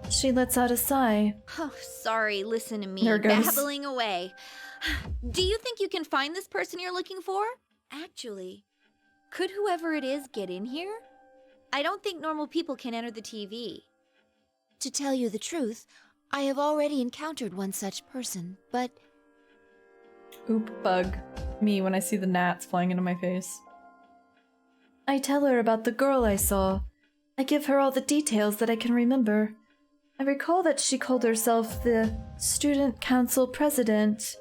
She lets out a sigh. Oh, sorry, listen to me, There it goes. babbling away. Do you think you can find this person you're looking for? Actually, could whoever it is get in here? I don't think normal people can enter the TV. To tell you the truth, I have already encountered one such person, but... Oop, bug. Me when I see the gnats flying into my face. I tell her about the girl I saw. I give her all the details that I can remember. I recall that she called herself the Student Council President.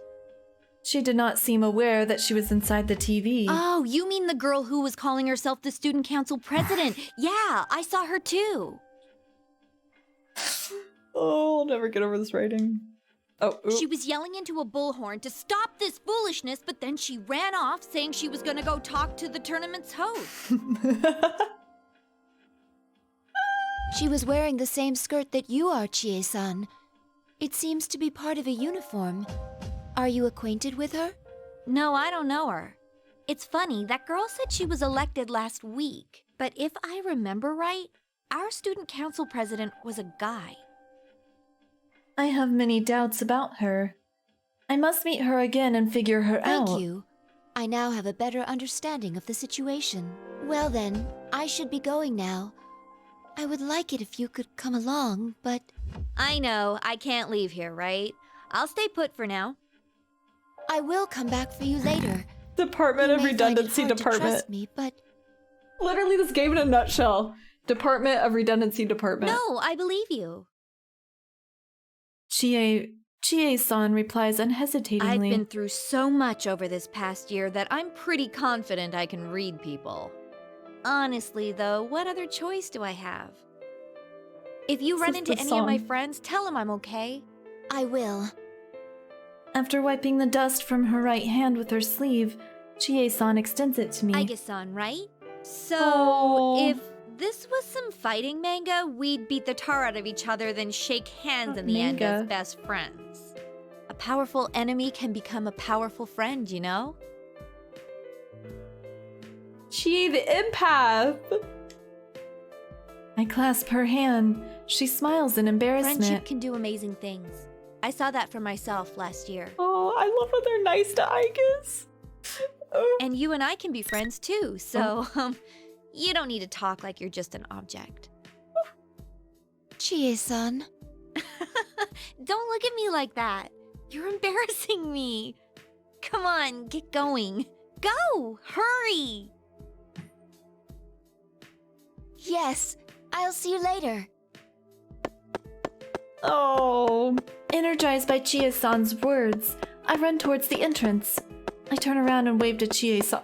She did not seem aware that she was inside the TV. Oh, you mean the girl who was calling herself the Student Council President? Yeah, I saw her too. Oh, I'll never get over this writing. Oh, oop. She was yelling into a bullhorn to stop this foolishness, but then she ran off saying she was gonna go talk to the tournament's host. She was wearing the same skirt that you are, Chie-san. It seems to be part of a uniform. Are you acquainted with her? No, I don't know her. It's funny, that girl said she was elected last week. But if I remember right, our student council president was a guy. I have many doubts about her. I must meet her again and figure her out. Thank you. I now have a better understanding of the situation. Well then, I should be going now. I would like it if you could come along, but... I know, I can't leave here, right? I'll stay put for now. I will come back for you later. Department of Redundancy Department. Trust me, but... Literally this game in a nutshell. Department of Redundancy Department. No, I believe you. Chie-san replies unhesitatingly. I've been through so much over this past year that I'm pretty confident I can read people. Honestly, though, what other choice do I have? If you run into any of my friends, tell them I'm okay. I will. After wiping the dust from her right hand with her sleeve, Chie-san extends it to me. Aige-san, right? So, if this was some fighting manga, we'd beat the tar out of each other, then shake hands in the end as best friends. A powerful enemy can become a powerful friend, you know? Chie the empath! I clasp her hand. She smiles in embarrassment. Friendship can do amazing things. I saw that for myself last year. Oh, I love when they're nice to Aigus. And you and I can be friends too, so, you don't need to talk like you're just an object. Chie-san. Don't look at me like that. You're embarrassing me. Come on, get going. Go! Hurry! Yes, I'll see you later. Oh. Energized by Chie-san's words, I run towards the entrance. I turn around and wave to Chie-san.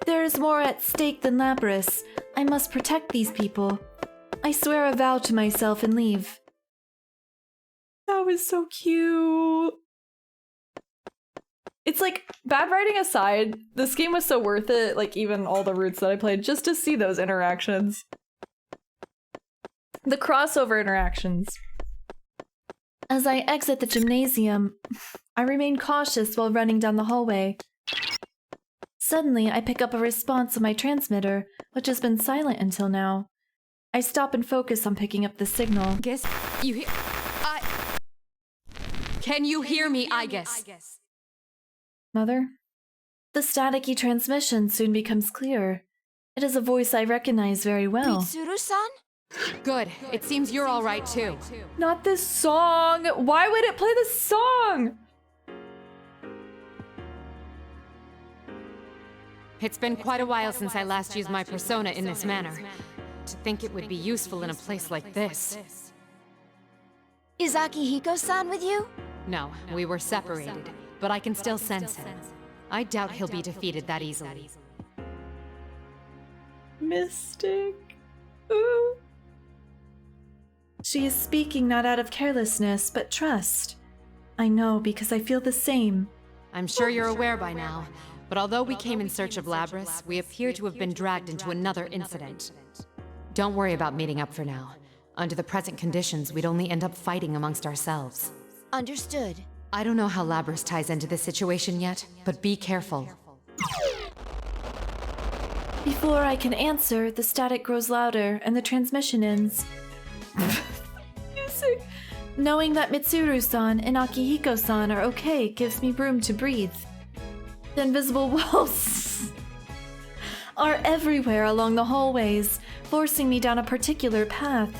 There is more at stake than Lapras. I must protect these people. I swear a vow to myself and leave. That was so cute. It's like, bad writing aside, this game was so worth it, like even all the routes that I played, just to see those interactions. The crossover interactions. As I exit the gymnasium, I remain cautious while running down the hallway. Suddenly, I pick up a response on my transmitter, which has been silent until now. I stop and focus on picking up the signal. Guess you hear... Can you hear me, Aigus? Mother? The staticky transmission soon becomes clearer. It is a voice I recognize very well. Mitsuru-san? Good. It seems you're all right, too. Not this song! Why would it play this song? It's been quite a while since I last used my persona in this manner. To think it would be useful in a place like this. Is Akihiko-san with you? No, we were separated, but I can still sense him. I doubt he'll be defeated that easily. Mystic. Ooh. She is speaking not out of carelessness, but trust. I know because I feel the same. I'm sure you're aware by now, but although we came in search of Lapras, we appear to have been dragged into another incident. Don't worry about meeting up for now. Under the present conditions, we'd only end up fighting amongst ourselves. Understood. I don't know how Lapras ties into this situation yet, but be careful. Before I can answer, the static grows louder and the transmission ends. Music. Knowing that Mitsuru-san and Akihiko-san are okay gives me room to breathe. The invisible walls are everywhere along the hallways, forcing me down a particular path.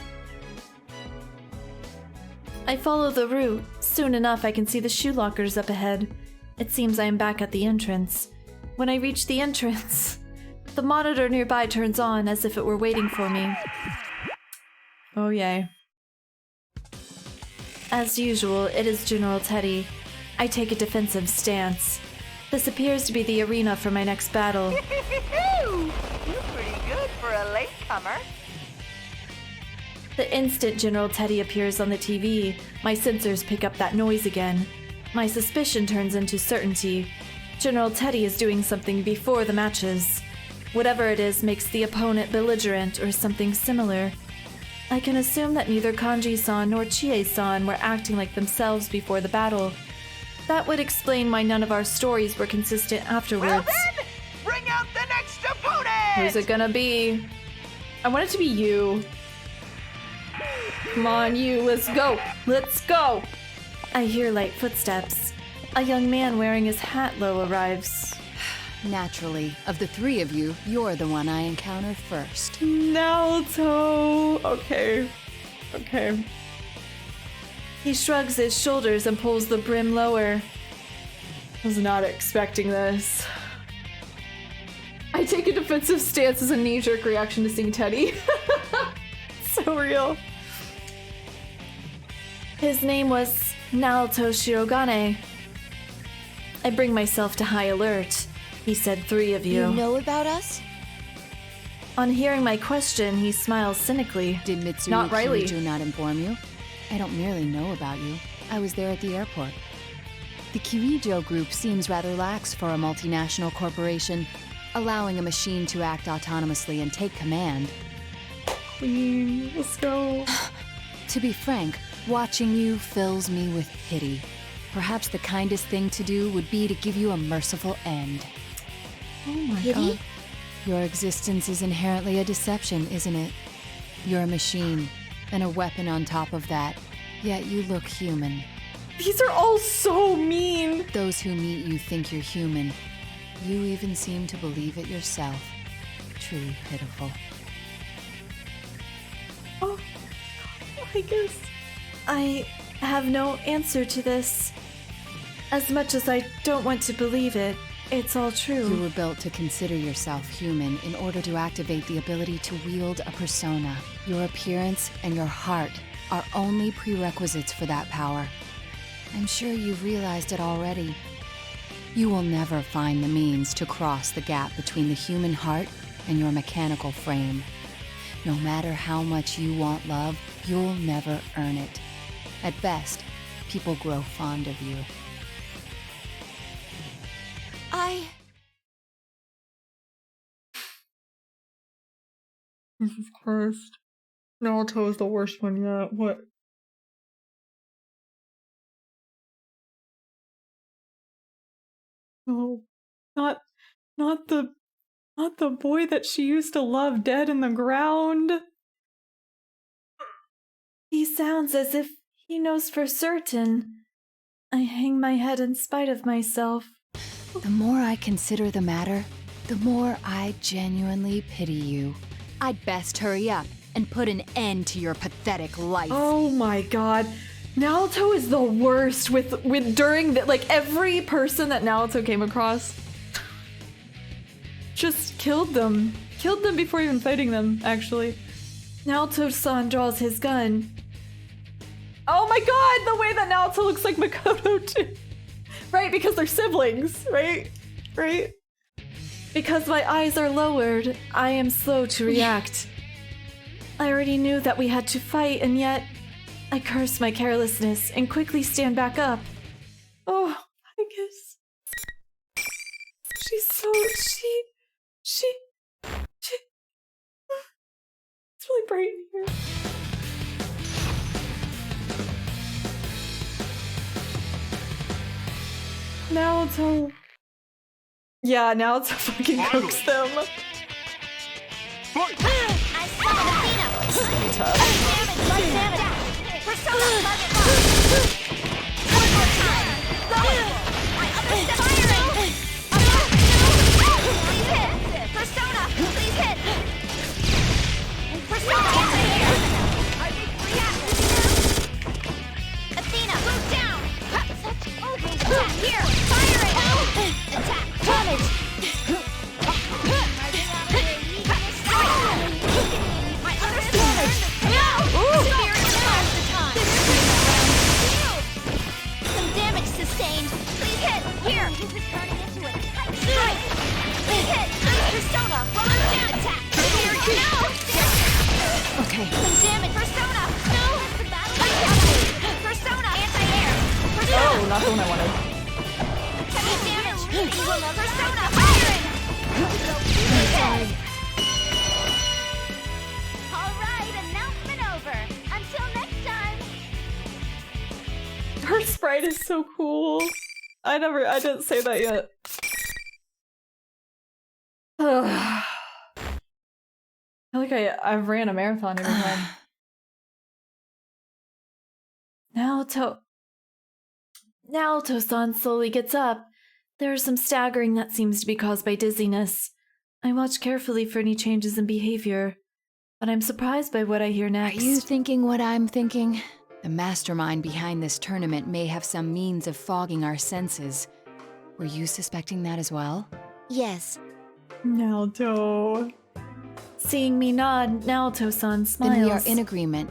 I follow the route. Soon enough, I can see the shoe lockers up ahead. It seems I am back at the entrance. When I reach the entrance, the monitor nearby turns on as if it were waiting for me. Oh yay. As usual, it is General Teddy. I take a defensive stance. This appears to be the arena for my next battle. You're pretty good for a latecomer. The instant General Teddy appears on the TV, my sensors pick up that noise again. My suspicion turns into certainty. General Teddy is doing something before the matches. Whatever it is makes the opponent belligerent or something similar. I can assume that neither Kanji-san nor Chie-san were acting like themselves before the battle. That would explain why none of our stories were consistent afterwards. Well then, bring out the next opponent! Who's it gonna be? I want it to be you. Come on, you. Let's go. Let's go. I hear light footsteps. A young man wearing his hat low arrives. Naturally, of the three of you, you're the one I encounter first. Naoto. Okay. Okay. He shrugs his shoulders and pulls the brim lower. Was not expecting this. I take a defensive stance as a knee-jerk reaction to seeing Teddy. So real. His name was Naoto Shirogane. I bring myself to high alert. He said 3 of you. You know about us? On hearing my question, he smiles cynically. Did Mitsuru Not Riley. Kirijo not inform you? I don't merely know about you. I was there at the airport. The Kirijo group seems rather lax for a multinational corporation, allowing a machine to act autonomously and take command. Queen, let's go. To be frank, watching you fills me with pity. Perhaps the kindest thing to do would be to give you a merciful end. Oh my Pity? god. Your existence is inherently a deception, isn't it? You're a machine, and a weapon on top of that, yet you look human. These are all so mean. Those who meet you think you're human. You even seem to believe it yourself. Truly pitiful. Oh, I guess. I have no answer to this. As much as I don't want to believe it, it's all true. You were built to consider yourself human in order to activate the ability to wield a persona. Your appearance and your heart are only prerequisites for that power. I'm sure you've realized it already. You will never find the means to cross the gap between the human heart and your mechanical frame. No matter how much you want love, you'll never earn it. At best, people grow fond of you. Jesus Christ. Naruto is the worst one yet. What? No. Not the boy that she used to love dead in the ground. He sounds as if he knows for certain. I hang my head in spite of myself. The more I consider the matter, the more I genuinely pity you. I'd best hurry up and put an end to your pathetic life. Oh my god. Naruto is the worst with during the, like, every person that Naruto came across just killed them. Killed them before even fighting them, actually. Naoto-san draws his gun. Oh my god, the way that Naoto looks like Makoto too. Right, because they're siblings, right? Right? Because my eyes are lowered, I am slow to react. I already knew that we had to fight, and yet I curse my carelessness and quickly stand back up. Oh, I guess. She's so... She... It's really bright in here. Naruto. Yeah, Naruto fucking cooks them. Okay. Oh, not the one I wanted. Alright, announcement over. Until next time. Her sprite is so cool. I didn't say that yet. I feel like I've ran a marathon every time. Naoto-san slowly gets up. There is some staggering that seems to be caused by dizziness. I watch carefully for any changes in behavior, but I'm surprised by what I hear next. Are you thinking what I'm thinking? The mastermind behind this tournament may have some means of fogging our senses. Were you suspecting that as well? Yes. Naoto. Seeing me nod, Naoto-san smiles. Then we are in agreement.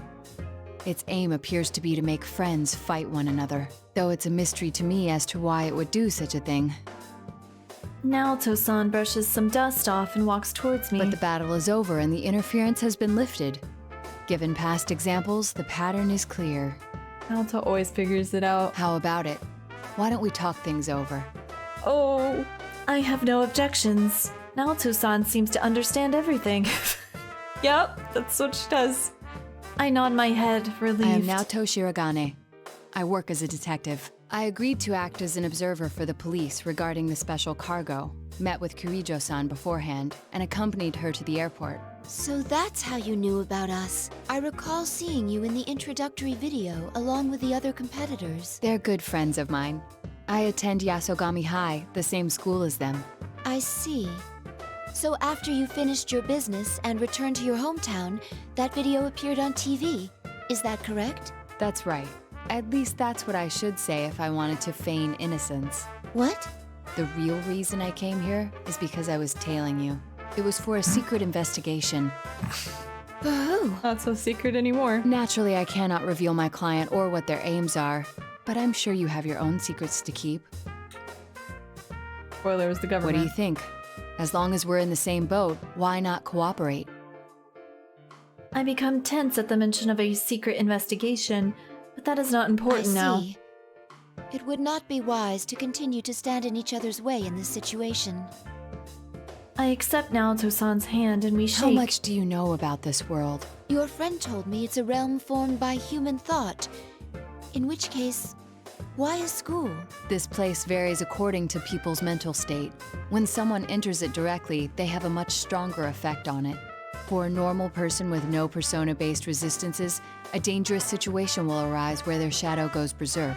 Its aim appears to be to make friends fight one another, though it's a mystery to me as to why it would do such a thing. Naoto-san brushes some dust off and walks towards me. But the battle is over and the interference has been lifted. Given past examples, the pattern is clear. Naoto always figures it out. How about it? Why don't we talk things over? Oh, I have no objections. Naoto-san seems to understand everything. Yep, that's what she does. I nod my head, relieved. I am Naoto Shirogane. I work as a detective. I agreed to act as an observer for the police regarding the special cargo, met with Kirijo-san beforehand, and accompanied her to the airport. So that's how you knew about us. I recall seeing you in the introductory video along with the other competitors. They're good friends of mine. I attend Yasogami High, the same school as them. I see. So after you finished your business and returned to your hometown, that video appeared on TV. Is that correct? That's right. At least that's what I should say if I wanted to feign innocence. What? The real reason I came here is because I was tailing you. It was for a secret investigation. For who? Not so secret anymore. Naturally, I cannot reveal my client or what their aims are, but I'm sure you have your own secrets to keep. Spoilers, the government. What do you think? As long as we're in the same boat, why not cooperate? I become tense at the mention of a secret investigation, but that is not important now. It would not be wise to continue to stand in each other's way in this situation. I accept Naoto-san's hand and we shake. How much do you know about this world? Your friend told me it's a realm formed by human thought. In which case, why a school? This place varies according to people's mental state. When someone enters it directly, they have a much stronger effect on it. For a normal person with no persona-based resistances, a dangerous situation will arise where their shadow goes berserk.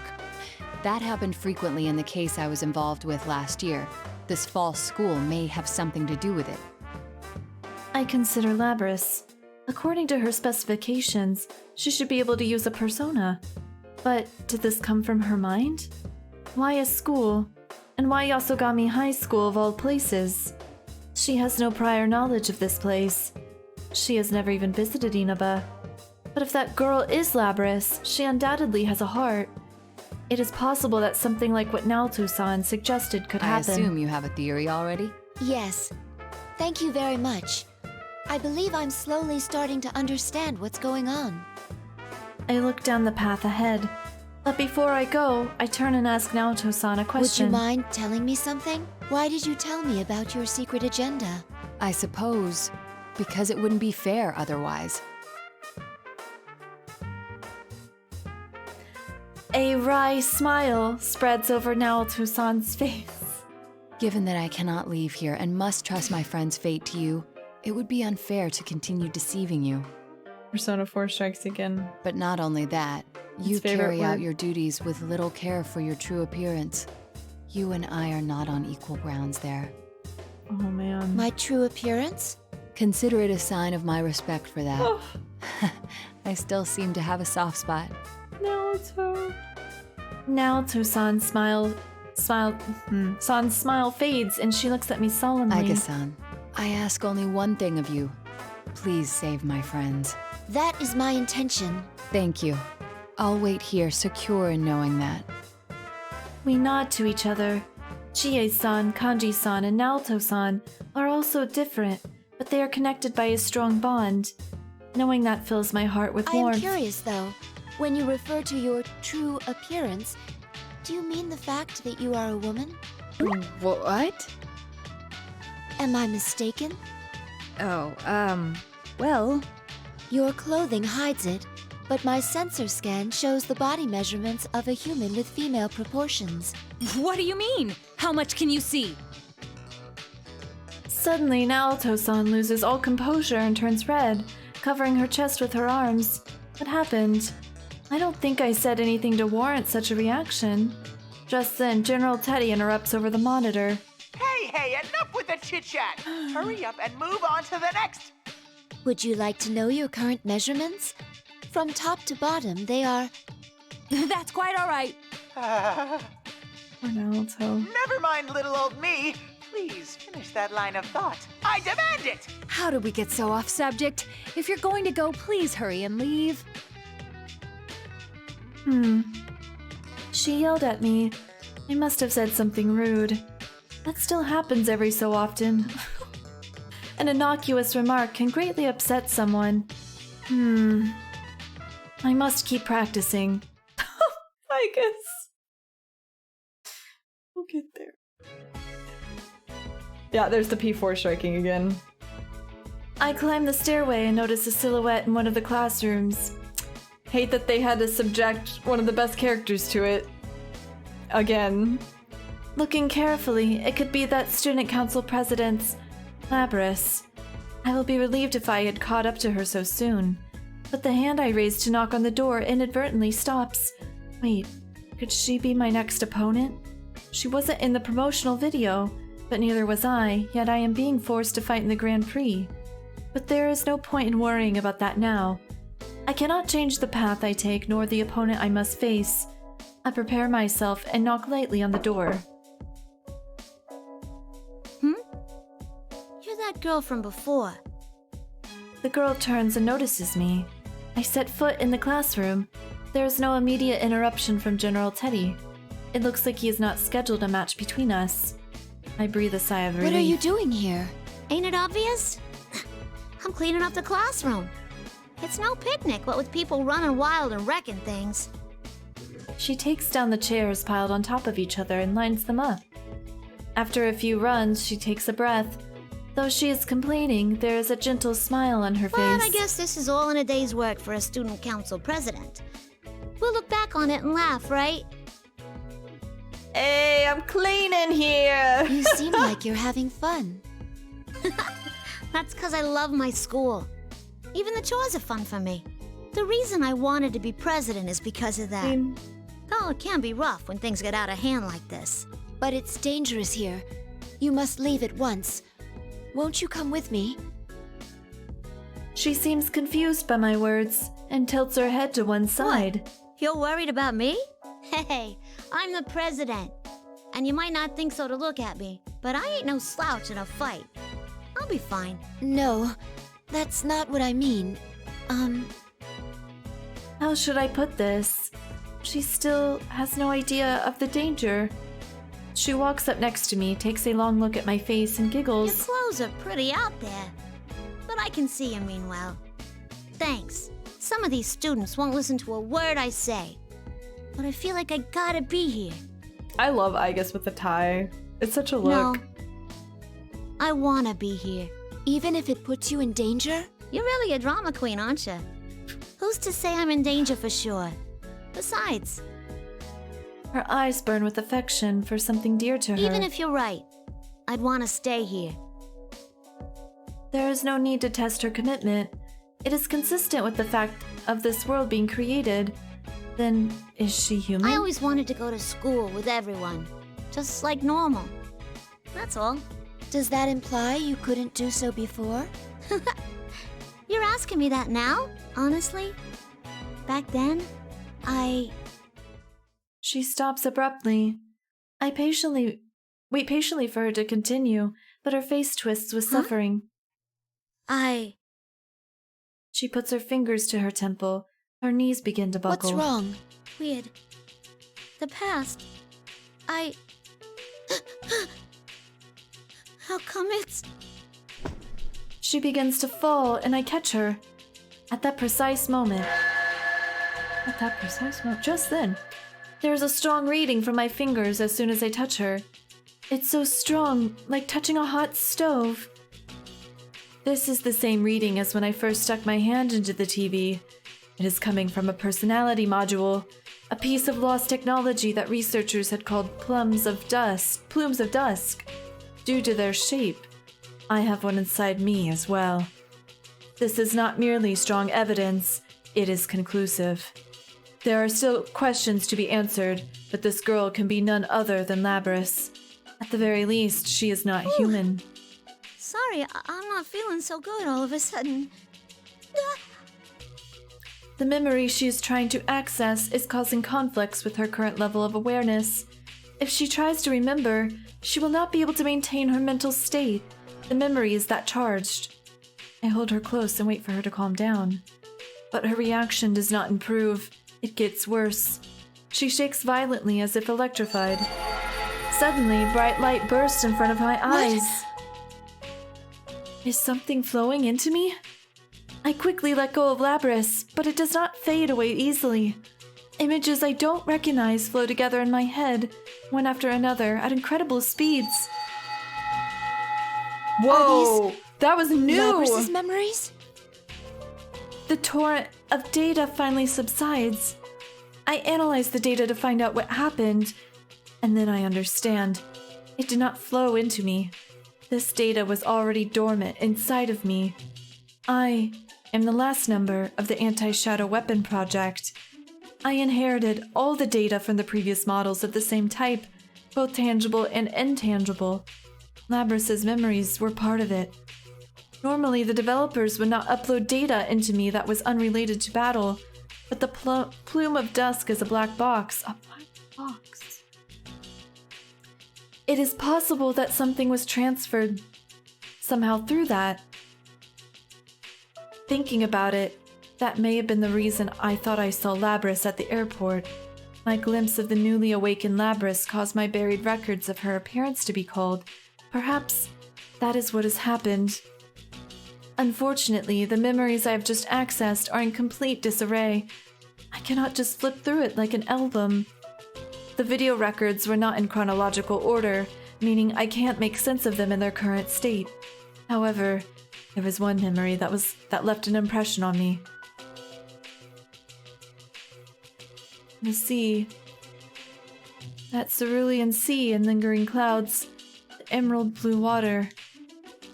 That happened frequently in the case I was involved with last year. This false school may have something to do with it. I consider Labris. According to her specifications, she should be able to use a persona. But did this come from her mind? Why a school? And why Yasogami High School of all places? She has no prior knowledge of this place. She has never even visited Inaba. But if that girl is Labris, she undoubtedly has a heart. It is possible that something like what Naoto-san suggested could happen. I assume you have a theory already? Yes. Thank you very much. I believe I'm slowly starting to understand what's going on. I look down the path ahead. But before I go, I turn and ask Naoto-san a question. Would you mind telling me something? Why did you tell me about your secret agenda? I suppose because it wouldn't be fair otherwise. A wry smile spreads over Naoto-san's face. Given that I cannot leave here and must trust my friend's fate to you, it would be unfair to continue deceiving you. Persona 4 strikes again. But not only that, you carry out your duties with little care for your true appearance. You and I are not on equal grounds there. Oh man. My true appearance? Consider it a sign of my respect for that. Oh. I still seem to have a soft spot. Naoto-san's smile fades and she looks at me solemnly. Aika-san, I ask only one thing of you. Please save my friends. That is my intention. Thank you. I'll wait here, secure in knowing that. We nod to each other. Chie-san, Kanji-san, and Naoto-san are also different, but they are connected by a strong bond. Knowing that fills my heart with warmth. I am curious, though. When you refer to your true appearance, do you mean the fact that you are a woman? What? Am I mistaken? Oh, well... Your clothing hides it. but my sensor scan shows the body measurements of a human with female proportions. What do you mean? How much can you see? Suddenly, Naoto-san loses all composure and turns red, covering her chest with her arms. What happened? I don't think I said anything to warrant such a reaction. Just then, General Teddy interrupts over the monitor. Hey, enough with the chit-chat! Hurry up and move on to the next! Would you like to know your current measurements? From top to bottom, they are... That's quite all right. Poor Naoto. Never mind, little old me. Please finish that line of thought. I demand it! How did we get so off subject? If you're going to go, please hurry and leave. She yelled at me. I must have said something rude. That still happens every so often. An innocuous remark can greatly upset someone. I must keep practicing. I guess. We'll get there. Yeah, there's the P4 striking again. I climb the stairway and notice a silhouette in one of the classrooms. Hate that they had to subject one of the best characters to it. Again. Looking carefully, it could be that student council president's Labris. I will be relieved if I had caught up to her so soon. But the hand I raised to knock on the door inadvertently stops. Wait, could she be my next opponent? She wasn't in the promotional video, but neither was I, yet I am being forced to fight in the Grand Prix. But there is no point in worrying about that now. I cannot change the path I take nor the opponent I must face. I prepare myself and knock lightly on the door. You're that girl from before. The girl turns and notices me. I set foot in the classroom. There is no immediate interruption from General Teddy. It looks like he has not scheduled a match between us. I breathe a sigh of relief. What are you doing here? Ain't it obvious? I'm cleaning up the classroom. It's no picnic, but with people running wild and wrecking things. She takes down the chairs piled on top of each other and lines them up. After a few runs, she takes a breath. Though she is complaining, there is a gentle smile on her face. But I guess this is all in a day's work for a student council president. We'll look back on it and laugh, right? Hey, I'm cleaning here! You seem like you're having fun. That's because I love my school. Even the chores are fun for me. The reason I wanted to be president is because of that. Oh, it can be rough when things get out of hand like this. But it's dangerous here. You must leave at once. Won't you come with me? She seems confused by my words and tilts her head to one side. What? You're worried about me? Hey, I'm the president. And you might not think so to look at me, but I ain't no slouch in a fight. I'll be fine. No, that's not what I mean. How should I put this? She still has no idea of the danger. She walks up next to me, takes a long look at my face, and giggles. Your clothes are pretty out there. But I can see you mean well. Thanks. Some of these students won't listen to a word I say. But I feel like I gotta be here. I love Igus with the tie. It's such a look. No. I wanna be here. Even if it puts you in danger? You're really a drama queen, aren't you? Who's to say I'm in danger for sure? Besides, her eyes burn with affection for something dear to her. Even if you're right, I'd want to stay here. There is no need to test her commitment. It is consistent with the fact of this world being created. Then, is she human? I always wanted to go to school with everyone. Just like normal. That's all. Does that imply you couldn't do so before? You're asking me that now? Honestly? Back then, She stops abruptly. I wait patiently for her to continue, but her face twists with suffering. She puts her fingers to her temple. Her knees begin to buckle. What's wrong? Weird. The past. How come it's... She begins to fall, and I catch her. At that precise moment, just then, there is a strong reading from my fingers as soon as I touch her. It's so strong, like touching a hot stove. This is the same reading as when I first stuck my hand into the TV. It is coming from a personality module, a piece of lost technology that researchers had called plumes of dusk, due to their shape. I have one inside me as well. This is not merely strong evidence, it is conclusive. There are still questions to be answered, but this girl can be none other than Labris. At the very least, she is not human. Sorry, I'm not feeling so good all of a sudden. The memory she is trying to access is causing conflicts with her current level of awareness. If she tries to remember, she will not be able to maintain her mental state. The memory is that charged. I hold her close and wait for her to calm down. But her reaction does not improve. It gets worse. She shakes violently as if electrified. Suddenly, bright light bursts in front of my eyes. Is something flowing into me? I quickly let go of Labris, but it does not fade away easily. Images I don't recognize flow together in my head, one after another, at incredible speeds. Whoa! That was new! Labris's memories? The torrent of data finally subsides. I analyze the data to find out what happened, and then I understand. It did not flow into me. This data was already dormant inside of me. I am the last member of the Anti-Shadow Weapon Project. I inherited all the data from the previous models of the same type, both tangible and intangible. Labris's memories were part of it. Normally, the developers would not upload data into me that was unrelated to battle, but the plume of dusk is a black box. A black box. It is possible that something was transferred somehow through that. Thinking about it, that may have been the reason I thought I saw Labris at the airport. My glimpse of the newly awakened Labris caused my buried records of her appearance to be called. Perhaps that is what has happened. Unfortunately, the memories I have just accessed are in complete disarray. I cannot just flip through it like an album. The video records were not in chronological order, meaning I can't make sense of them in their current state. However, there was one memory that left an impression on me. The sea. That cerulean sea and lingering clouds. The emerald blue water.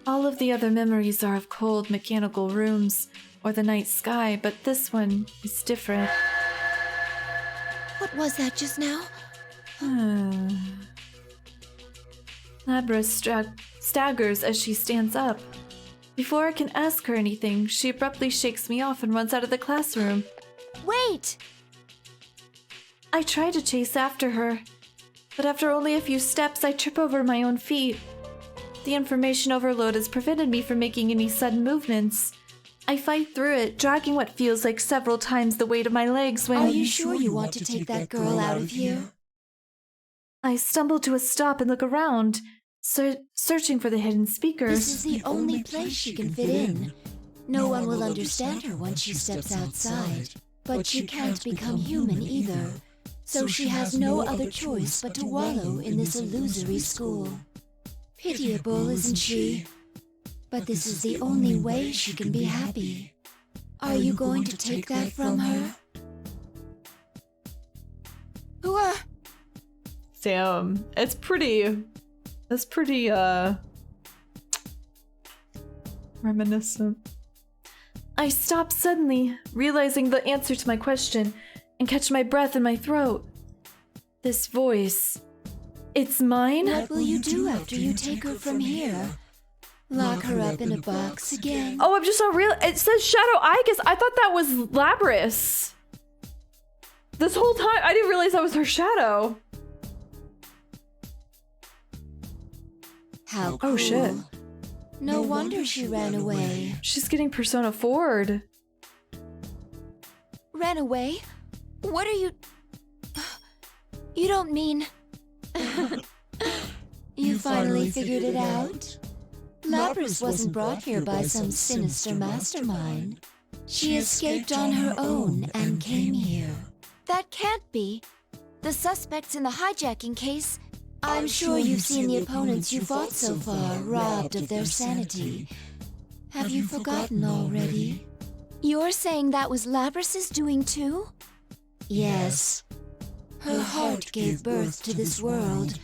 All of the other memories are of cold mechanical rooms or the night sky, but this one is different. What was that just now? Labris staggers as she stands up. Before I can ask her anything, she abruptly shakes me off and runs out of the classroom. Wait! I try to chase after her, but after only a few steps, I trip over my own feet. The information overload has prevented me from making any sudden movements. I fight through it, dragging what feels like several times the weight of my legs when— Are you sure you want to take that girl out of here? I stumble to a stop and look around, searching for the hidden speakers. This is the only place she can fit in. No one will understand her once she steps outside. But she can't become human either. So she has no other choice but to wallow in this illusory school. Pitiable, isn't she? But this is the only way she can be happy. Are you going to take that from her? Damn, that's pretty reminiscent. I stop suddenly, realizing the answer to my question, and catch my breath in my throat. This voice. It's mine? What will you do after you take her from here? Lock her up in a box again? Oh, I'm just not real. It says Shadow Igus. I thought that was Labris. This whole time, I didn't realize that was her shadow. How cool. Oh shit. No wonder she ran away. She's getting Persona 4'd. Ran away? What are you... You don't mean... You finally figured it out? Labris wasn't brought here by some sinister mastermind. She escaped on her own and came here. That can't be. The suspects in the hijacking case... I'm sure you've seen the opponents you fought so far robbed of their sanity. Have you forgotten already? You're saying that was Labrys's doing too? Yes. Her heart gave birth to this world,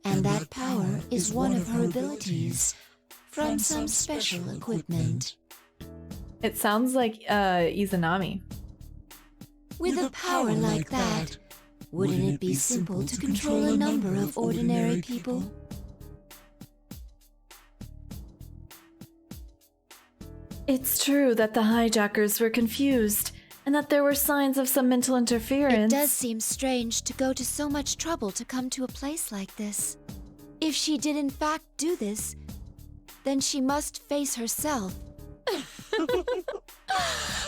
and that power is one of her abilities from some special equipment. It sounds like Izanami. With a power like that, wouldn't it be simple to control a number of ordinary people? It's true that the hijackers were confused, and that there were signs of some mental interference. It does seem strange to go to so much trouble to come to a place like this. If she did in fact do this, then she must face herself.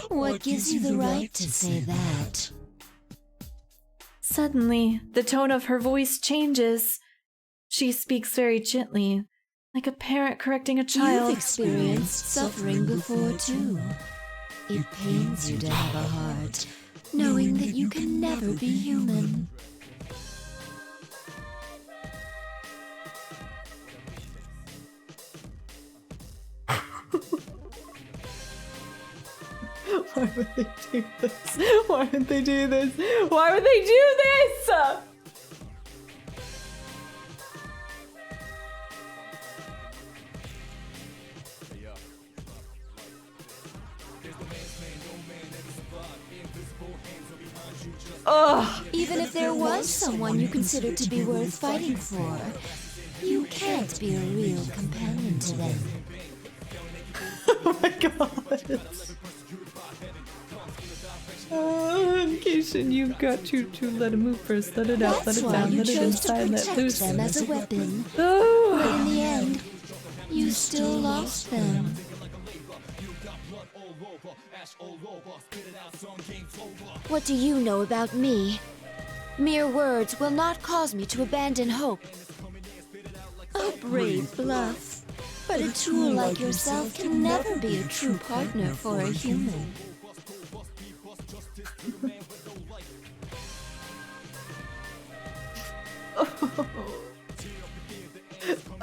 What gives you the right to say that? Suddenly, the tone of her voice changes. She speaks very gently, like a parent correcting a child. You've experienced suffering before, too. It pains you to have a heart, knowing that you can never be human. Why would they do this? Why would they do this? Why would they do this? Ugh. Even if there was someone you considered to be worth fighting for, you can't be a real companion to them. Oh my god. Keishan, you've got to let it move first. Let it out, let it down, let it inside, let loose. Them as a weapon. Oh. But in the end, you still lost them. What do you know about me? Mere words will not cause me to abandon hope. A brave bluff. But a tool like yourself can never be a true partner for a human.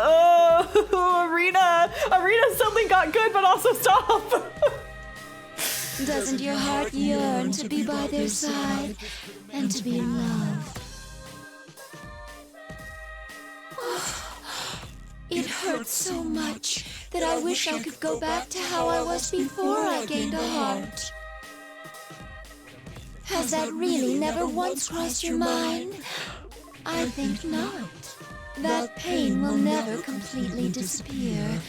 Oh, Arena! Arena suddenly got good, but also stop! Doesn't your heart yearn to be by their side and to be in love? It hurts so much that I wish I could go back to how I was before I gained a heart. Has that really never once crossed your mind? I think not. That pain will never completely disappear.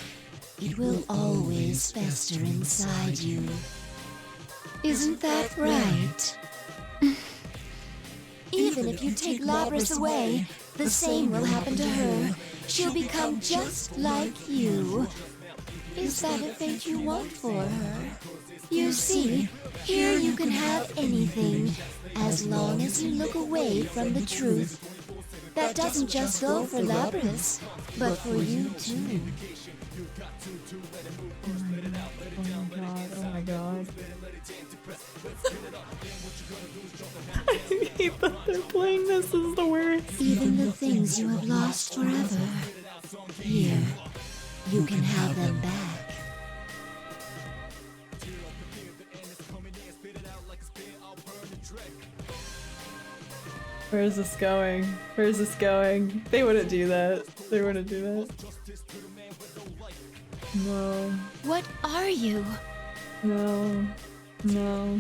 It will always fester inside you. Isn't that right? Even if you take Labrys away, the same will happen to her. She'll become just like you. Is that a fate you want for her? You see, here you can have anything, as long as you look away from the truth. That doesn't just go for Labrys, but for you too. Oh my god. I hate that they're playing this. This is the worst. Even the things you have lost forever, here, you can have them back. Where is this going? Where is this going? They wouldn't do that. They wouldn't do that. No. What are you? No. No.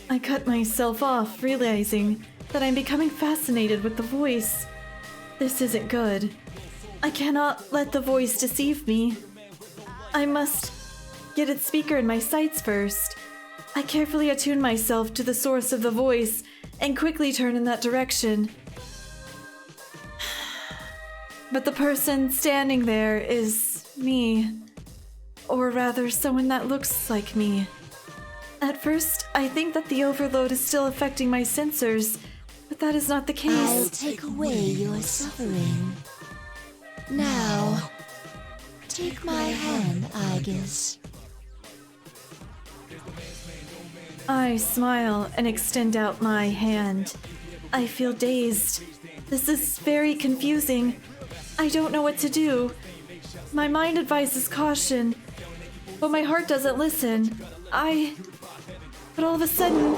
I cut myself off, realizing that I'm becoming fascinated with the voice. This isn't good. I cannot let the voice deceive me. I must get its speaker in my sights first. I carefully attune myself to the source of the voice and quickly turn in that direction. But the person standing there is me. Or rather, someone that looks like me. At first, I think that the overload is still affecting my sensors, but that is not the case. I'll take away your suffering. Now, take my hand, Aegis. I smile and extend out my hand. I feel dazed. This is very confusing. I don't know what to do. My mind advises caution, But my heart doesn't listen. But all of a sudden,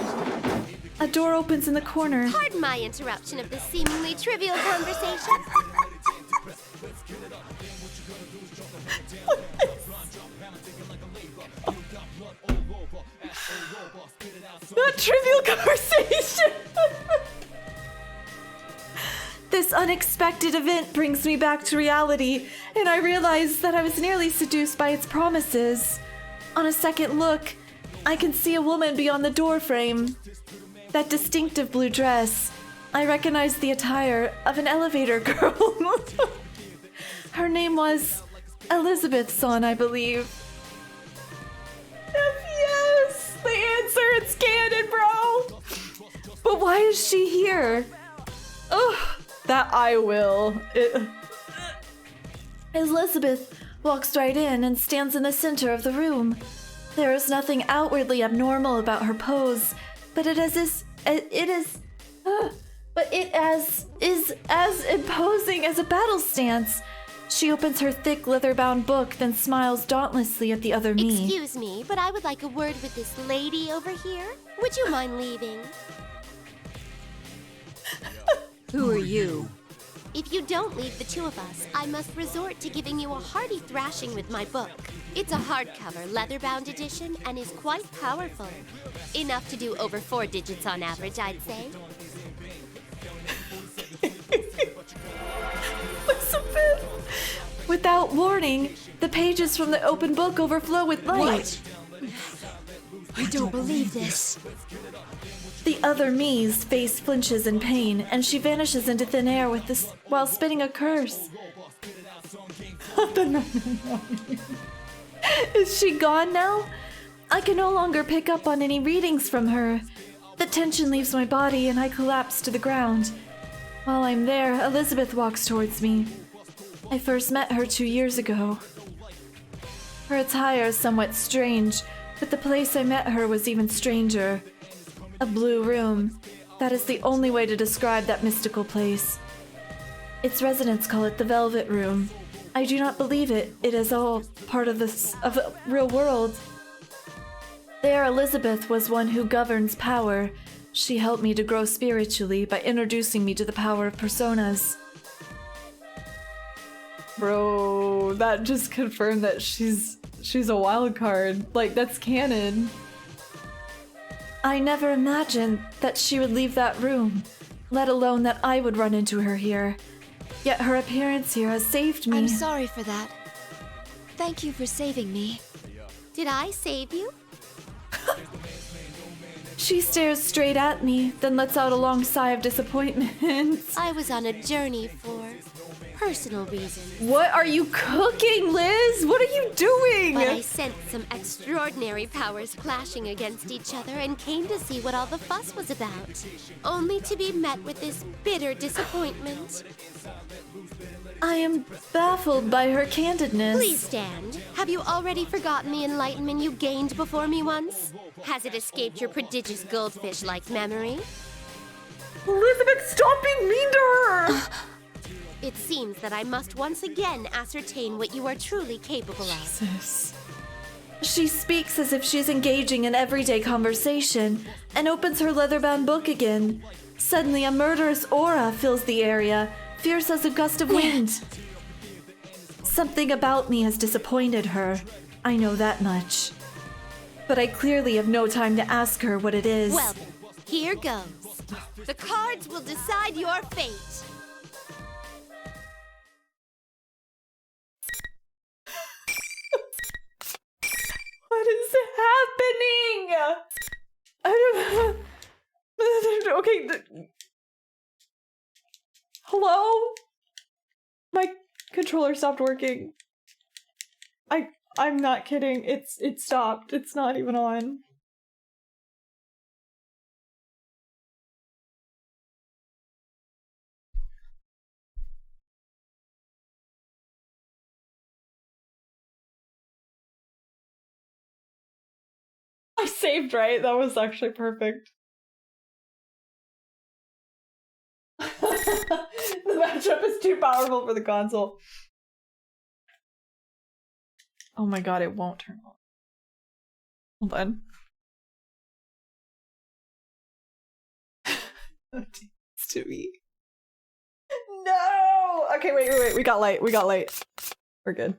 a door opens in the corner. Pardon my interruption of this seemingly trivial conversation. Not trivial conversation! This unexpected event brings me back to reality, and I realize that I was nearly seduced by its promises. On a second look, I can see a woman beyond the doorframe. That distinctive blue dress. I recognize the attire of an elevator girl. Her name was Elizabethson, I believe. Yes! The answer, it's canon, bro! But why is she here? Ugh, that I will. Elizabeth walks right in and stands in the center of the room. There is nothing outwardly abnormal about her pose, but it is as imposing as a battle stance. She opens her thick leather-bound book, then smiles dauntlessly at the other me. Excuse me, but I would like a word with this lady over here. Would you mind leaving? Who are you? If you don't leave the two of us, I must resort to giving you a hearty thrashing with my book. It's a hardcover, leather-bound edition, and is quite powerful. Enough to do over 4 digits on average, I'd say. Elizabeth! Without warning, the pages from the open book overflow with light. What? I don't believe this. The other me's face flinches in pain, and she vanishes into thin air with this while spitting a curse. Is she gone now? I can no longer pick up on any readings from her. The tension leaves my body and I collapse to the ground. While I'm there, Elizabeth walks towards me. I first met her 2 years ago. Her attire is somewhat strange, but the place I met her was even stranger. A blue room. That is the only way to describe that mystical place. Its residents call it the Velvet Room. I do not believe it. It is all part of the real world. There, Elizabeth was one who governs power. She helped me to grow spiritually by introducing me to the power of personas. Bro, that just confirmed that she's a wild card. Like, that's canon. I never imagined that she would leave that room, let alone that I would run into her here. Yet her appearance here has saved me. I'm sorry for that. Thank you for saving me. Did I save you? She stares straight at me, then lets out a long sigh of disappointment. I was on a journey for personal reasons. What are you cooking, Liz? What are you doing? But I sensed some extraordinary powers clashing against each other and came to see what all the fuss was about, only to be met with this bitter disappointment. I am baffled by her candidness. Please stand. Have you already forgotten the enlightenment you gained before me once? Has it escaped your prodigious goldfish-like memory? Elizabeth, stop being mean to her! It seems that I must once again ascertain what you are truly capable of. Jesus. She speaks as if she's engaging in everyday conversation and opens her leather-bound book again. Suddenly, a murderous aura fills the area, fierce as a gust of wind. Something about me has disappointed her. I know that much. But I clearly have no time to ask her what it is. Well, here goes. The cards will decide your fate. What is happening? I don't. Okay. Hello? My controller stopped working. I'm not kidding. It stopped. It's not even on. I saved, right? That was actually perfect. The matchup is too powerful for the console. Oh my god, it won't turn on. Hold on. It's to me. No! Okay, wait. We got light. We're good.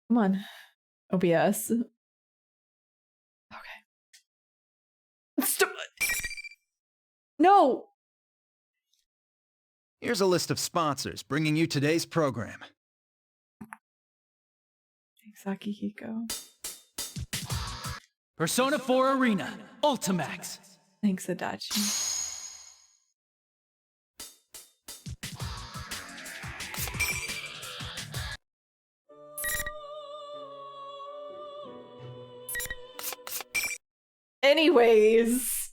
Come on. OBS. Okay. Stop. No! Here's a list of sponsors bringing you today's program. Thanks, Akihiko. Persona 4 Arena, Ultimax. Thanks, Adachi. Anyways.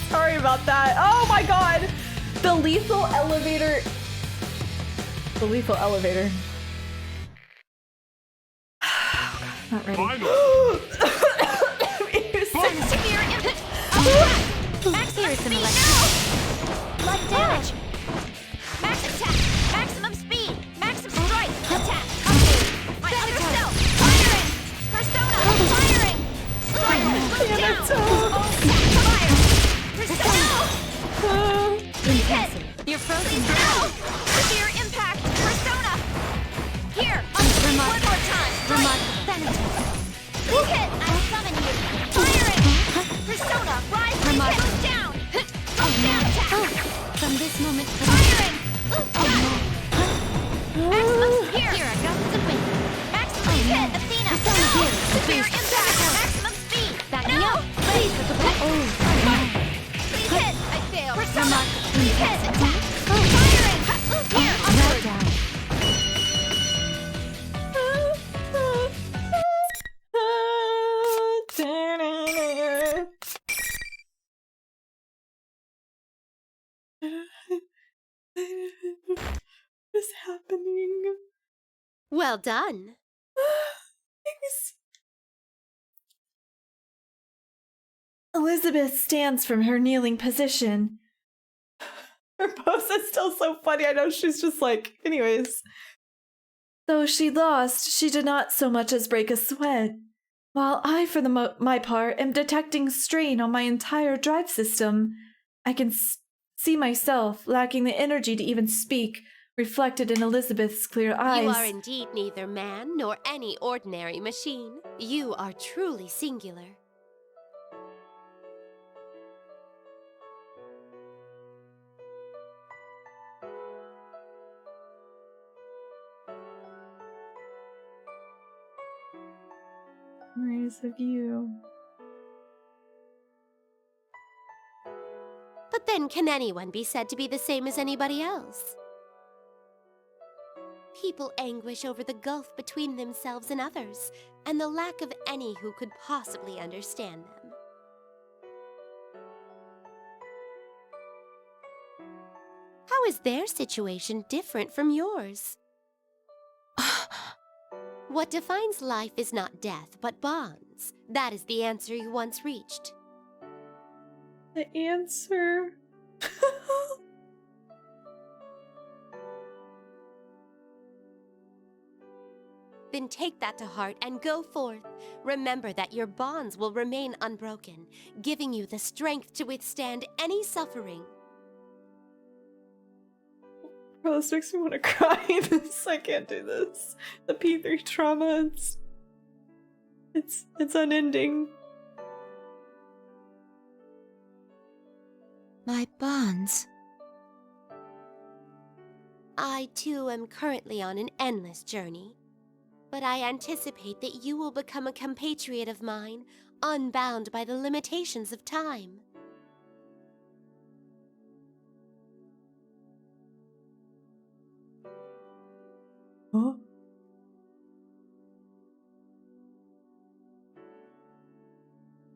Sorry about that. Oh my god! The lethal elevator. The lethal elevator. Not ready. Severe impact. Maximum speed. Blood damage. Max attack. Maximum speed. Maximum strike. Attack. My other self. Firing. Persona. Firing. Strike. Move down. All set. Fire. Persona. Hit. You're frozen. No. Severe impact. Persona. Here. One more time. Strike. Hit. I summon you. Firing. Persona. Rise. Hit. Move down. Move down. Attack. From this moment, Firing. Maximum here. Here, I got some wind. Maximum hit. Athena. Severe impact. Maximum speed. Back me up. Please. Please hit. I failed. Persona. Please hit. Attack. Firing. Here. Upward. What is happening? Well done. Thanks. Elizabeth stands from her kneeling position. Her pose is still so funny. I know she's just like, anyways. Though she lost, she did not so much as break a sweat. While I, for my part, am detecting strain on my entire drive system, I can see myself lacking the energy to even speak, reflected in Elizabeth's clear eyes. You are indeed neither man nor any ordinary machine. You are truly singular. Memories of you. But then can anyone be said to be the same as anybody else? People anguish over the gulf between themselves and others, and the lack of any who could possibly understand them. How is their situation different from yours? What defines life is not death, but bonds. That is the answer you once reached. The answer? Then take that to heart and go forth. Remember that your bonds will remain unbroken, giving you the strength to withstand any suffering. Bro, this makes me want to cry. I can't do this. The P3 trauma, it's unending. My bonds. I, too, am currently on an endless journey. But I anticipate that you will become a compatriot of mine, unbound by the limitations of time. Huh?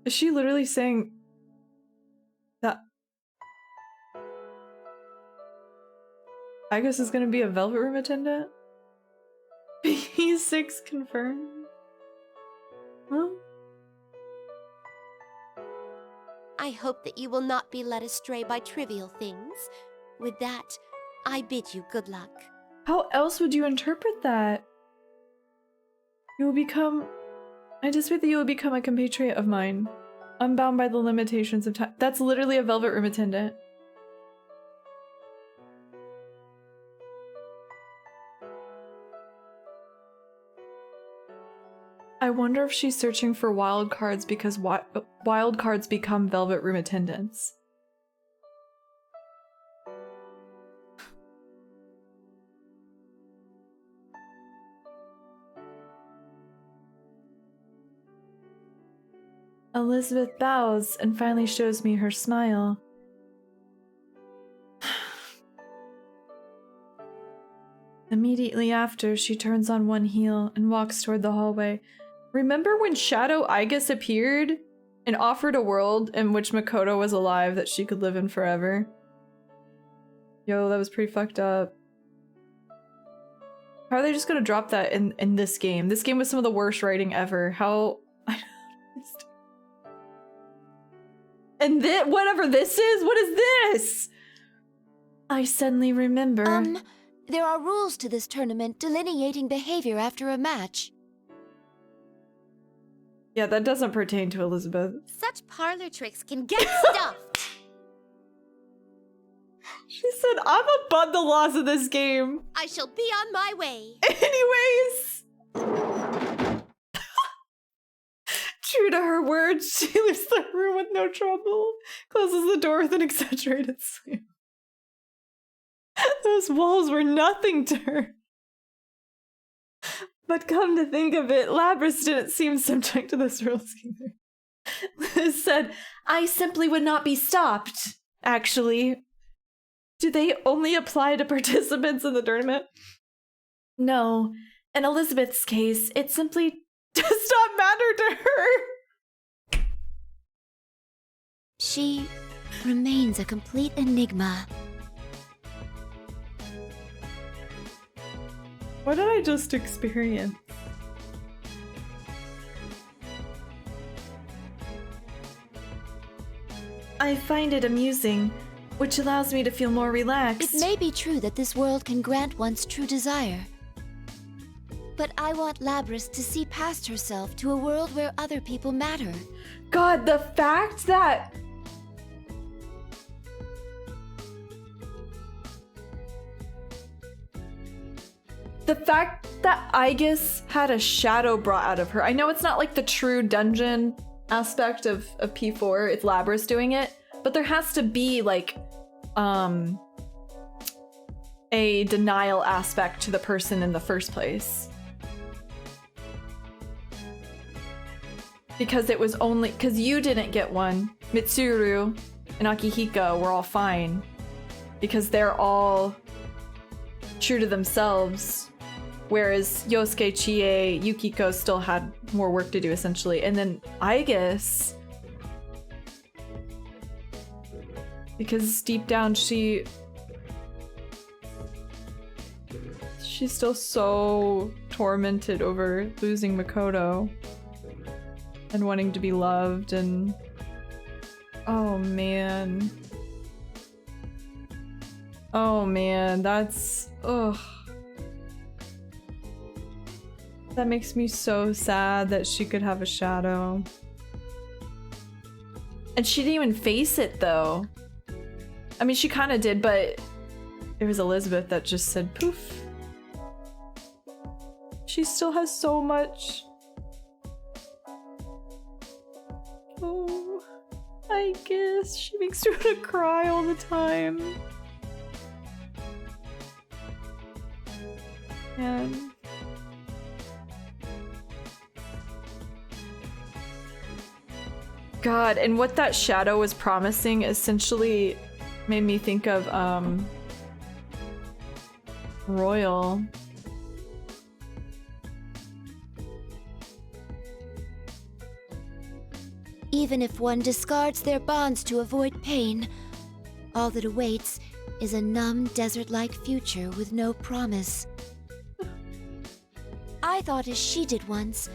Is she literally saying that Agus is gonna be a Velvet Room attendant? P6 confirmed? Huh? I hope that you will not be led astray by trivial things. With that, I bid you good luck. How else would you interpret that? You will become... I anticipate that you will become a compatriot of mine, unbound by the limitations of time. That's literally a Velvet Room attendant. I wonder if she's searching for wild cards because wild cards become Velvet Room attendants. Elizabeth bows and finally shows me her smile. Immediately after, she turns on one heel and walks toward the hallway. Remember when Shadow Aigis appeared and offered a world in which Makoto was alive that she could live in forever? Yo, that was pretty fucked up. How are they just gonna drop that in this game? This game was some of the worst writing ever. How... And then whatever this is, what is this? I suddenly remember. There are rules to this tournament delineating behavior after a match. Yeah, that doesn't pertain to Elizabeth. Such parlor tricks can get stuffed. She said, I'm above the laws of this game. I shall be on my way. Anyways. True to her words, she leaves the room with no trouble, closes the door with an exaggerated slam. Those walls were nothing to her. But come to think of it, Labras didn't seem subject to this rules either. Liz said, I simply would not be stopped, actually. Do they only apply to participants in the tournament? No. In Elizabeth's case, it simply does not matter to her. She remains a complete enigma. What did I just experience? I find it amusing, which allows me to feel more relaxed. It may be true that this world can grant one's true desire. But I want Labras to see past herself to a world where other people matter. God, the fact that... The fact that Aigis had a shadow brought out of her. I know it's not like the true dungeon aspect of P4, it's Labras doing it, but there has to be like a denial aspect to the person in the first place. Because it was only because you didn't get one. Mitsuru and Akihiko were all fine because they're all true to themselves. Whereas Yosuke, Chie, Yukiko still had more work to do, essentially. And then Aigis, because deep down she's still so tormented over losing Makoto and wanting to be loved, and oh man, that's ugh. That makes me so sad that she could have a shadow. And she didn't even face it though. I mean, she kind of did, but it was Elizabeth that just said poof. She still has so much. Oh, I guess she makes me want to cry all the time. And God, and what that shadow was promising essentially made me think of Royal. Even if one discards their bonds to avoid pain, all that awaits is a numb, desert-like future with no promise. I thought as she did once,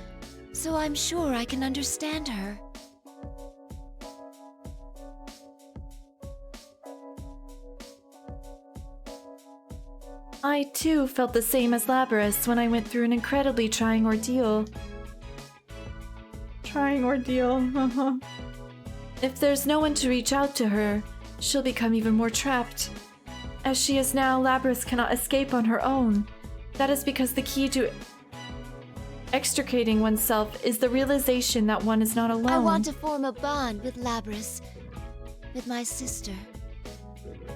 so I'm sure I can understand her. I too felt the same as Labras when I went through an incredibly trying ordeal. If there's no one to reach out to her, she'll become even more trapped. As she is now, Labras cannot escape on her own. That is because the key to extricating oneself is the realization that one is not alone. I want to form a bond with Labras, with my sister.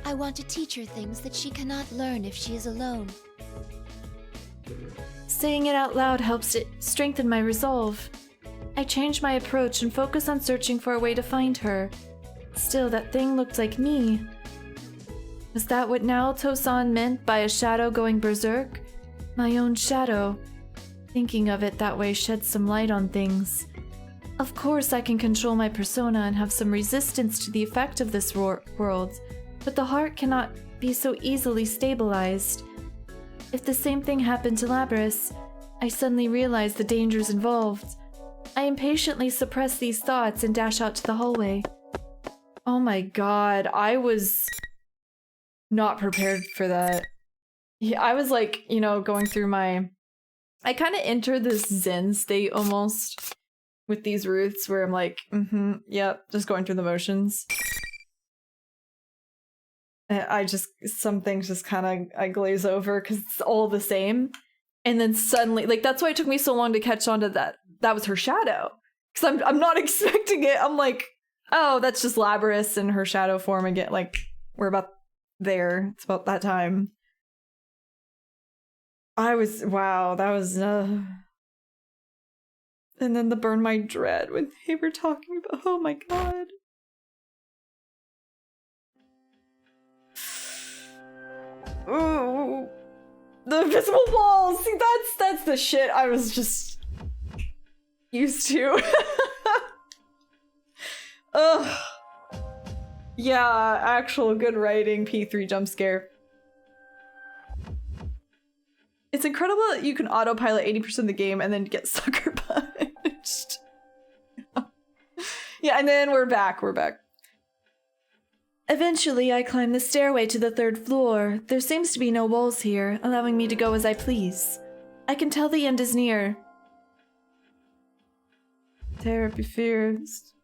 I want to teach her things that she cannot learn if she is alone. Saying it out loud helps it strengthen my resolve. I change my approach and focus on searching for a way to find her. Still, that thing looked like me. Was that what Naoto-san meant by a shadow going berserk? My own shadow. Thinking of it that way sheds some light on things. Of course, I can control my persona and have some resistance to the effect of this world, but the heart cannot be so easily stabilized. If the same thing happened to Labras, I suddenly realize the dangers involved. I impatiently suppress these thoughts and dash out to the hallway. Oh my god, I was not prepared for that. Yeah, I was like, you know, going through my... I kind of enter this zen state almost with these roots where I'm like, yep, just going through the motions. I just, some things just kind of, I glaze over because it's all the same. And then suddenly, like, that's why it took me so long to catch on to that. That was her shadow. Because I'm not expecting it. I'm like, oh, that's just Labras in her shadow form again. Like, we're about there. It's about that time. Wow, that was, and then the burn my dread when they were talking about, oh my god. Ooh, the invisible walls. See, that's the shit I was just used to. Ugh. Yeah, actual good writing. P3 jump scare. It's incredible that you can autopilot 80% of the game and then get sucker punched. Yeah, and then we're back. Eventually, I climb the stairway to the 3rd floor. There seems to be no walls here, allowing me to go as I please. I can tell the end is near. Therapy fears.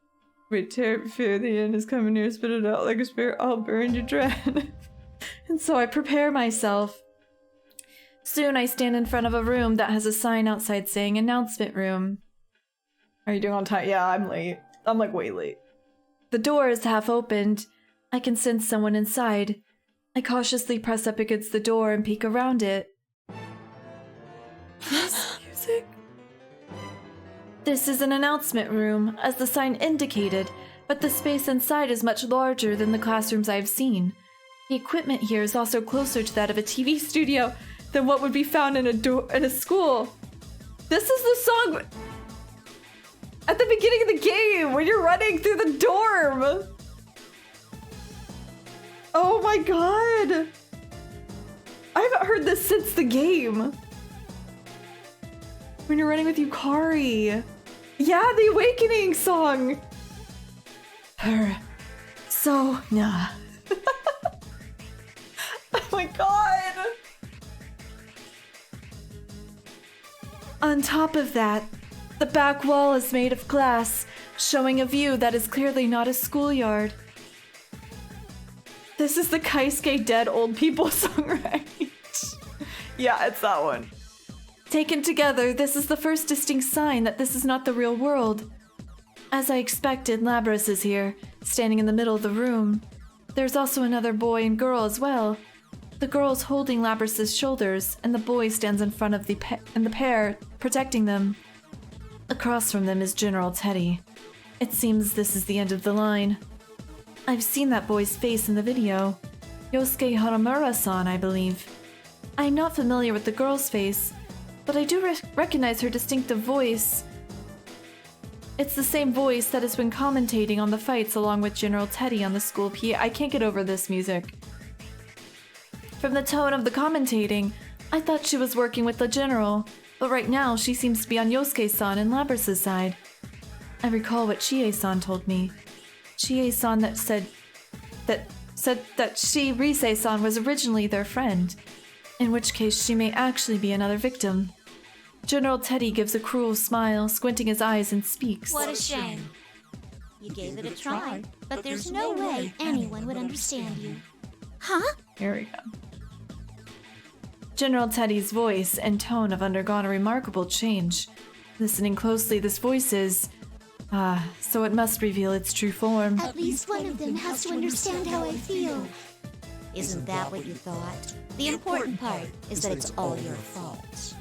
Wait, therapy fear, the end is coming near, spit it out like a spirit, I'll burn your dread. And so I prepare myself. Soon I stand in front of a room that has a sign outside saying announcement room. Are you doing on time? Yeah, I'm late. I'm like way late. The door is half opened. I can sense someone inside. I cautiously press up against the door and peek around it. This music? This is an announcement room, as the sign indicated, but the space inside is much larger than the classrooms I've seen. The equipment here is also closer to that of a TV studio than what would be found in a school. This is the song at the beginning of the game when you're running through the dorm. Oh my god. I haven't heard this since the game. When you're running with Yukari. Yeah, the Awakening song. Her. So, nah. Oh my god. On top of that, the back wall is made of glass, showing a view that is clearly not a schoolyard. This is the Kaisuke Dead Old People song, right? Yeah, it's that one. Taken together, this is the first distinct sign that this is not the real world. As I expected, Labras is here, standing in the middle of the room. There's also another boy and girl as well. The girl is holding Labras' shoulders, and the boy stands in front of the pair, protecting them. Across from them is General Teddy. It seems this is the end of the line. I've seen that boy's face in the video. Yosuke Haramura-san, I believe. I am not familiar with the girl's face, but I do recognize her distinctive voice. It's the same voice that has been commentating on the fights along with General Teddy on the school PA. I can't get over this music. From the tone of the commentating, I thought she was working with the general, but right now she seems to be on Yosuke-san and Labras' side. I recall what Chie-san told me. Chie-san said that Rise-san was originally their friend. in which case she may actually be another victim. General Teddy gives a cruel smile, squinting his eyes, and speaks. What a shame. You gave it a try, but there's no way anyone would understand you. Huh? Here we go. General Teddy's voice and tone have undergone a remarkable change. Listening closely, this voice is... so it must reveal its true form. At least one of them has to understand how I feel. Isn't that what you thought? The important part is that it's all your fault.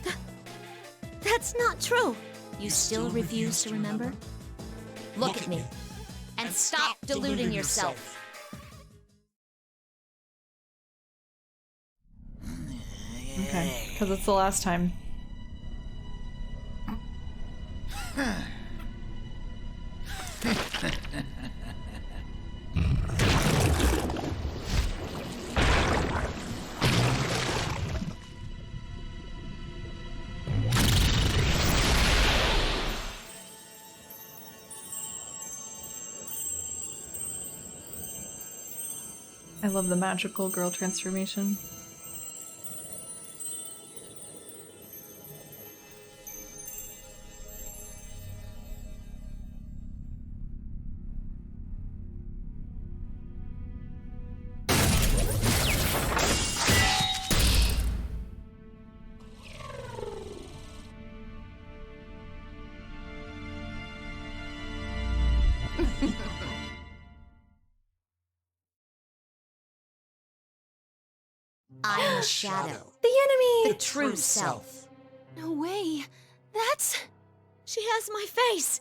That's not true. You still refuse to remember? Look at me. And stop deluding yourself. Okay, because it's the last time. I love the magical girl transformation. I'm the shadow. The enemy! The true self. No way. That's... She has my face.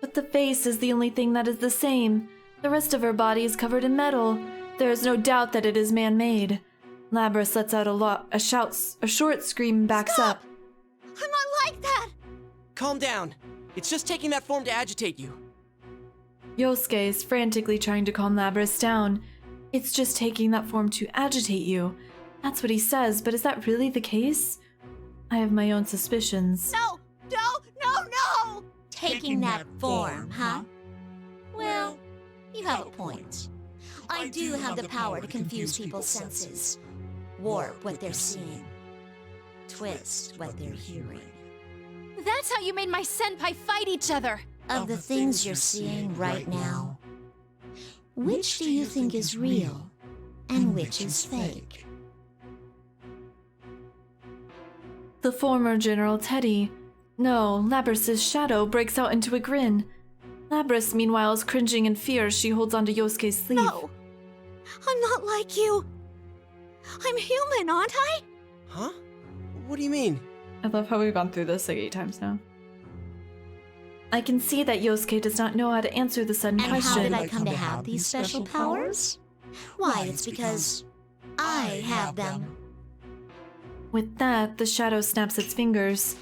But the face is the only thing that is the same. The rest of her body is covered in metal. There is no doubt that it is man-made. Labrys lets out a short scream and backs Stop! up. I'm not like that! Calm down. It's just taking that form to agitate you. Yosuke is frantically trying to calm Labrys down. It's just taking that form to agitate you. That's what he says, but is that really the case? I have my own suspicions. No! No! Taking that form, huh? Well, you have a point. I do have the power to confuse people's senses, warp what they're seeing, twist what they're hearing. That's how you made my senpai fight each other! Of the things you're seeing right now, which do you think is real and which is fake? The former General Teddy. No, Labrys' shadow breaks out into a grin. Labrys, meanwhile, is cringing in fear as she holds onto Yosuke's sleeve. No! I'm not like you! I'm human, aren't I? Huh? What do you mean? I love how we've gone through this like 8 times now. I can see that Yosuke does not know how to answer the sudden question. And how did I come to have these special powers? Why, it's because I have them. With that, the shadow snaps its fingers.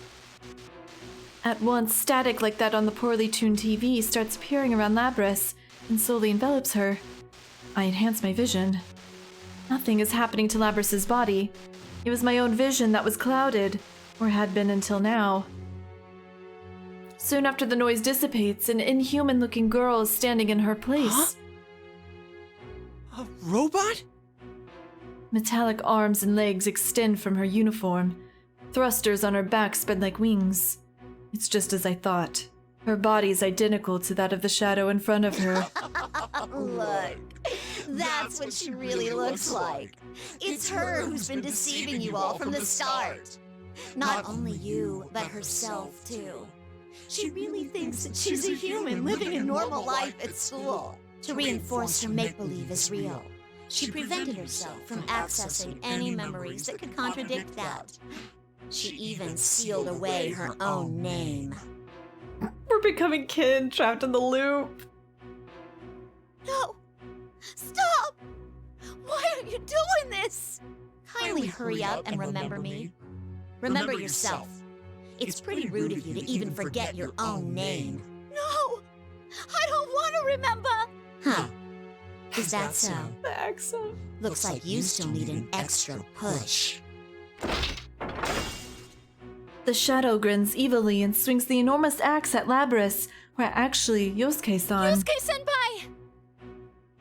At once, static like that on the poorly tuned TV starts appearing around Labrys and slowly envelops her. I enhance my vision. Nothing is happening to Labrys' body. It was my own vision that was clouded, or had been until now. Soon after the noise dissipates, an inhuman-looking girl is standing in her place. Huh? A robot? Metallic arms and legs extend from her uniform. Thrusters on her back spread like wings. It's just as I thought. Her body is identical to that of the shadow in front of her. Look, that's what she really looks like. It's her who's been deceiving you all from the start. Not only you, but herself too. She really thinks that she's a human living a normal life at school. To reinforce her make-believe is real, she prevented herself from accessing any memories that could contradict that. She even sealed away her own name. We're becoming kin trapped in the loop. No! Stop! Why are you doing this? Kindly hurry up and remember me. Remember yourself. It's pretty rude of you to even forget your own name. No! I don't want to remember! Huh. Is that so? The accent. Looks like you still need an extra push. The shadow grins evilly and swings the enormous axe at Labrys, where actually Yosuke-san. Yosuke-senpai!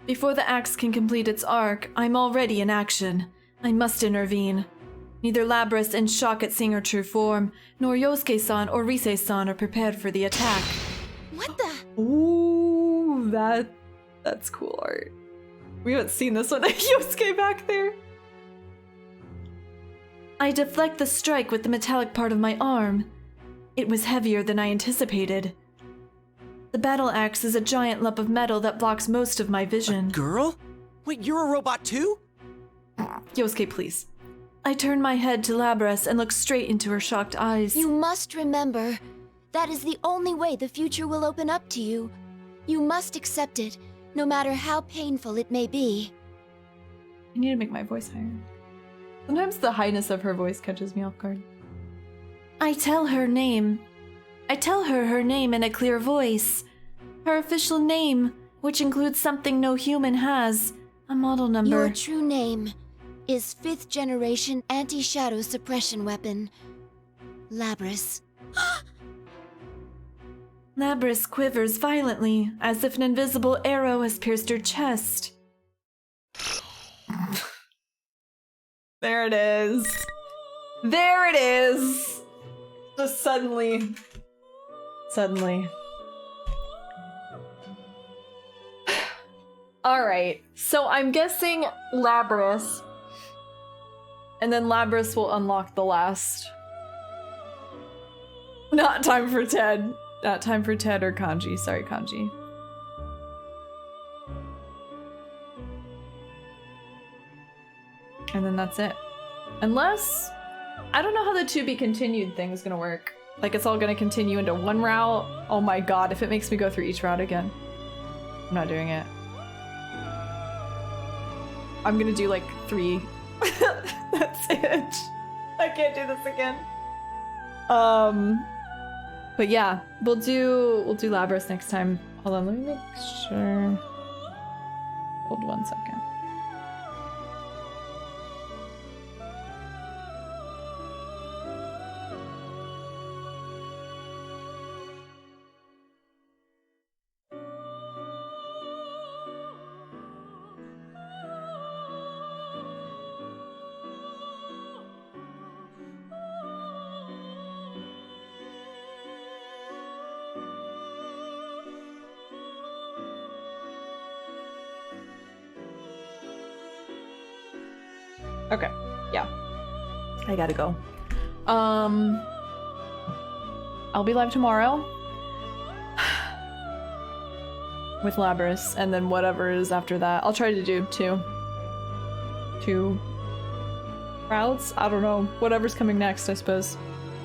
Before the axe can complete its arc, I'm already in action. I must intervene. Neither Labrys in shock at seeing her true form, nor Yosuke-san or Rise-san are prepared for the attack. What the? Ooh, that's cool art. We haven't seen this one. Yosuke back there. I deflect the strike with the metallic part of my arm. It was heavier than I anticipated. The battle axe is a giant lump of metal that blocks most of my vision. Girl? Wait, you're a robot too? Yosuke, please. I turn my head to Labrys and look straight into her shocked eyes. You must remember, that is the only way the future will open up to you. You must accept it, no matter how painful it may be. I need to make my voice higher. Sometimes the highness of her voice catches me off guard. I tell her her name in a clear voice. Her official name, which includes something no human has, a model number. Your true name is 5th generation anti-shadow suppression weapon, Labrys. Labrys quivers violently, as if an invisible arrow has pierced her chest. There it is. There it is. Just suddenly. All right. So I'm guessing Labrys. And then Labrys will unlock the last. Not time for Ted. Not time for Ted or Kanji. Sorry, Kanji. And then that's it. Unless, I don't know how the to be continued thing is gonna work. Like it's all gonna continue into one route. Oh my god, if it makes me go through each route again. I'm not doing it. I'm gonna do like 3. That's it. I can't do this again. But yeah, we'll do Labrys next time. Hold on, let me make sure. Hold 1 second. Okay, yeah. I gotta go. I'll be live tomorrow with Labrys, and then whatever is after that. I'll try to do two routes? I don't know. Whatever's coming next, I suppose.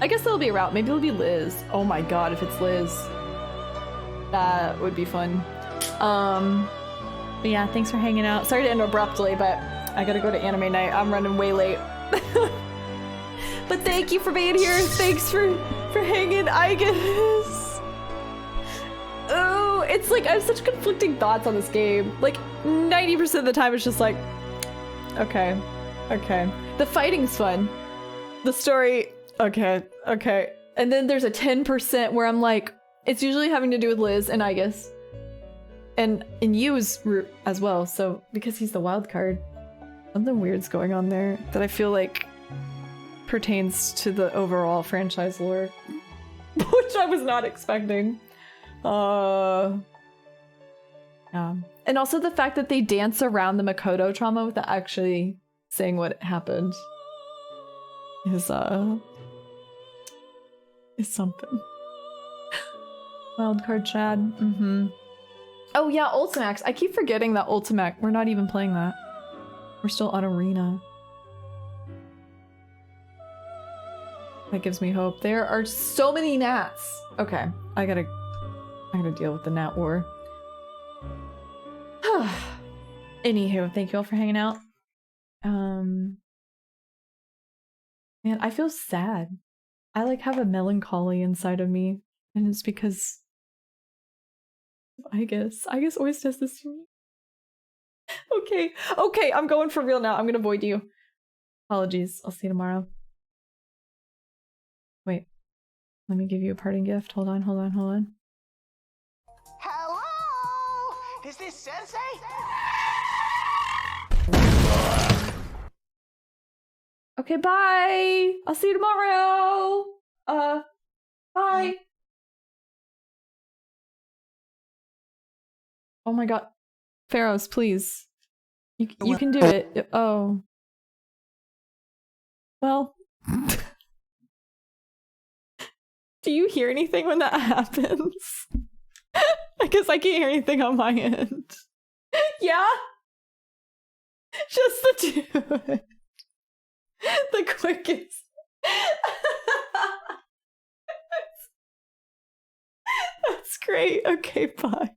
I guess there'll be a route. Maybe it'll be Liz. Oh my god, if it's Liz. That would be fun. But yeah, thanks for hanging out. Sorry to end abruptly, but I gotta go to anime night. I'm running way late. But thank you for being here. Thanks for hanging, I guess. Oh, it's like I have such conflicting thoughts on this game. Like 90% of the time it's just like, okay. The fighting's fun. The story, okay. And then there's a 10% where I'm like, it's usually having to do with Liz and Igus. And Yu's route as well, so because he's the wild card. Something weird's going on there that I feel like pertains to the overall franchise lore. Which I was not expecting. Yeah. And also the fact that they dance around the Makoto trauma without actually saying what happened is something. Wildcard Chad. Oh yeah, Ultimax. I keep forgetting that Ultimax. We're not even playing that. We're still on Arena. That gives me hope. There are so many gnats. Okay, I gotta deal with the gnat war. Anywho, thank you all for hanging out. Man, I feel sad. I like have a melancholy inside of me, and it's because I guess always does this to me. Okay, I'm going for real now. I'm gonna void you. Apologies. I'll see you tomorrow. Wait, let me give you a parting gift. Hold on. Hello? Is this Sensei? Okay, bye. I'll see you tomorrow. Bye. Oh my god. Pharaohs, please. You can do it. Oh. Well. Do you hear anything when that happens? I guess I can't hear anything on my end. Yeah? Just the two. The quickest. That's great. Okay, bye.